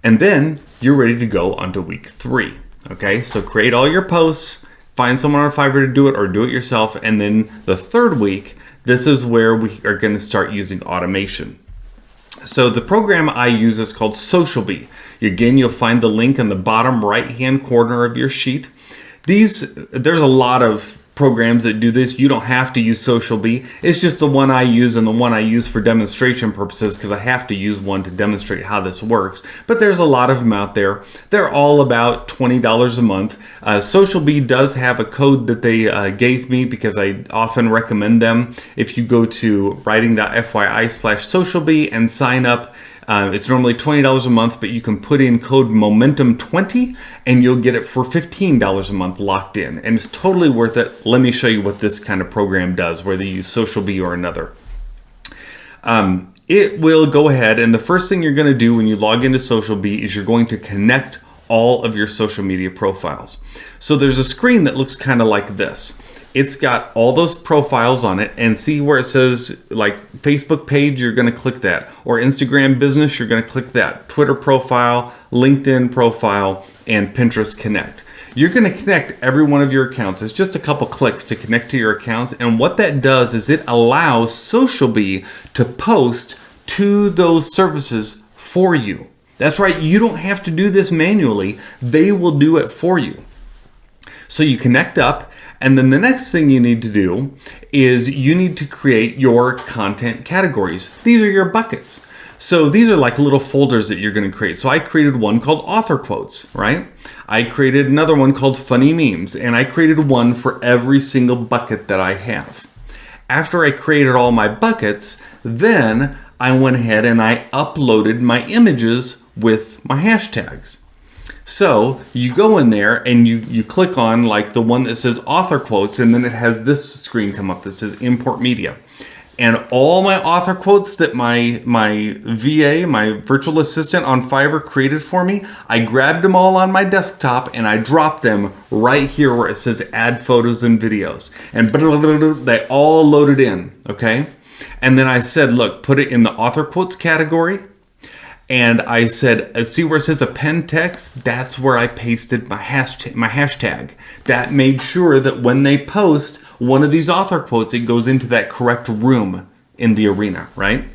And then you're ready to go onto week 3. Okay, so create all your posts, find someone on Fiverr to do it or do it yourself. And then the 3rd week, this is where we are going to start using automation. So the program I use is called Social Bee. Again, you'll find the link in the bottom right-hand corner of your sheet. There's a lot of programs that do this. You don't have to use Social Bee. It's just the one I use and the one I use for demonstration purposes because I have to use one to demonstrate how this works. But there's a lot of them out there. They're all about $20 a month. Social Bee does have a code that they gave me because I often recommend them. If you go to writing.fyi/socialbee and sign up, it's normally $20 a month, but you can put in code Momentum20 and you'll get it for $15 a month locked in. And it's totally worth it. Let me show you what this kind of program does, whether you use Social Bee or another. It will go ahead, and the first thing you're going to do when you log into Social Bee is you're going to connect all of your social media profiles. So there's a screen that looks kind of like this. It's got all those profiles on it, and see where it says like Facebook page, you're going to click that, or Instagram business, you're going to click that, Twitter profile, LinkedIn profile, and Pinterest Connect. You're going to connect every one of your accounts. It's just a couple clicks to connect to your accounts, and what that does is it allows Social Bee to post to those services for you. That's right, you don't have to do this manually. They will do it for you. So you connect up, and then the next thing you need to do is you need to create your content categories. These are your buckets. So these are like little folders that you're going to create. So I created one called author quotes, right? I created another one called funny memes, and I created one for every single bucket that I have. After I created all my buckets, then I went ahead and I uploaded my images with my hashtags. So you go in there and you click on like the one that says author quotes, and then it has this screen come up that says import media. And all my author quotes that my VA, my virtual assistant on Fiverr created for me, I grabbed them all on my desktop and I dropped them right here where it says add photos and videos. And they all loaded in, okay? And then I said, look, put it in the author quotes category. And I said, see where it says append text? That's where I pasted my hashtag. That made sure that when they post one of these author quotes, it goes into that correct room in the arena, right?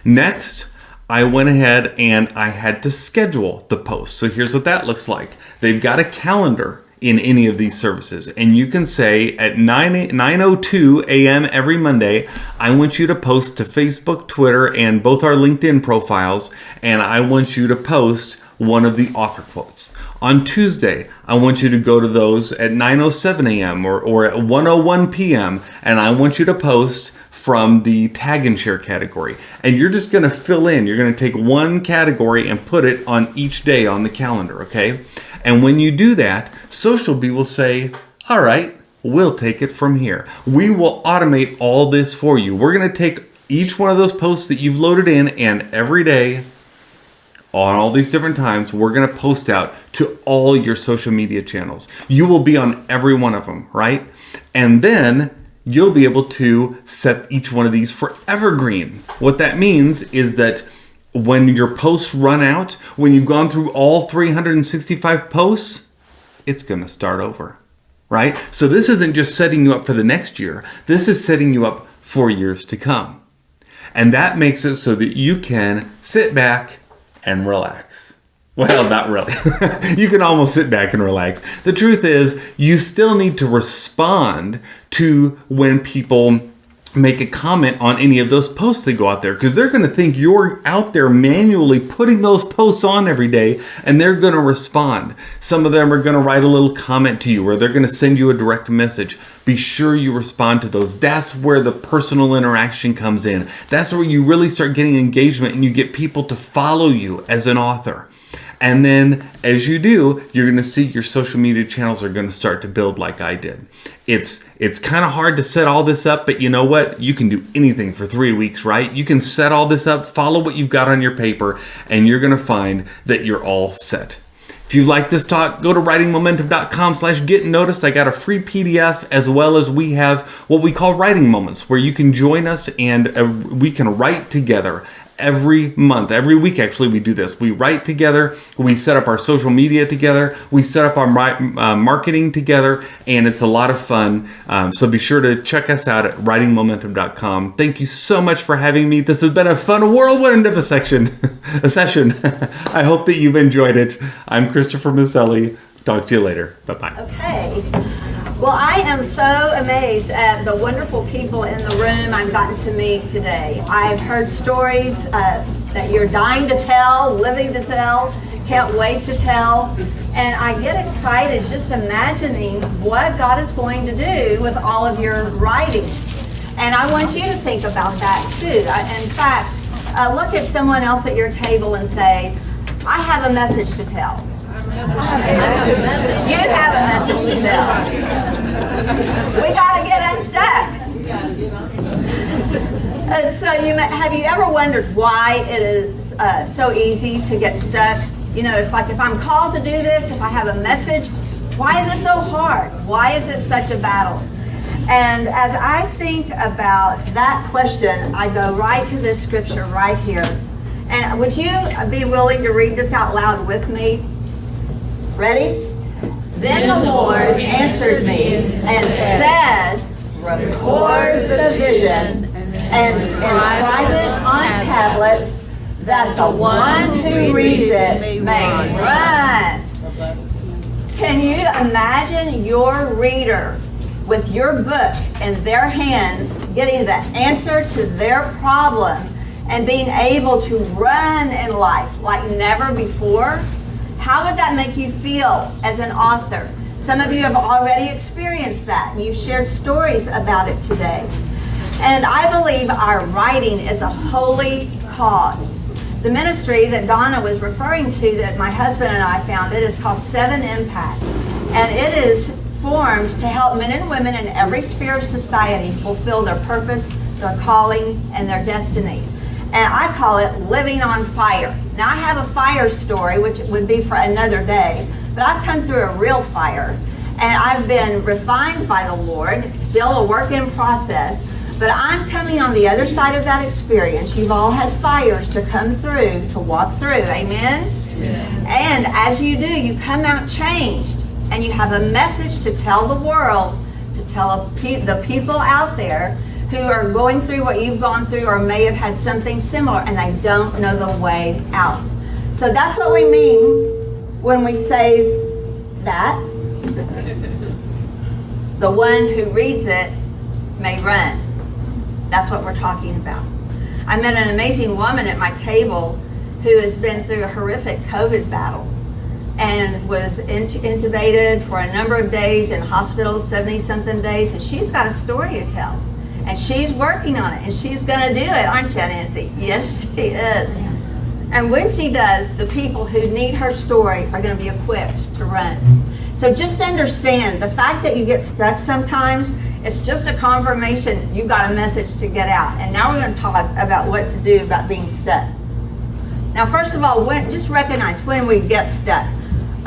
Next, I went ahead and I had to schedule the post. So here's what that looks like. They've got a calendar in any of these services, and you can say at 9:02 a.m. every Monday, I want you to post to Facebook, Twitter, and both our LinkedIn profiles, and I want you to post one of the author quotes. On Tuesday, I want you to go to those at 9:07 a.m. or at 1:01 p.m. and I want you to post from the tag and share category. And you're just going to fill in. You're going to take one category and put it on each day on the calendar, okay? And when you do that, Social Bee will say, all right, we'll take it from here. We will automate all this for you. We're going to take each one of those posts that you've loaded in, and every day on all these different times, we're going to post out to all your social media channels. You will be on every one of them, right? And then you'll be able to set each one of these for evergreen. What that means is that when your posts run out, when you've gone through all 365 posts, it's going to start over, right? So this isn't just setting you up for the next year. This is setting you up for years to come. And that makes it so that you can sit back and relax. Well, not really. You can almost sit back and relax. The truth is, you still need to respond to when people make a comment on any of those posts that go out there, because they're going to think you're out there manually putting those posts on every day, and they're going to respond. Some of them are going to write a little comment to you, or they're going to send you a direct message. Be sure you respond to those. That's where the personal interaction comes in. That's where you really start getting engagement and you get people to follow you as an author. And then as you do, you're going to see your social media channels are going to start to build like I did. It's kind of hard to set all this up, but you know what? You can do anything for 3 weeks, right? You can set all this up, follow what you've got on your paper, and you're going to find that you're all set. If you like this talk, go to writingmomentum.com/get noticed. I got a free PDF, as well as we have what we call writing moments, where you can join us and we can write together every month. Every week, actually, we do this. We write together. We set up our social media together. We set up our marketing together, and it's a lot of fun. So be sure to check us out at writingmomentum.com. Thank you so much for having me. This has been a fun whirlwind of a session. I hope that you've enjoyed it. I'm Christopher Maselli. Talk to you later. Bye-bye. Okay. Well, I am so amazed at the wonderful people in the room I've gotten to meet today. I've heard stories that you're dying to tell, living to tell, can't wait to tell. And I get excited just imagining what God is going to do with all of your writing. And I want you to think about that too. In fact, look at someone else at your table and say, I have a message to tell. You have a message to tell. We got to get unstuck. And so have you ever wondered why it is so easy to get stuck? You know, it's like if I'm called to do this, if I have a message, why is it so hard? Why is it such a battle? And as I think about that question, I go right to this scripture right here. And would you be willing to read this out loud with me? Ready? Then the Lord answered me and said, record the vision and inscribe it on tablets, that the one who reads it may run. Can you imagine your reader with your book in their hands getting the answer to their problem and being able to run in life like never before? How would that make you feel as an author? Some of you have already experienced that, and you've shared stories about it today. And I believe our writing is a holy cause. The ministry that Donna was referring to, that my husband and I founded, is called 7 Impact. And it is formed to help men and women in every sphere of society fulfill their purpose, their calling, and their destiny. And I call it living on fire. Now, I have a fire story, which would be for another day, but I've come through a real fire, and I've been refined by the Lord, still a work in process, but I'm coming on the other side of that experience. You've all had fires to come through, to walk through, amen? Yeah. And as you do, you come out changed, and you have a message to tell the world, to tell the people out there who are going through what you've gone through or may have had something similar and they don't know the way out. So that's what we mean when we say that. The one who reads it may run. That's what we're talking about. I met an amazing woman at my table who has been through a horrific COVID battle and was intubated for a number of days in hospitals, 70-something days, and she's got a story to tell. And she's working on it, and she's going to do it, aren't you, Nancy? Yes, she is. And when she does, the people who need her story are going to be equipped to run. So just understand, the fact that you get stuck sometimes, it's just a confirmation you've got a message to get out. And now we're going to talk about what to do about being stuck. Now, first of all, just recognize when we get stuck.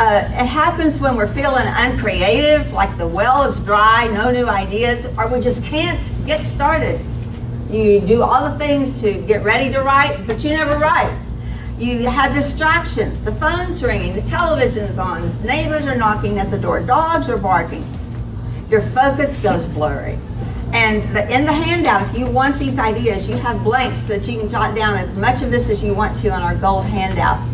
It happens when we're feeling uncreative, like the well is dry, no new ideas, or we just can't get started. You do all the things to get ready to write, but you never write. You have distractions. The phone's ringing, the television's on, neighbors are knocking at the door, dogs are barking. Your focus goes blurry. And in the handout, if you want these ideas, you have blanks that you can jot down as much of this as you want to on our gold handout.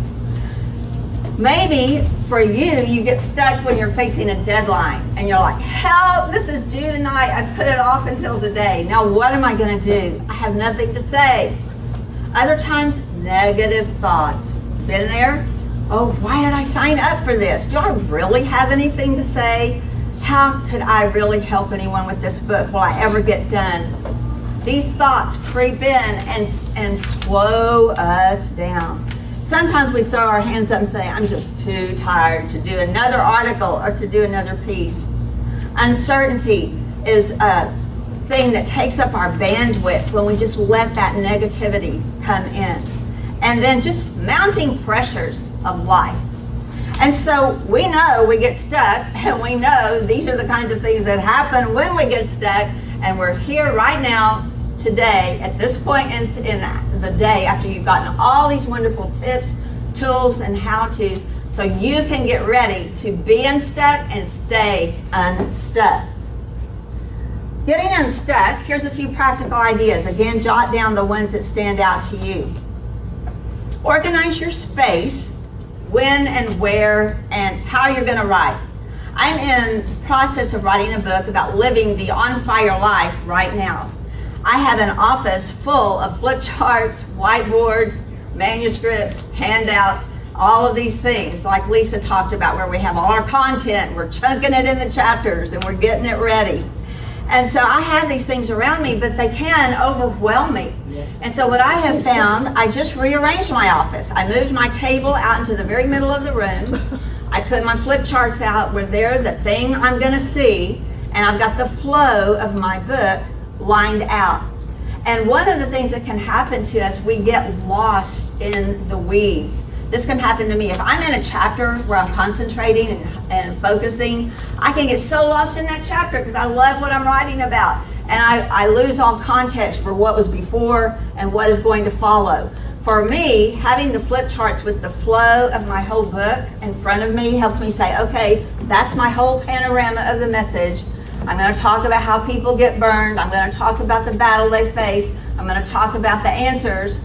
Maybe for you, you get stuck when you're facing a deadline and you're like, help, this is due tonight. I put it off until today. Now what am I going to do? I have nothing to say. Other times, negative thoughts. Been there? Oh, why did I sign up for this? Do I really have anything to say? How could I really help anyone with this book? Will I ever get done? These thoughts creep in and slow us down. Sometimes we throw our hands up and say, I'm just too tired to do another article or to do another piece. Uncertainty is a thing that takes up our bandwidth when we just let that negativity come in. And then just mounting pressures of life. And so we know we get stuck, and we know these are the kinds of things that happen when we get stuck, and we're here right now, today, at this point in the day, after you've gotten all these wonderful tips, tools, and how-tos, so you can get ready to be unstuck and stay unstuck. Getting unstuck, here's a few practical ideas. Again, jot down the ones that stand out to you. Organize your space, when and where and how you're going to write. I'm in the process of writing a book about living the on-fire life right now. I have an office full of flip charts, whiteboards, manuscripts, handouts, all of these things like Lisa talked about, where we have all our content, we're chunking it into chapters and we're getting it ready. And so I have these things around me, but they can overwhelm me. And so what I have found, I just rearranged my office. I moved my table out into the very middle of the room. I put my flip charts out where they're the thing I'm going to see, and I've got the flow of my book lined out. And one of the things that can happen to us, we get lost in the weeds. This can happen to me. If I'm in a chapter where I'm concentrating and focusing, I can get so lost in that chapter because I love what I'm writing about. And I lose all context for what was before and what is going to follow. For me, having the flip charts with the flow of my whole book in front of me helps me say, okay, that's my whole panorama of the message. I'm going to talk about how people get burned. I'm going to talk about the battle they face. I'm going to talk about the answers.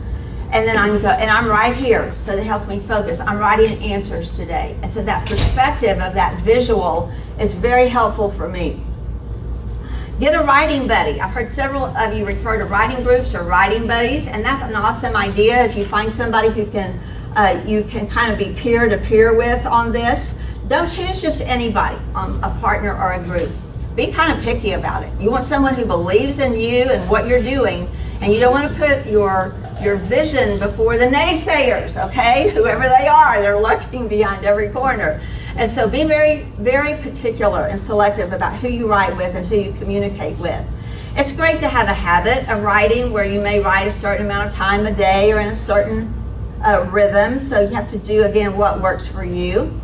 And then I'm right here, so it helps me focus. I'm writing answers today. And so that perspective of that visual is very helpful for me. Get a writing buddy. I've heard several of you refer to writing groups or writing buddies, and that's an awesome idea if you find somebody who you can kind of be peer to peer with on this. Don't choose just anybody, a partner or a group. Be kind of picky about it. You want someone who believes in you and what you're doing, and you don't want to put your vision before the naysayers, okay? Whoever they are, they're lurking behind every corner. And so be very, very particular and selective about who you write with and who you communicate with. It's great to have a habit of writing where you may write a certain amount of time a day or in a certain rhythm. So you have to do, again, what works for you.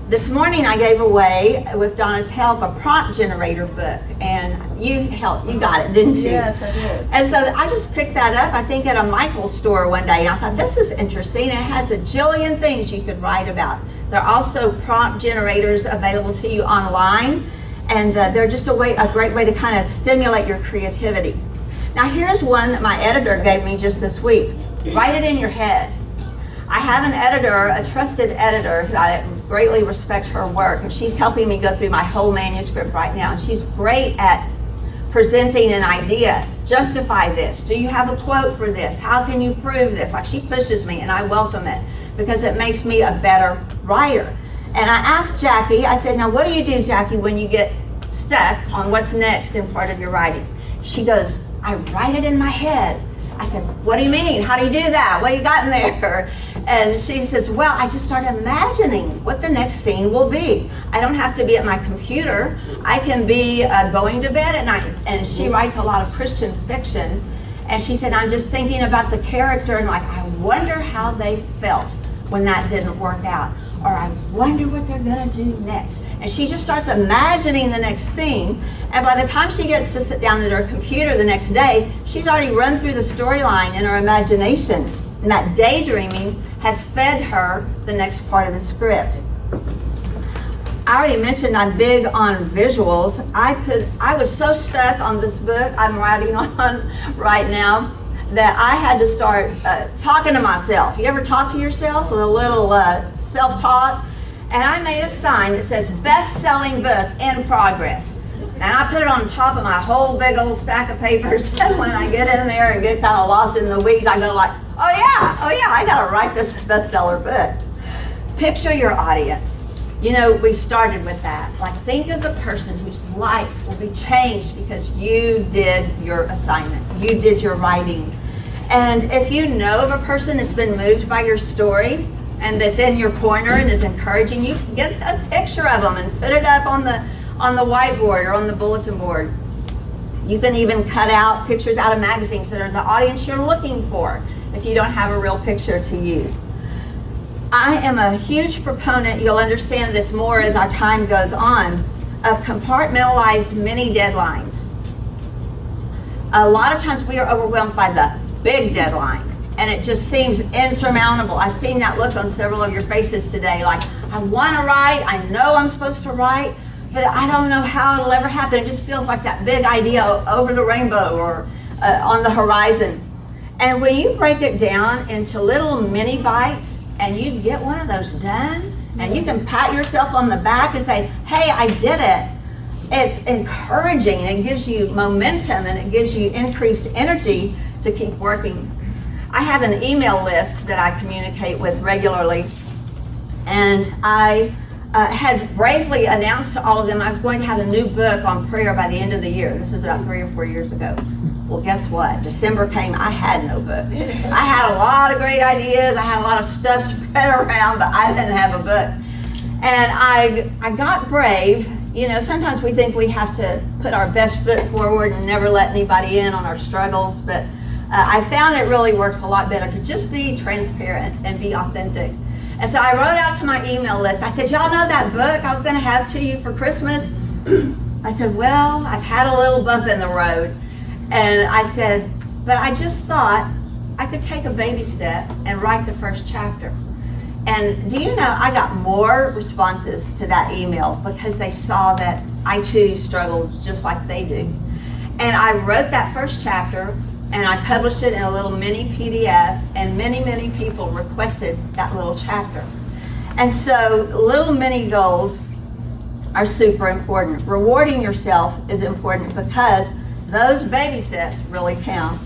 This morning I gave away, with Donna's help, a prompt generator book, and you got it, didn't you? Yes, I did. And so I just picked that up, I think at a Michael's store one day, and I thought, this is interesting. It has a jillion things you could write about. There are also prompt generators available to you online, and they're just a great way to kind of stimulate your creativity. Now here's one that my editor gave me just this week. Write it in your head. I have an editor, a trusted editor, who I greatly respect her work, and she's helping me go through my whole manuscript right now. And she's great at presenting an idea. Justify this. Do you have a quote for this? How can you prove this? Like, she pushes me, and I welcome it because it makes me a better writer. And I asked Jackie, I said, now what do you do, Jackie, when you get stuck on what's next in part of your writing? She goes, I write it in my head. I said, what do you mean? How do you do that? What do you got in there? And she says, well, I just start imagining what the next scene will be. I don't have to be at my computer. I can be going to bed at night. And she writes a lot of Christian fiction. And she said, I'm just thinking about the character and like, I wonder how they felt when that didn't work out. Or I wonder what they're gonna do next. And she just starts imagining the next scene. And by the time she gets to sit down at her computer the next day, she's already run through the storyline in her imagination. And that daydreaming has fed her the next part of the script. I already mentioned I'm big on visuals. I was so stuck on this book I'm writing on right now that I had to start talking to myself. You ever talk to yourself with a little self-talk? And I made a sign that says best-selling book in progress. And I put it on top of my whole big old stack of papers. And when I get in there and get kind of lost in the weeds, I go like, oh yeah, I gotta write this bestseller book. Picture your audience. You know, we started with that. Like, think of the person whose life will be changed because you did your assignment. You did your writing. And if you know of a person that's been moved by your story and that's in your corner and is encouraging you, get a picture of them and put it up on the whiteboard or on the bulletin board. You can even cut out pictures out of magazines that are the audience you're looking for if you don't have a real picture to use. I am a huge proponent, you'll understand this more as our time goes on, of compartmentalized mini deadlines. A lot of times we are overwhelmed by the big deadline and it just seems insurmountable. I've seen that look on several of your faces today, like, I want to write, I know I'm supposed to write, but I don't know how it'll ever happen. It just feels like that big idea over the rainbow or on the horizon. And when you break it down into little mini bites and you get one of those done and you can pat yourself on the back and say, hey, I did it. It's encouraging and it gives you momentum and it gives you increased energy to keep working. I have an email list that I communicate with regularly, and I had bravely announced to all of them I was going to have a new book on prayer by the end of the year. This is about 3 or 4 years ago. Well, guess what? December came, I had no book. I had a lot of great ideas, I had a lot of stuff spread around, but I didn't have a book. And I got brave. You know, sometimes we think we have to put our best foot forward and never let anybody in on our struggles, but I found it really works a lot better to just be transparent and be authentic. And so I wrote out to my email list, I said, y'all know that book I was gonna have to you for Christmas? I said, well, I've had a little bump in the road. And I said, but I just thought I could take a baby step and write the first chapter. And do you know, I got more responses to that email because they saw that I too struggled just like they do. And I wrote that first chapter and I published it in a little mini PDF, and many, many people requested that little chapter. And so little mini goals are super important. Rewarding yourself is important because those baby steps really count.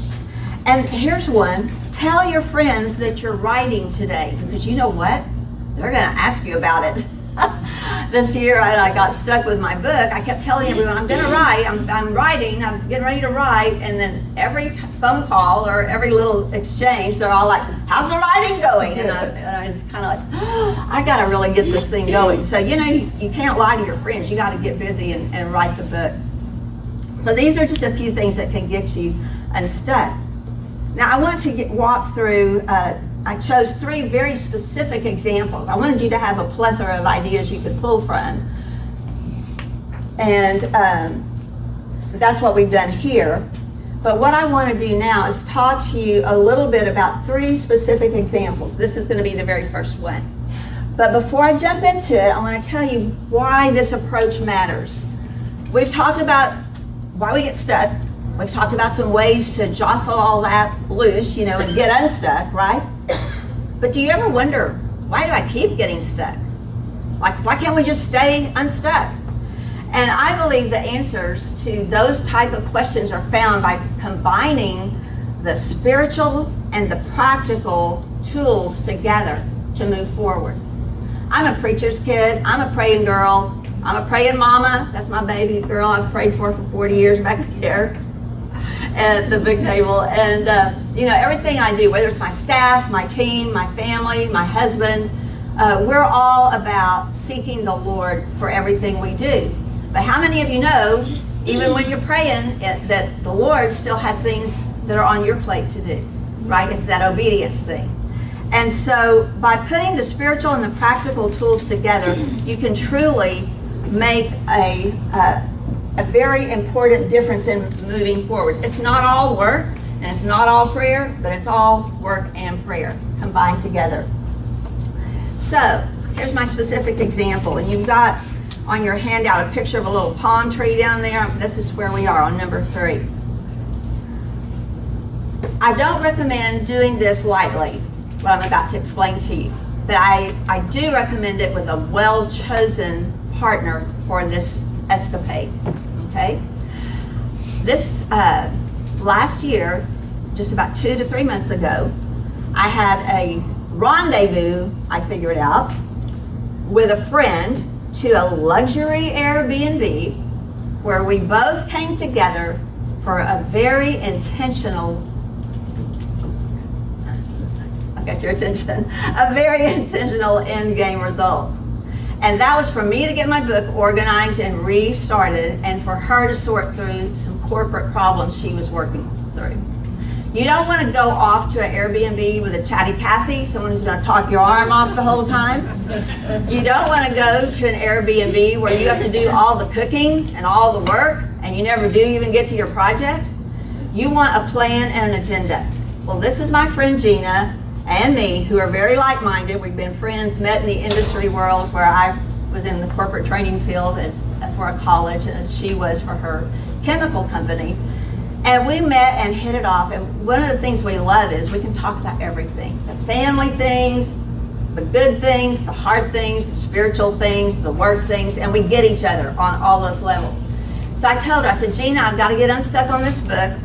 And here's one. Tell your friends that you're writing today, because you know what? They're gonna ask you about it. This year I got stuck with my book. I kept telling everyone, I'm gonna write, I'm writing, I'm getting ready to write, and then every phone call or every little exchange, they're all like, how's the writing going? And I was kind of like, oh, I gotta really get this thing going. So, you know, you can't lie to your friends. You gotta get busy and write the book. So these are just a few things that can get you unstuck. Now I want to walk through, I chose 3 very specific examples. I wanted you to have a plethora of ideas you could pull from. And that's what we've done here. But what I want to do now is talk to you a little bit about 3 specific examples. This is going to be the very first one. But before I jump into it, I want to tell you why this approach matters. We've talked about why we get stuck. We've talked about some ways to jostle all that loose, you know, and get unstuck, right? But do you ever wonder, why do I keep getting stuck? Like, why can't we just stay unstuck? And I believe the answers to those type of questions are found by combining the spiritual and the practical tools together to move forward. I'm a preacher's kid, I'm a praying girl, I'm a praying mama. That's my baby girl I've prayed for 40 years back there at the big table. And you know, everything I do, whether it's my staff, my team, my family, my husband, we're all about seeking the Lord for everything we do. But how many of you know, even when you're praying, that the Lord still has things that are on your plate to do, right? It's that obedience thing. And so by putting the spiritual and the practical tools together, you can truly make a very important difference in moving forward. It's not all work and it's not all prayer, but it's all work and prayer combined together. So here's my specific example, and you've got on your handout a picture of a little palm tree down there. This is where we are on number 3. I don't recommend doing this lightly, what I'm about to explain to you, but I do recommend it with a well-chosen partner for this escapade, okay? This last year, just about 2 to 3 months ago, I had a rendezvous, I figured out, with a friend to a luxury Airbnb where we both came together for a very intentional got your attention, a very intentional end game result. And that was for me to get my book organized and restarted, and for her to sort through some corporate problems she was working through. You don't want to go off to an Airbnb with a chatty Cathy, someone who's going to talk your arm off the whole time. You don't want to go to an Airbnb where you have to do all the cooking and all the work, and you never do even get to your project. You want a plan and an agenda. Well, this is my friend Gina and me, who are very like-minded. We've been friends, met in the industry world where I was in the corporate training field for a college, as she was for her chemical company. And we met and hit it off. And one of the things we love is we can talk about everything. The family things, the good things, the hard things, the spiritual things, the work things, and we get each other on all those levels. So I told her, I said, Gina, I've got to get unstuck on this book.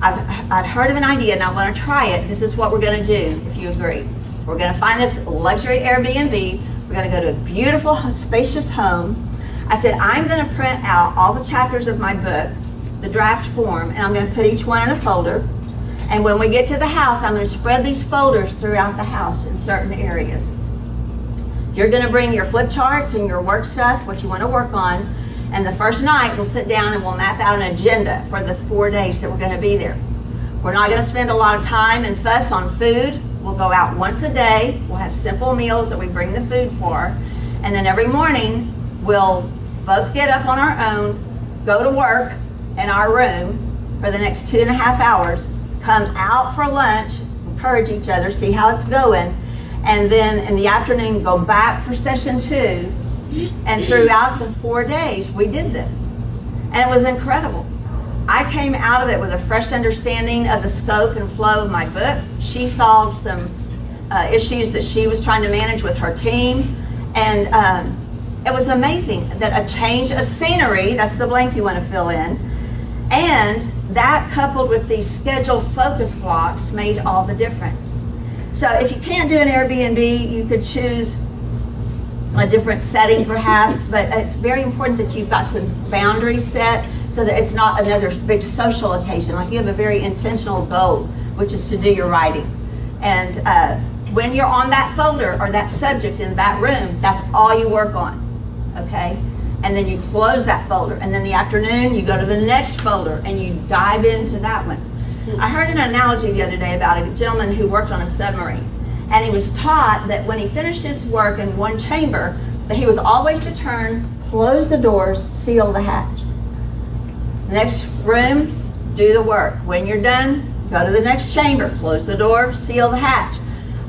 I've heard of an idea and I want to try it. This is what we're going to do, if you agree. We're going to find this luxury Airbnb. We're going to go to a beautiful, spacious home. I said, I'm going to print out all the chapters of my book, the draft form, and I'm going to put each one in a folder. And when we get to the house, I'm going to spread these folders throughout the house in certain areas. You're going to bring your flip charts and your work stuff, what you want to work on. And the first night, we'll sit down and we'll map out an agenda for the 4 days that we're going to be there. We're not going to spend a lot of time and fuss on food. We'll go out once a day. We'll have simple meals that we bring the food for. And then every morning, we'll both get up on our own, go to work in our room for the next 2.5 hours, come out for lunch, encourage each other, see how it's going, and then in the afternoon go back for session 2. And throughout the 4 days, we did this. And it was incredible. I came out of it with a fresh understanding of the scope and flow of my book. She solved some issues that she was trying to manage with her team. And it was amazing that a change of scenery, that's the blank you want to fill in, and that coupled with these scheduled focus blocks made all the difference. So if you can't do an Airbnb, you could choose a different setting perhaps, but it's very important that you've got some boundaries set so that it's not another big social occasion. Like you have a very intentional goal, which is to do your writing. And when you're on that folder or that subject in that room, that's all you work on, okay? And then you close that folder, and then the afternoon you go to the next folder and you dive into that one. I heard an analogy the other day about a gentleman who worked on a submarine. And he was taught that when he finished his work in one chamber, that he was always to turn, close the doors, seal the hatch. Next room, do the work. When you're done, go to the next chamber, close the door, seal the hatch.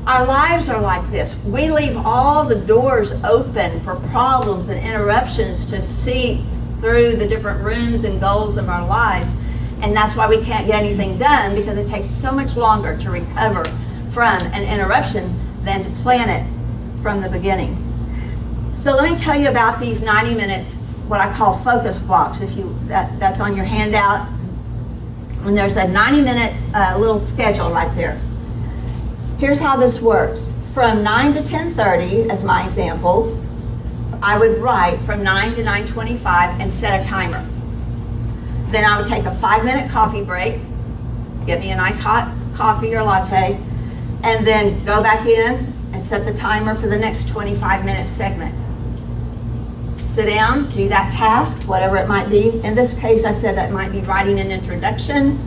Our lives are like this. We leave all the doors open for problems and interruptions to see through the different rooms and goals of our lives. And that's why we can't get anything done, because it takes so much longer to recover from an interruption than to plan it from the beginning. So let me tell you about these 90-minute, what I call focus blocks. If you that's on your handout, and there's a 90-minute little schedule right there. Here's how this works. From 9 to 10:30, as my example, I would write from 9 to 9:25 and set a timer. Then I would take a 5-minute coffee break, get me a nice hot coffee or latte, and then go back in and set the timer for the next 25-minute segment. Sit down, do that task, whatever it might be. In this case, I said that might be writing an introduction,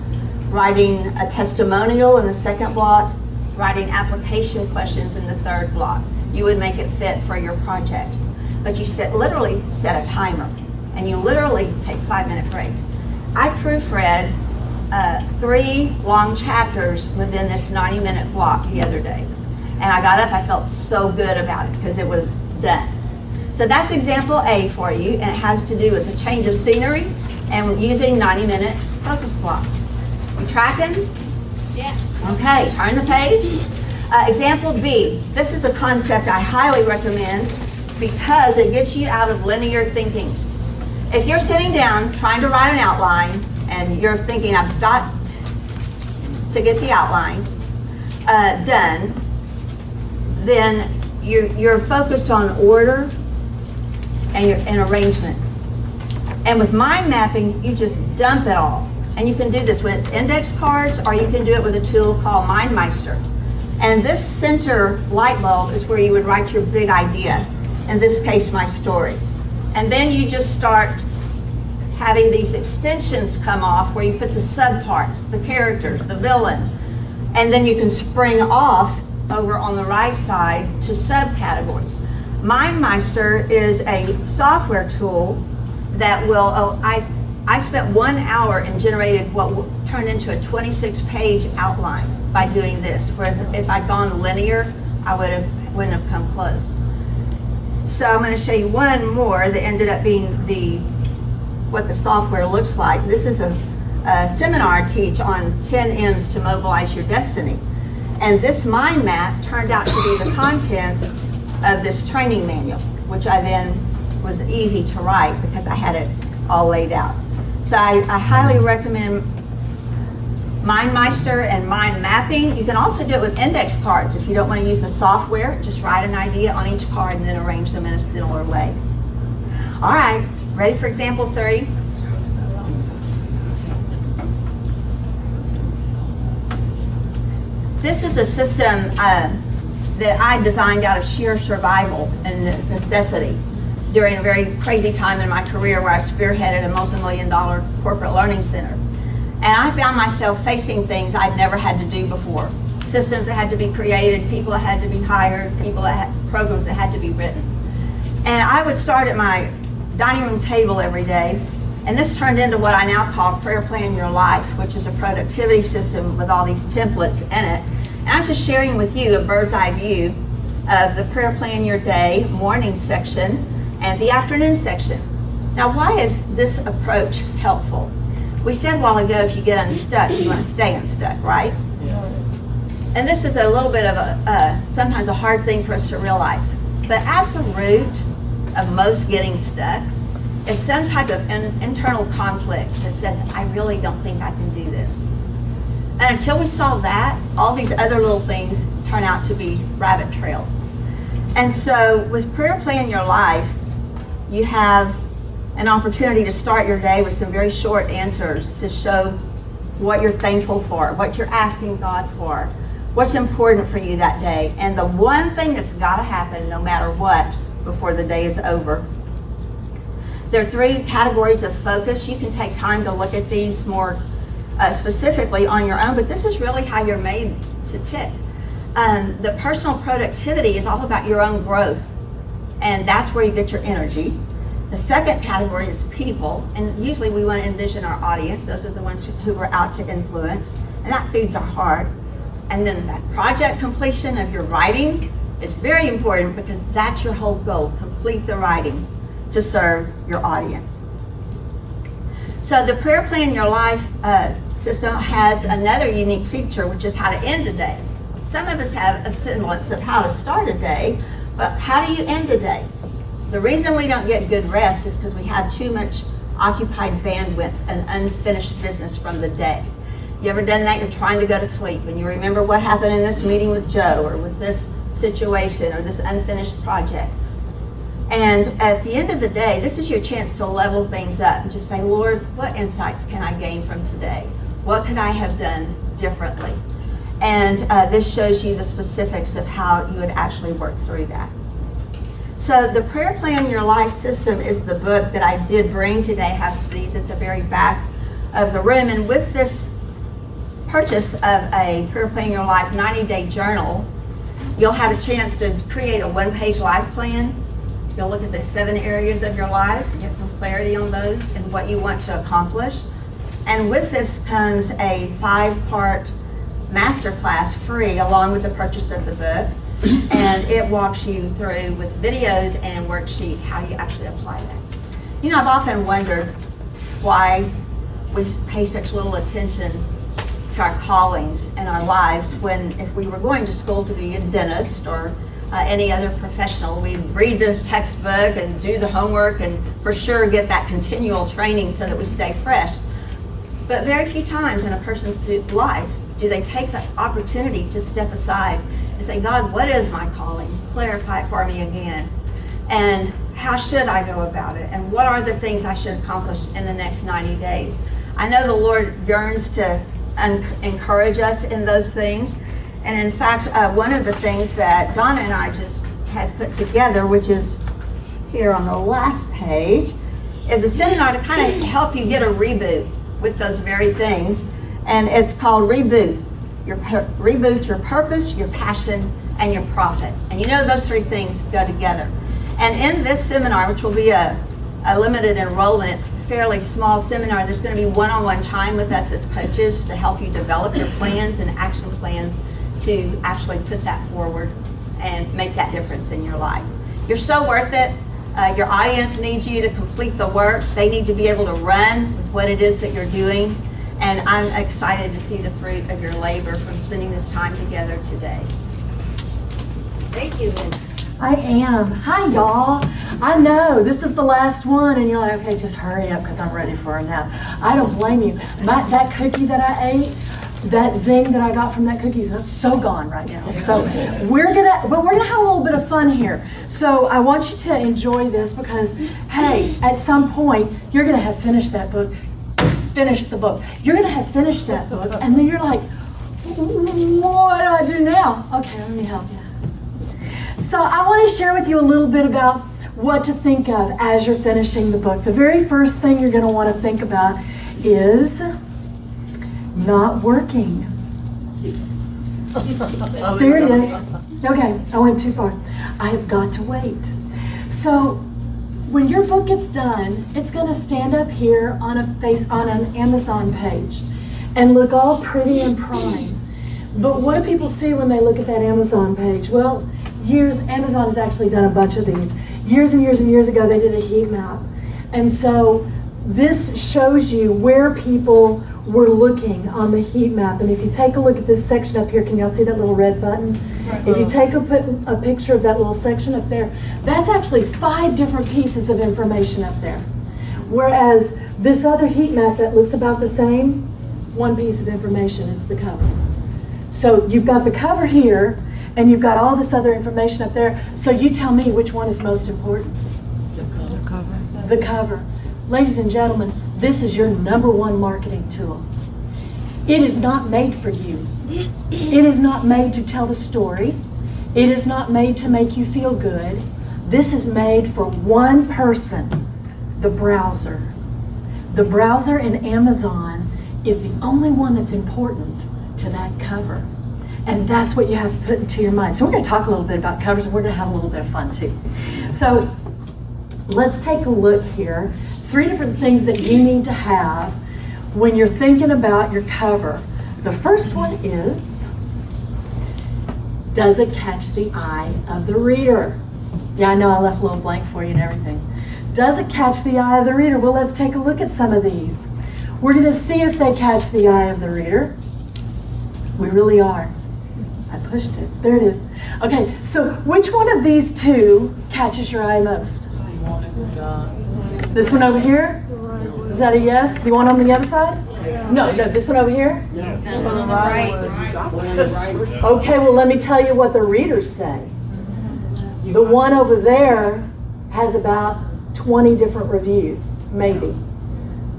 writing a testimonial in the second block, writing application questions in the third block. You would make it fit for your project. But you literally set a timer, and you literally take 5-minute breaks. I proofread 3 long chapters within this 90-minute block the other day. And I got up, I felt so good about it because it was done. So that's example A for you, and it has to do with a change of scenery and using 90-minute focus blocks. You tracking? Yeah. Okay, turn the page. Example B. This is the concept I highly recommend because it gets you out of linear thinking. If you're sitting down trying to write an outline and you're thinking, I've got to get the outline done, then you're focused on order and arrangement. And with mind mapping, you just dump it all. And you can do this with index cards, or you can do it with a tool called MindMeister. And this center light bulb is where you would write your big idea, in this case, my story. And then you just start having these extensions come off where you put the subparts, the characters, the villain, and then you can spring off over on the right side to subcategories. MindMeister is a software tool that will, I spent 1 hour and generated what turned into a 26-page outline by doing this, whereas if I'd gone linear, I wouldn't have come close. So I'm going to show you one more that ended up being what the software looks like. This is a seminar I teach on 10 M's to mobilize your destiny. And this mind map turned out to be the contents of this training manual, which I then was easy to write because I had it all laid out. So I highly recommend MindMeister and mind mapping. You can also do it with index cards. If you don't want to use the software, just write an idea on each card and then arrange them in a similar way. All right, ready for example 3? This is a system that I designed out of sheer survival and necessity during a very crazy time in my career where I spearheaded a multi-million-dollar corporate learning center. And I found myself facing things I'd never had to do before. Systems that had to be created, people that had to be hired, programs that had to be written. And I would start at my dining room table every day, and this turned into what I now call Prayer Plan Your Life, which is a productivity system with all these templates in it. And I'm just sharing with you a bird's eye view of the Prayer Plan Your Day morning section and the afternoon section. Now, why is this approach helpful? We said a while ago, if you get unstuck, you want to stay unstuck, right? Yeah. And this is a little bit of sometimes a hard thing for us to realize. But at the root of most getting stuck is some type of internal conflict that says, I really don't think I can do this. And until we solve that, all these other little things turn out to be rabbit trails. And so with Prayer Plan Your Life, you have an opportunity to start your day with some very short answers to show what you're thankful for, what you're asking God for, what's important for you that day, and the one thing that's got to happen no matter what before the day is over. There are 3 categories of focus. You can take time to look at these more specifically on your own, but this is really how you're made to tick. The personal productivity is all about your own growth, and that's where you get your energy. The second category is people, and usually we want to envision our audience. Those are the ones who we're out to influence, and that feeds our heart. And then that project completion of your writing is very important because that's your whole goal, complete the writing to serve your audience. So the Prayer Plan Your Life system has another unique feature, which is how to end a day. Some of us have a semblance of how to start a day, but how do you end a day? The reason we don't get good rest is because we have too much occupied bandwidth and unfinished business from the day. You ever done that? You're trying to go to sleep and you remember what happened in this meeting with Joe or with this situation or this unfinished project. And at the end of the day, this is your chance to level things up and just say, Lord, what insights can I gain from today? What could I have done differently? And this shows you the specifics of how you would actually work through that. So the Prayer Plan Your Life system is the book that I did bring today. I have these at the very back of the room. And with this purchase of a Prayer Plan Your Life 90-day journal, you'll have a chance to create a one-page life plan. You'll look at the 7 areas of your life, get some clarity on those and what you want to accomplish. And with this comes a 5-part masterclass free along with the purchase of the book. And it walks you through with videos and worksheets how you actually apply that. You know, I've often wondered why we pay such little attention to our callings in our lives when if we were going to school to be a dentist or any other professional, we'd read the textbook and do the homework and for sure get that continual training so that we stay fresh. But very few times in a person's life do they take the opportunity to step aside and say, God, what is my calling? Clarify it for me again. And how should I go about it? And what are the things I should accomplish in the next 90 days? I know the Lord yearns to encourage us in those things. And in fact, one of the things that Donna and I just had put together, which is here on the last page, is a seminar to kind of help you get a reboot with those very things. And it's called Reboot. Reboot your purpose, your passion, and your profit. And you know those three things go together. And in this seminar, which will be a limited enrollment, fairly small seminar, there's going to be one-on-one time with us as coaches to help you develop your plans and action plans to actually put that forward and make that difference in your life. You're so worth it. Your audience needs you to complete the work. They need to be able to run with what it is that you're doing. And I'm excited to see the fruit of your labor from spending this time together today. Thank you, Lynn. I am. Hi, y'all. I know this is the last one, and you're like, okay, just hurry up because I'm ready for a nap. I don't blame you. That cookie that I ate, that zing that I got from that cookie is so gone right now. So we're gonna have a little bit of fun here. So I want you to enjoy this because, hey, at some point you're gonna have finished that book. Finish the book. You're gonna have finished that book, and then you're like, what do I do now? Okay, let me help you. So I want to share with you a little bit about what to think of as you're finishing the book. The very first thing you're going to want to think about is not working. There it is. Okay, I went too far. I have got to wait. So when your book gets done, it's going to stand up here on an Amazon page and look all pretty and prime. But what do people see when they look at that Amazon page? Well, Amazon has actually done a bunch of these. Years and years and years ago, they did a heat map. And so this shows you where people were looking on the heat map. And if you take a look at this section up here, can y'all see that little red button? If you take a picture of that little section up there, that's actually 5 different pieces of information up there. Whereas this other heat map that looks about the same, 1 piece of information, it's the cover. So you've got the cover here, and you've got all this other information up there. So you tell me which one is most important. The cover. The cover. Ladies and gentlemen, this is your #1 marketing tool. It is not made for you. It is not made to tell the story. It is not made to make you feel good. This is made for one person, the browser. The browser in Amazon is the only one that's important to that cover. And that's what you have to put into your mind. So we're going to talk a little bit about covers, and we're going to have a little bit of fun too. So let's take a look here. 3 different things that you need to have when you're thinking about your cover. The first one is, does it catch the eye of the reader? Yeah, I know I left a little blank for you and everything. Does it catch the eye of the reader? Well, let's take a look at some of these. We're going to see if they catch the eye of the reader. We really are. I pushed it. There it is. Okay, so which one of these 2 catches your eye most? This one over here? Is that a yes? The one on the other side? No, this one over here? Okay, well, let me tell you what the readers say. The one over there has about 20 different reviews, maybe.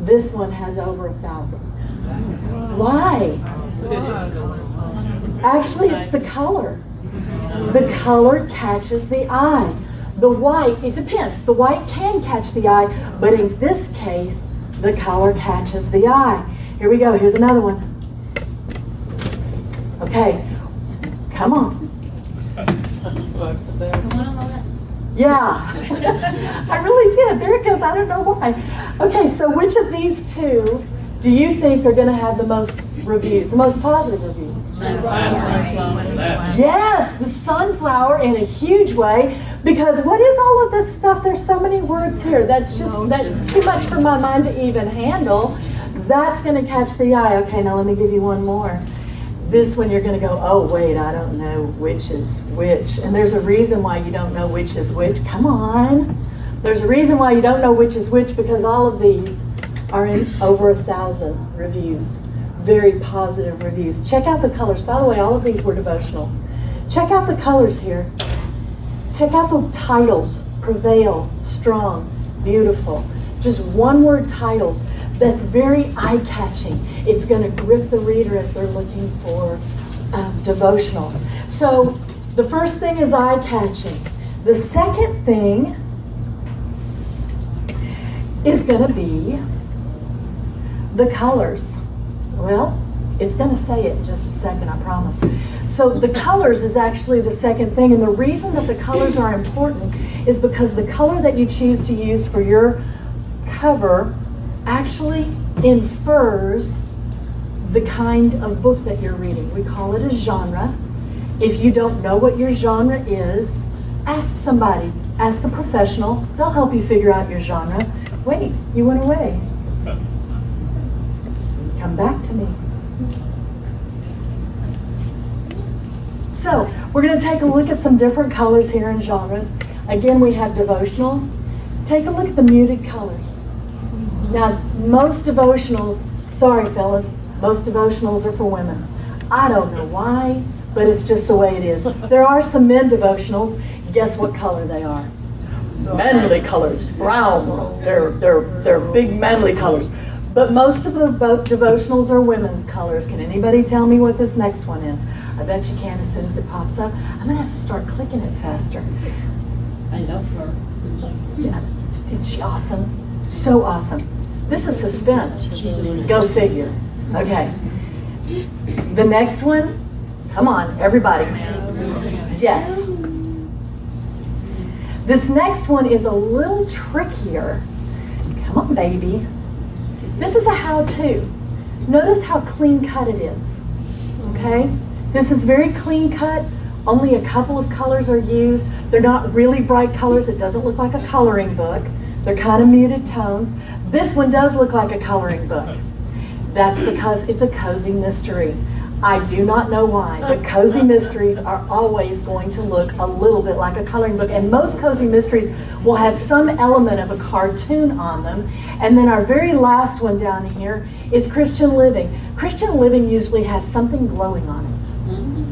This one has over 1,000. Why? Actually, it's the color. The color catches the eye. The white, it depends. The white can catch the eye, but in this case, the color catches the eye. Here we go. Here's another one. Okay, come on. Yeah, I really did. There it goes. I don't know why. Okay, so which of these 2 do you think are going to have the most reviews, the most positive reviews? Yes, the sunflower in a huge way, because what is all of this stuff? There's so many words here. That's too much for my mind to even handle. That's going to catch the eye. Okay, now let me give you one more. This one you're going to go, oh wait, I don't know which is which. And there's a reason why you don't know which is which. Come on. There's a reason why you don't know which is which, because all of these are in over 1,000 reviews. Very positive reviews. Check out the colors. By the way, all of these were devotionals. Check out the colors here. Check out the titles. Prevail, strong, beautiful. Just 1-word titles that's very eye-catching. It's going to grip the reader as they're looking for devotionals. So the first thing is eye-catching. The second thing is going to be the colors. Well, it's going to say it in just a second, I promise. So the colors is actually the second thing, and the reason that the colors are important is because the color that you choose to use for your cover actually infers the kind of book that you're reading. We call it a genre. If you don't know what your genre is, ask somebody, ask a professional. They'll help you figure out your genre. Wait, you went away. Come back to me. So, we're going to take a look at some different colors here in genres. Again, we have devotional. Take a look at the muted colors. Now, most devotionals, sorry fellas, most devotionals are for women. I don't know why, but it's just the way it is. There are some men devotionals. Guess what color they are? Manly colors, brown. They're big manly colors. But most of the devotionals are women's colors. Can anybody tell me what this next one is? I bet you can as soon as it pops up. I'm gonna have to start clicking it faster. I love her. Yes, isn't she awesome? So awesome. This is suspense. Go figure. Okay. The next one, come on, everybody. Yes. This next one is a little trickier. Come on, baby. This is a how-to. Notice how clean cut it is. Okay? This is very clean cut. Only a couple of colors are used. They're not really bright colors. It doesn't look like a coloring book. They're kind of muted tones. This one does look like a coloring book. That's because it's a cozy mystery. I do not know why, but cozy mysteries are always going to look a little bit like a coloring book, and most cozy mysteries will have some element of a cartoon on them. And then our very last one down here is Christian Living. Christian Living usually has something glowing on it.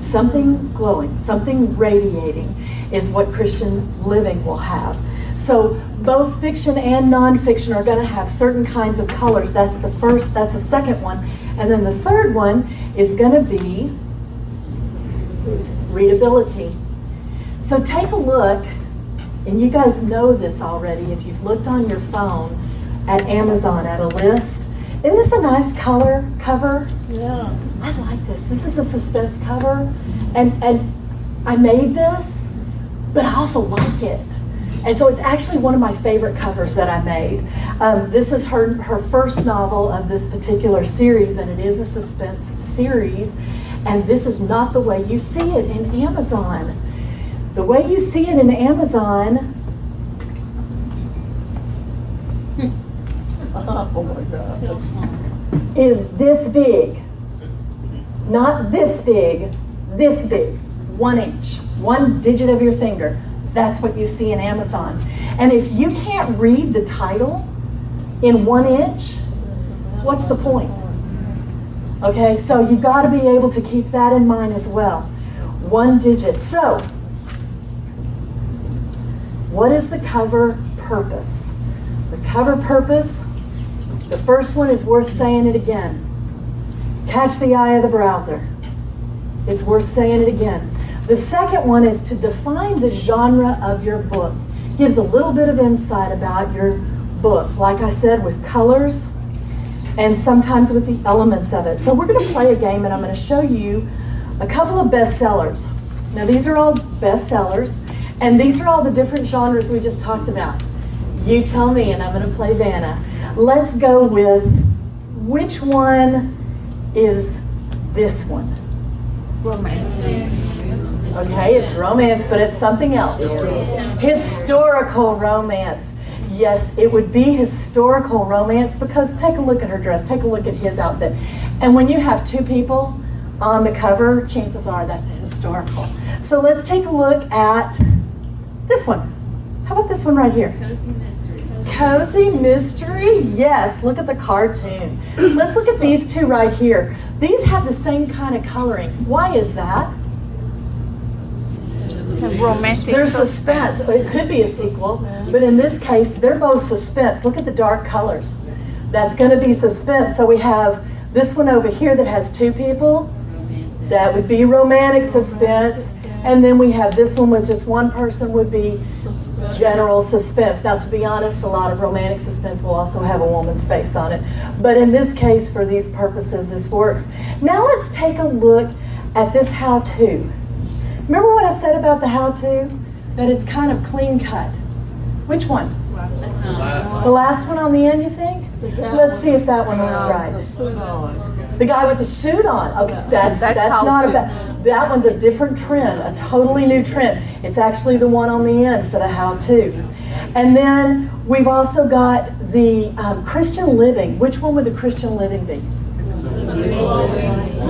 Something glowing, something radiating is what Christian Living will have. So both fiction and nonfiction are going to have certain kinds of colors. That's the second one. And then the third one is going to be readability. So take a look, and you guys know this already if you've looked on your phone at Amazon at a list. Isn't this a nice cover? Yeah. I like this. This is a suspense cover, and I made this, but I also like it. And so it's actually one of my favorite covers that I made. This is her first novel of this particular series, and it is a suspense series. And this is not the way you see it in Amazon. The way you see it in Amazon Oh my God. is this big. Not this big, this big. 1 inch, 1 digit of your finger. That's what you see in Amazon. And if you can't read the title in 1 inch, what's the point? Okay, so you've got to be able to keep that in mind as well. 1 digit. So, what is the cover purpose? The cover purpose, the first one is worth saying it again. Catch the eye of the browser. It's worth saying it again. The second one is to define the genre of your book. Gives a little bit of insight about your book, like I said, with colors and sometimes with the elements of it. So we're going to play a game, and I'm going to show you a couple of bestsellers. Now these are all bestsellers, and these are all the different genres we just talked about. You tell me, and I'm going to play Vanna. Let's go with, which one is this one? Romance. Okay, it's romance, but it's something else. Historical romance. Yes, it would be historical romance, because take a look at her dress, take a look at his outfit. And when you have 2 people on the cover, chances are that's historical. So let's take a look at this one. How about this one right here? Cozy mystery. Cozy mystery? Yes, look at the cartoon. Let's look at these 2 right here. These have the same kind of coloring. Why is that? It's a romantic. They're suspense. It could be a sequel, but in this case, they're both suspense. Look at the dark colors. That's going to be suspense. So we have this one over here that has 2 people. That would be romantic suspense. And then we have this one with just one person would be general suspense. Now, to be honest, a lot of romantic suspense will also have a woman's face on it. But in this case, for these purposes, this works. Now let's take a look at this how-to. Remember what I said about the how-to? That it's kind of clean cut. Which one? The last one on the end, you think? Let's see if that one looks right. The guy with the suit on. Okay, that's not a bad. That one's a different trend, a totally new trend. It's actually the one on the end for the how-to. And then we've also got the Christian Living. Which one would the Christian Living be?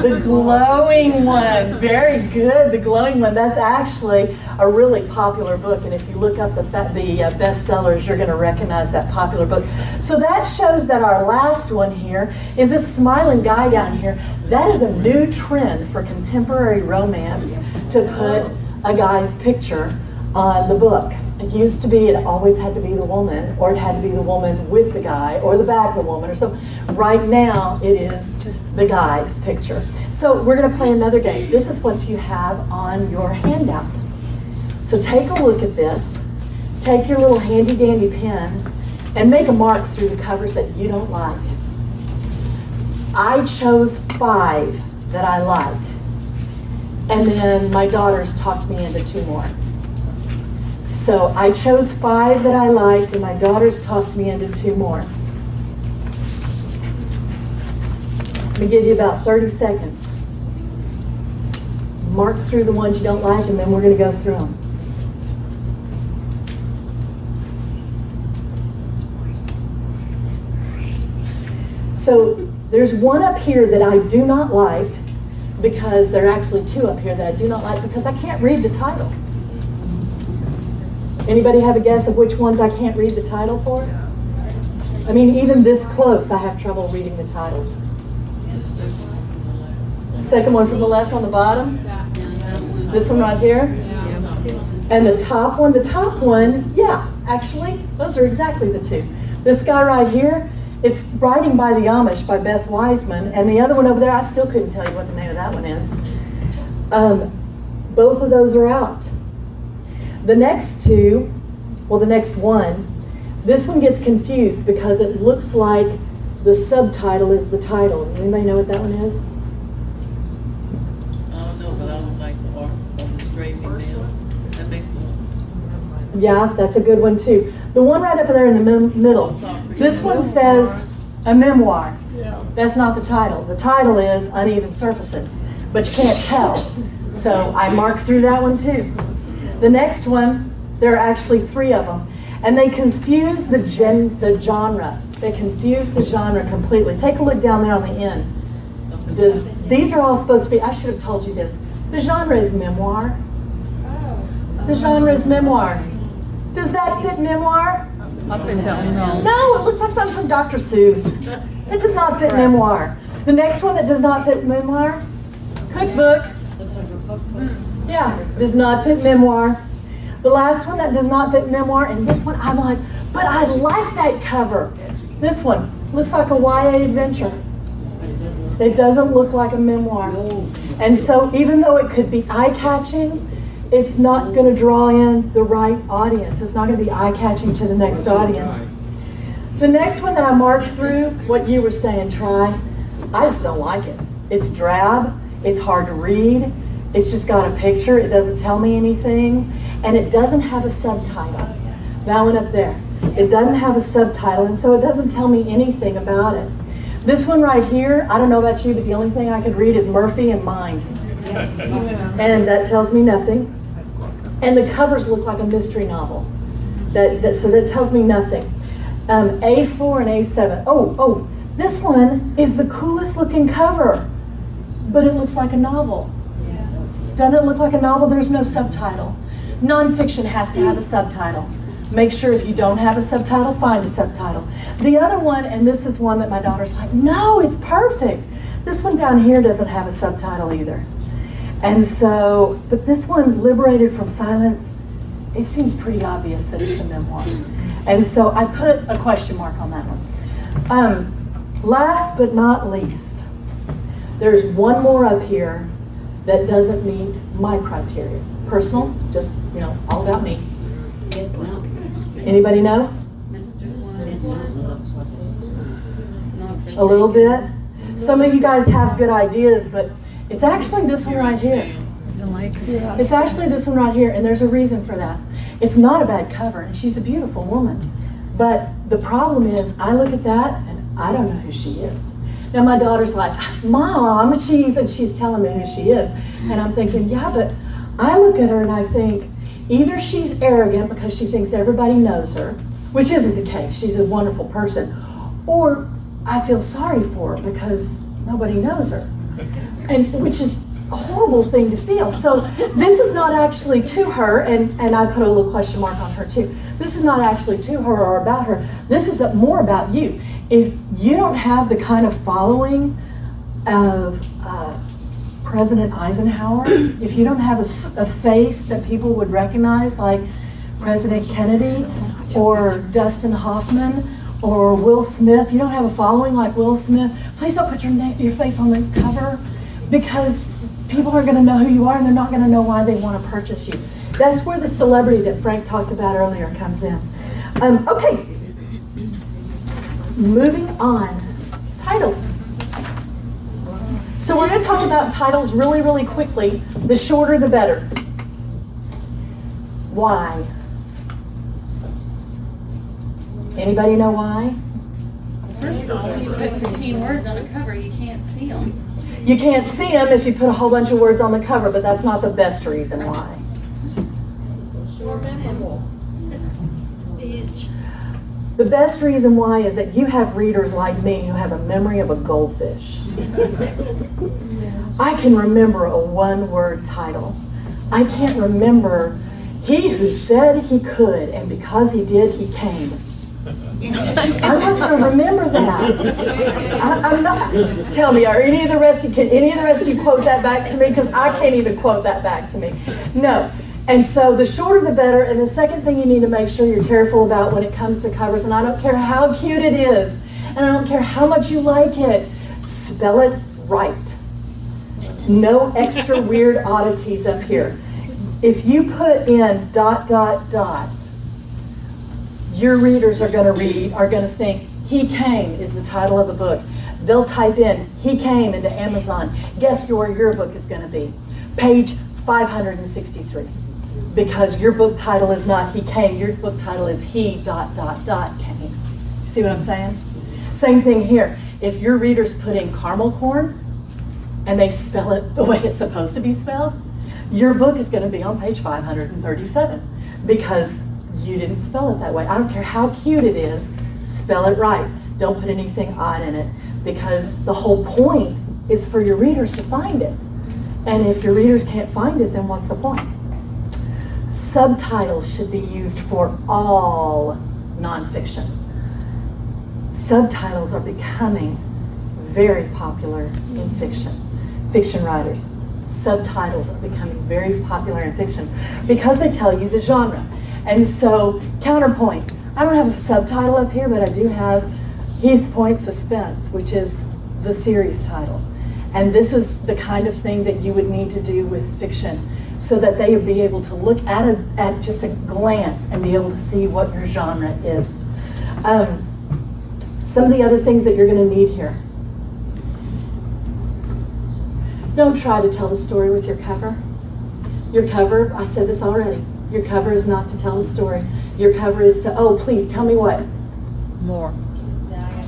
The glowing one. Very good. The glowing one. That's actually a really popular book. And if you look up the bestsellers, you're going to recognize that popular book. So that shows that our last one here is this smiling guy down here. That is a new trend for contemporary romance to put a guy's picture on the book. It used to be, it always had to be the woman, or it had to be the woman with the guy, or the back of the woman, or something. Right now, it is the guy's picture. So we're going to play another game. This is what you have on your handout. So take a look at this. Take your little handy-dandy pen and make a mark through the covers that you don't like. I chose 5 that I like. And then my daughters talked me into 2 more. So I chose 5 that I liked, and my daughters talked me into 2 more. Let me give you about 30 seconds. Just mark through the ones you don't like, and then we're going to go through them. So there's one up here that I do not like, because there are actually 2 up here that I do not like because I can't read the title. Anybody have a guess of which ones I can't read the title for? I mean, even this close, I have trouble reading the titles. Second one from the left on the bottom. This one right here. And the top one, yeah, actually, those are exactly the 2. This guy right here, it's Writing by the Amish by Beth Wiseman. And the other one over there, I still couldn't tell you what the name of that one is. Both of those are out. The next 2, well, the next one, this one gets confused because it looks like the subtitle is the title. Does anybody know what that one is? I don't know, but I don't like the arc of the straightening nails. That makes me. Yeah, that's a good one too. The one right up there in the middle, this one says a memoir. That's not the title. The title is Uneven Surfaces, but you can't tell. So I marked through that one too. The next one, there are actually 3 of them, and they confuse the genre. They confuse the genre completely. Take a look down there on the end. These are all supposed to be, I should have told you this. The genre is memoir. The genre is memoir. Does that fit memoir? Up and down, no. No, it looks like something from Dr. Seuss. It does not fit memoir. The next one that does not fit memoir, cookbook. Looks like a cookbook. Yeah, does not fit memoir. The last one that does not fit memoir, and this one I'm like, but I like that cover. This one looks like a YA adventure. It doesn't look like a memoir. And so even though it could be eye-catching, it's not going to draw in the right audience. It's not going to be eye-catching to the next audience. The next one that I marked through, what you were saying, Try, I just don't like it. It's drab, it's hard to read, it's just got a picture, it doesn't tell me anything, and it doesn't have a subtitle. That one up there. It doesn't have a subtitle, and so it doesn't tell me anything about it. This one right here, I don't know about you, but the only thing I could read is Murphy and Mind. And that tells me nothing. And the covers look like a mystery novel. So that tells me nothing. A4 and A7. Oh, this one is the coolest looking cover, but it looks like a novel. Doesn't it look like a novel? There's no subtitle. Nonfiction has to have a subtitle. Make sure if you don't have a subtitle, find a subtitle. The other one, and this is one that my daughter's like, no, it's perfect. This one down here doesn't have a subtitle either. And so, but this one, Liberated from Silence, it seems pretty obvious that it's a memoir. And so I put a question mark on that one. Last but not least, there's one more up here that doesn't meet my criteria? Personal, just, all about me. Anybody know? A little bit. Some of you guys have good ideas, but it's actually this one right here. It's actually this one right here, and there's a reason for that. It's not a bad cover, and she's a beautiful woman. But the problem is, I look at that, and I don't know who she is. Now my daughter's like, Mom, she's telling me who she is. And I'm thinking, yeah, but I look at her and I think, either she's arrogant because she thinks everybody knows her, which isn't the case, she's a wonderful person, or I feel sorry for her because nobody knows her, and which is a horrible thing to feel. So this is not actually to her, and I put a little question mark on her too. This is not actually to her or about her. This is more about you. If you don't have the kind of following of President Eisenhower, if you don't have a face that people would recognize like President Kennedy or Dustin Hoffman or Will Smith, you don't have a following like Will Smith, please don't put your face on the cover, because people are going to know who you are and they're not going to know why they want to purchase you. That's where the celebrity that Frank talked about earlier comes in. Okay, moving on. Titles. So we're going to talk about titles really, really quickly. The shorter, the better. Why? Anybody know why? First of all, you put 15 words on a cover, you can't see them. You can't see them if you put a whole bunch of words on the cover, but that's not the best reason why. The best reason why is that you have readers like me who have a memory of a goldfish. I can remember a one-word title. I can't remember "He who said he could, and because he did, he came." I'm not going to remember that. I'm not. Tell me, are any of the rest of you quote that back to me? Because I can't even quote that back to me. No. And so the shorter the better. And the second thing you need to make sure you're careful about when it comes to covers, and I don't care how cute it is, and I don't care how much you like it, spell it right. No extra weird oddities up here. If you put in ... your readers are going to think "He Came" is the title of the book. They'll type in "He Came" into Amazon. Guess where your book is going to be? Page 563. Because your book title is not "He Came," your book title is "He ... came." See what I'm saying? Same thing here. If your readers put in caramel corn and they spell it the way it's supposed to be spelled, your book is going to be on page 537 because you didn't spell it that way. I don't care how cute it is, spell it right. Don't put anything odd in it, because the whole point is for your readers to find it. And if your readers can't find it, then what's the point? Subtitles should be used for all nonfiction. Subtitles are becoming very popular in fiction. Fiction writers. Subtitles are becoming very popular in fiction because they tell you the genre. And so, counterpoint. I don't have a subtitle up here, but I do have Heath Point Suspense, which is the series title. And this is the kind of thing that you would need to do with fiction so that they would be able to look at just a glance and be able to see what your genre is. Some of the other things that you're going to need here. Don't try to tell the story with your cover. Your cover, I said this already, your cover is not to tell the story. Your cover is to, oh, please tell me what? More.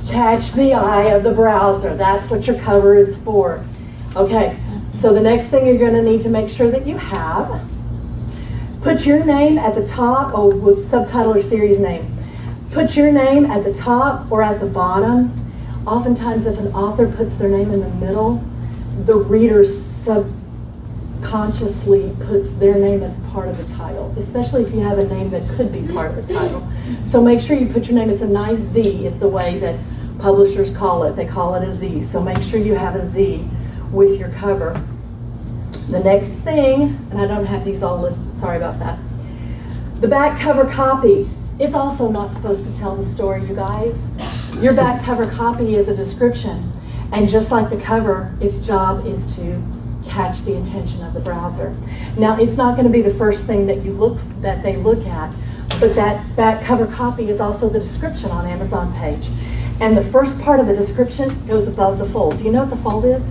Catch the eye of the browser. That's what your cover is for. Okay, so the next thing you're going to need to make sure that you have, put your name at the top, subtitle or series name. Put your name at the top or at the bottom. Oftentimes if an author puts their name in the middle, the reader subconsciously puts their name as part of the title, especially if you have a name that could be part of the title. So make sure you put your name. It's a nice Z is the way that publishers call it. They call it a Z. So make sure you have a Z with your cover. The next thing, and I don't have these all listed, sorry about that. The back cover copy. It's also not supposed to tell the story, you guys. Your back cover copy is a description. And just like the cover, its job is to catch the attention of the browser. Now, it's not going to be the first thing that they look at, but that cover copy is also the description on Amazon page. And the first part of the description goes above the fold. Do you know what the fold is?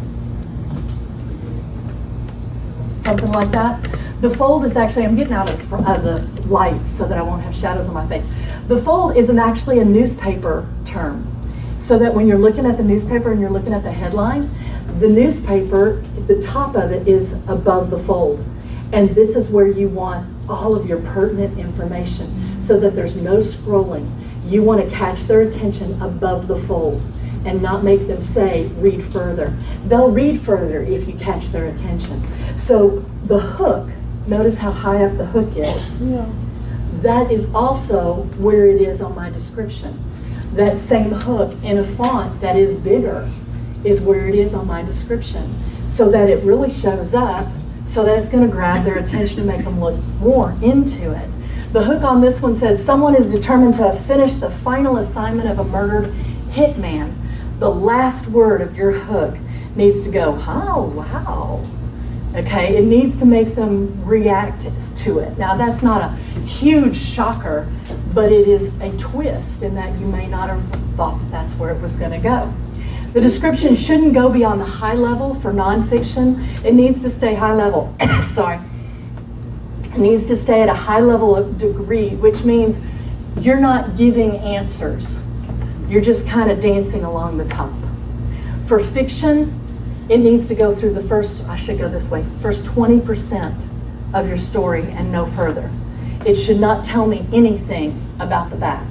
Something like that. The fold is actually, I'm getting out of the lights so that I won't have shadows on my face. The fold is actually a newspaper term. So that when you're looking at the newspaper and you're looking at the headline, the newspaper, the top of it is above the fold. And this is where you want all of your pertinent information so that there's no scrolling. You want to catch their attention above the fold and not make them say, read further. They'll read further if you catch their attention. So the hook, notice how high up the hook is. Yeah. That is also where it is on my description. That same hook in a font that is bigger is where it is on my description, so that it really shows up, so that it's going to grab their attention and make them look more into it. The hook on this one says, someone is determined to finish the final assignment of a murdered hitman. The last word of your hook needs to go, oh, wow. Okay, it needs to make them react to it. Now, that's not a huge shocker, but it is a twist in that you may not have thought that that's where it was going to go. The description shouldn't go beyond the high level for nonfiction. It needs to stay high level. Sorry. It needs to stay at a high level of degree, which means you're not giving answers. You're just kind of dancing along the top. For fiction, it needs to go through the first 20% of your story and no further. It should not tell me anything about the back.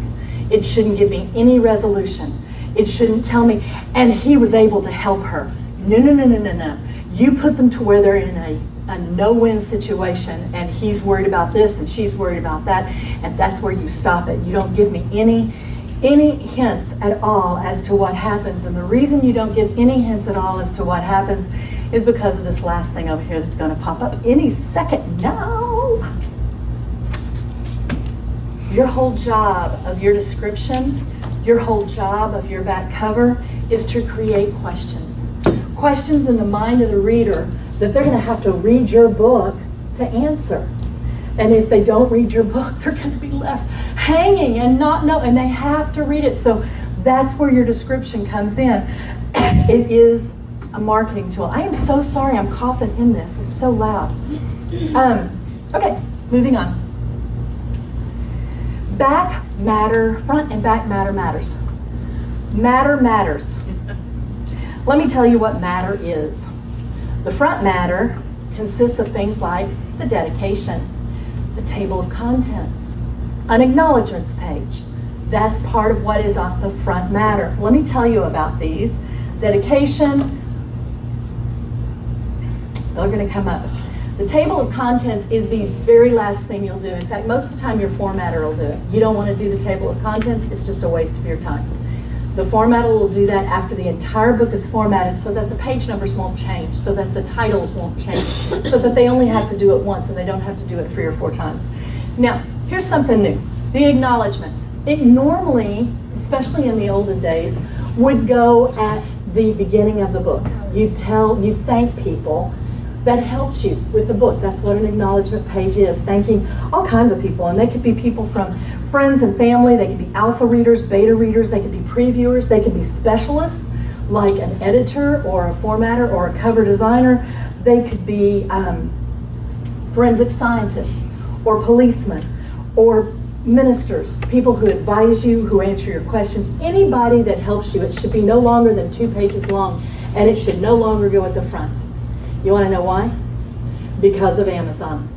It shouldn't give me any resolution. It shouldn't tell me, and he was able to help her. No. You put them to where they're in a no-win situation, and he's worried about this and she's worried about that, and that's where you stop it. You don't give me any hints at all as to what happens. And the reason you don't give any hints at all as to what happens is because of this last thing over here that's going to pop up any second now. Your whole job of your description, your whole job of your back cover is to create questions. Questions in the mind of the reader that they're going to have to read your book to answer. And if they don't read your book, they're going to be left hanging and not know, and they have to read it. So that's where your description comes in. It is a marketing tool. I am so sorry I'm coughing in this. It's so loud. Okay, moving on. Back matter, front and back matter matters. Matter matters. Let me tell you what matter is. The front matter consists of things like the dedication, the table of contents, an acknowledgments page. That's part of what is on the front matter. Let me tell you about these. Dedication, they're going to come up. The table of contents is the very last thing you'll do. In fact, most of the time your formatter will do it. You don't want to do the table of contents. It's just a waste of your time. The formatter will do that after the entire book is formatted so that the page numbers won't change, so that the titles won't change, so that they only have to do it once and they don't have to do it 3 or 4 times. Now, here's something new. The acknowledgments. It normally, especially in the olden days, would go at the beginning of the book. You thank people that helped you with the book. That's what an acknowledgement page is, thanking all kinds of people. And they could be people from friends and family, they could be alpha readers, beta readers, they could be previewers, they could be specialists like an editor or a formatter or a cover designer. They could be forensic scientists or policemen or ministers, people who advise you, who answer your questions, anybody that helps you. It should be no longer than 2 pages long, and it should no longer go at the front. You want to know why? Because of Amazon.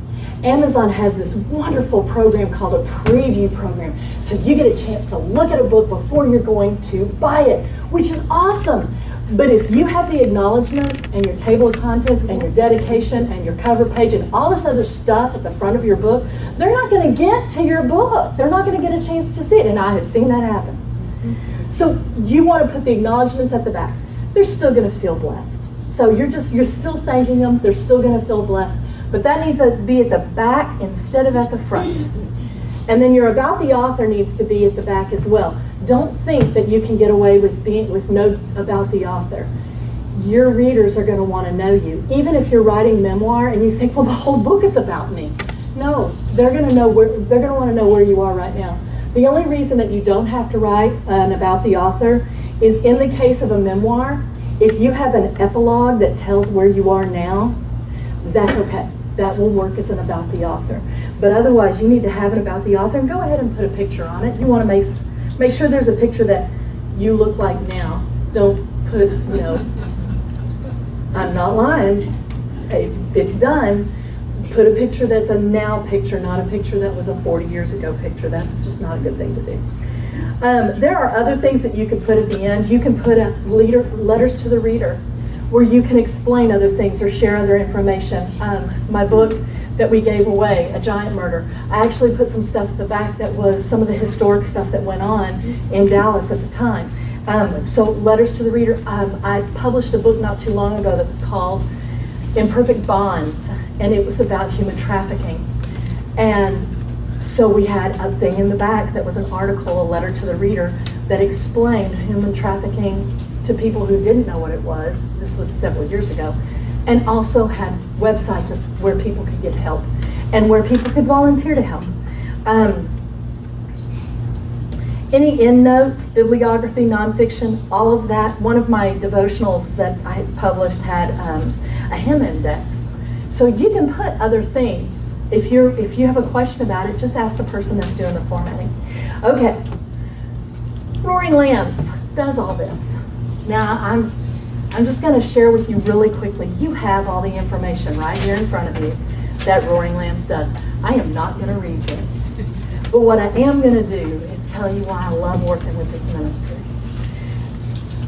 Amazon has this wonderful program called a preview program. So you get a chance to look at a book before you're going to buy it, which is awesome. But if you have the acknowledgments and your table of contents and your dedication and your cover page and all this other stuff at the front of your book, they're not going to get to your book. They're not going to get a chance to see it. And I have seen that happen. So you want to put the acknowledgments at the back. They're still going to feel blessed. So you're still thanking them. They're still going to feel blessed. But that needs to be at the back instead of at the front. And then your about the author needs to be at the back as well. Don't think that you can get away with note about the author. your readers are going to want to know you. Even if you're writing memoir and you think, well, the whole book is about me. No, they're going to want to know where you are right now. The only reason that you don't have to write about the author is in the case of a memoir, if you have an epilogue that tells where you are now, that's okay. That will work as an about the author. But otherwise, you need to have it about the author, and go ahead and put a picture on it. You want to make sure there's a picture that you look like now. Don't put, I'm not lying. It's done. Put a picture that's a now picture, not a picture that was a 40 years ago picture. That's just not a good thing to do. There are other things that you can put at the end. You can put letters to the reader, where you can explain other things or share other information. My book that we gave away, A Giant Murder, I actually put some stuff at the back that was some of the historic stuff that went on in Dallas at the time. So letters to the reader. I published a book not too long ago that was called Imperfect Bonds, and it was about human trafficking. And so we had a thing in the back that was an article, a letter to the reader, that explained human trafficking to people who didn't know what it was. This was several years ago. And also had websites of where people could get help and where people could volunteer to help. Any endnotes, bibliography, nonfiction, all of that. One of my devotionals that I published had a hymn index. So you can put other things. If you have a question about it, just ask the person that's doing the formatting. Okay, Roaring Lambs does all this. Now I'm just going to share with you really quickly. You have all the information right here in front of you that Roaring Lambs does. I am not going to read this, but what I am going to do is tell you why I love working with this ministry.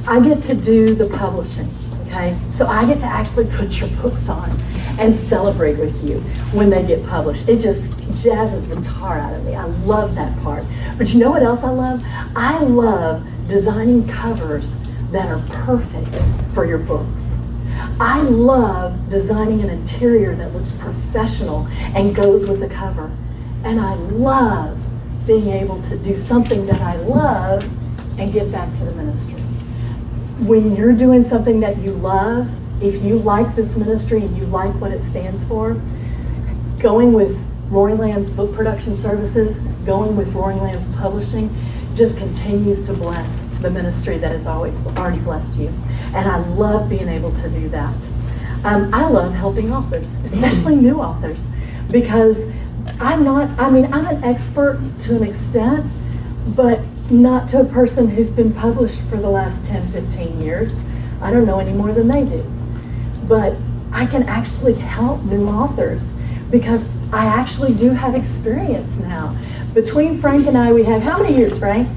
I get to do the publishing, okay? So I get to actually put your books on and celebrate with you when they get published. It just jazzes the tar out of me. I love that part. But you know what else I love? I love designing covers that are perfect for your books. I love designing an interior that looks professional and goes with the cover. And I love being able to do something that I love and give back to the ministry. When you're doing something that you love, if you like this ministry and you like what it stands for, going with Roaring Lambs Book Production Services, going with Roaring Lambs Publishing, just continues to bless the ministry that has already blessed you. And I love being able to do that. I love helping authors, especially new authors, because I'm an expert to an extent, but not to a person who's been published for the last 10, 15 years. I don't know any more than they do. But I can actually help new authors because I actually do have experience now. Between Frank and I, we have, how many years, Frank?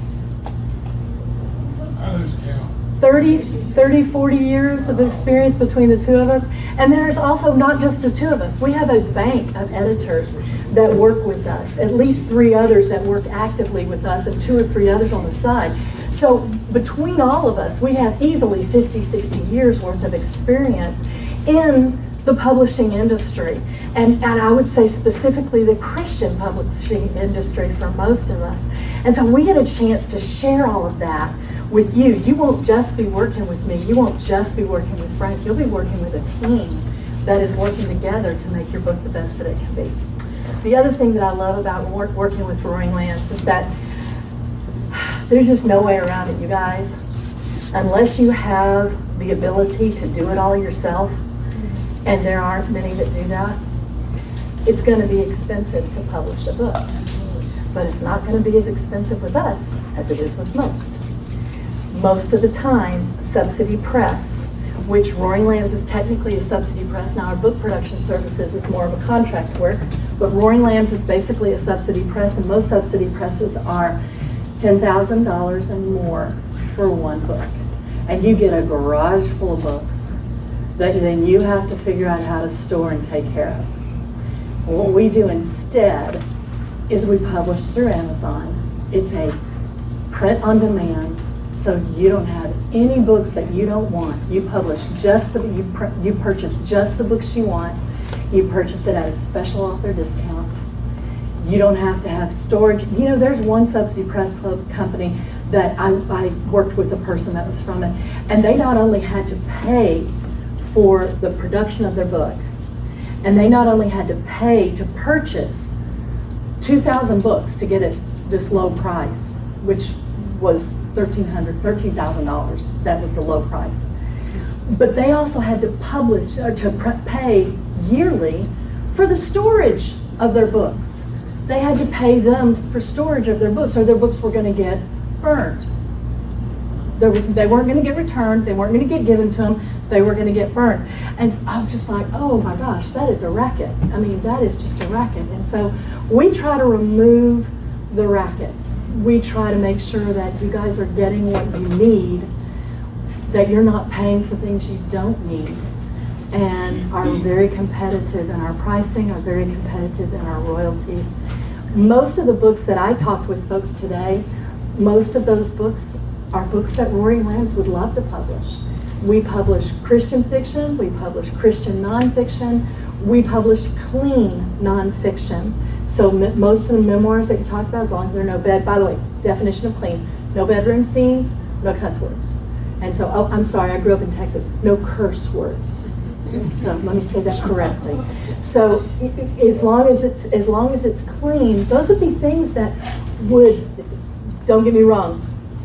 I lose count. 30, 40 years of experience between the two of us. And there's also not just the two of us. We have a bank of editors that work with us, at least 3 others that work actively with us, and 2 or 3 others on the side. So between all of us, we have easily 50, 60 years worth of experience in the publishing industry. And I would say specifically the Christian publishing industry for most of us. And so we get a chance to share all of that with you. You won't just be working with me. You won't just be working with Frank. You'll be working with a team that is working together to make your book the best that it can be. The other thing that I love about working with Roaring Lambs is that there's just no way around it, you guys. Unless you have the ability to do it all yourself, and there aren't many that do that, it's going to be expensive to publish a book. But it's not going to be as expensive with us as it is with most. Most of the time, Subsidy Press, which Roaring Lambs is technically a subsidy press. Now our book production services is more of a contract work, but Roaring Lambs is basically a subsidy press, and most subsidy presses are $10,000 and more for one book. And you get a garage full of books that then you have to figure out how to store and take care of. What we do instead is we publish through Amazon. It's a print on demand, so you don't have any books that you don't want. You publish you purchase just the books you want. You purchase it at a special author discount. You don't have to have storage. You know, there's one subsidy press club company that I worked with a person that was from it, and they not only had to pay for the production of their book, and they not only had to pay to purchase 2,000 books to get it this low price, which was $13,000. That was the low price. But they also had to publish or to pay yearly for the storage of their books. They had to pay them for storage of their books, or their books were going to get burned. They weren't going to get returned. They weren't going to get given to them. They were going to get burned. And I'm just like, oh my gosh, that is a racket. I mean, that is just a racket. And so we try to remove the racket. We try to make sure that you guys are getting what you need, that you're not paying for things you don't need, and are very competitive in our pricing, are very competitive in our royalties. Most of the books that I talked with folks today, most of those books are books that Roaring Lambs would love to publish. We publish Christian fiction, we publish Christian nonfiction, we publish clean nonfiction. So most of the memoirs that you talk about, as long as there are no by the way, definition of clean, no bedroom scenes, no cuss words. And so, oh, I'm sorry, I grew up in Texas, no curse words. So let me say that correctly. So as long as it's clean, those would be things that would, don't get me wrong,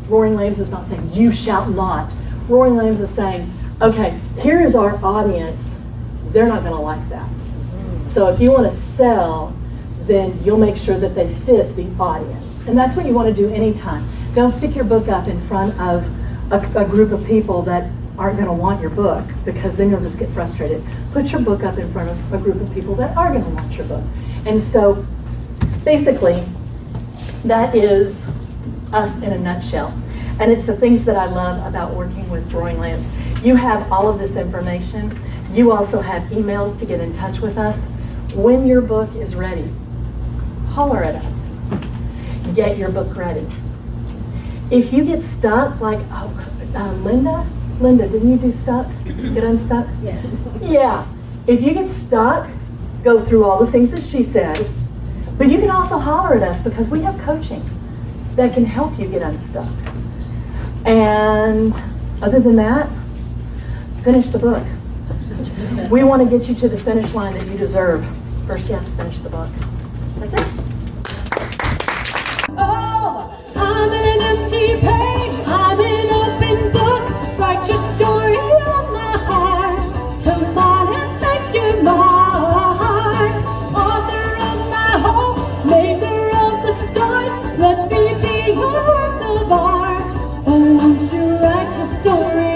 Roaring Lambs is not saying, you shall not. Roaring Lambs is saying, okay, here is our audience. They're not going to like that. So if you want to sell, then you'll make sure that they fit the audience. And that's what you want to do anytime. Don't stick your book up in front of a group of people that aren't going to want your book, because then you'll just get frustrated. Put your book up in front of a group of people that are going to want your book. And so basically, that is us in a nutshell. And it's the things that I love about working with Roaring Lambs. You have all of this information. You also have emails to get in touch with us. When your book is ready, holler at us. Get your book ready. If you get stuck, like Linda, didn't you do stuck? Get unstuck? Yes. Yeah. If you get stuck, go through all the things that she said, but you can also holler at us, because we have coaching that can help you get unstuck. And other than that, finish the book. We want to get you to the finish line that you deserve. First, you have to finish the book. That's it. Oh, I'm an empty page, I'm an open book. Write your story on my heart. Come on and make your mark. Author of my hope, maker of the stars. Let me be your work of art. Oh, won't you write your story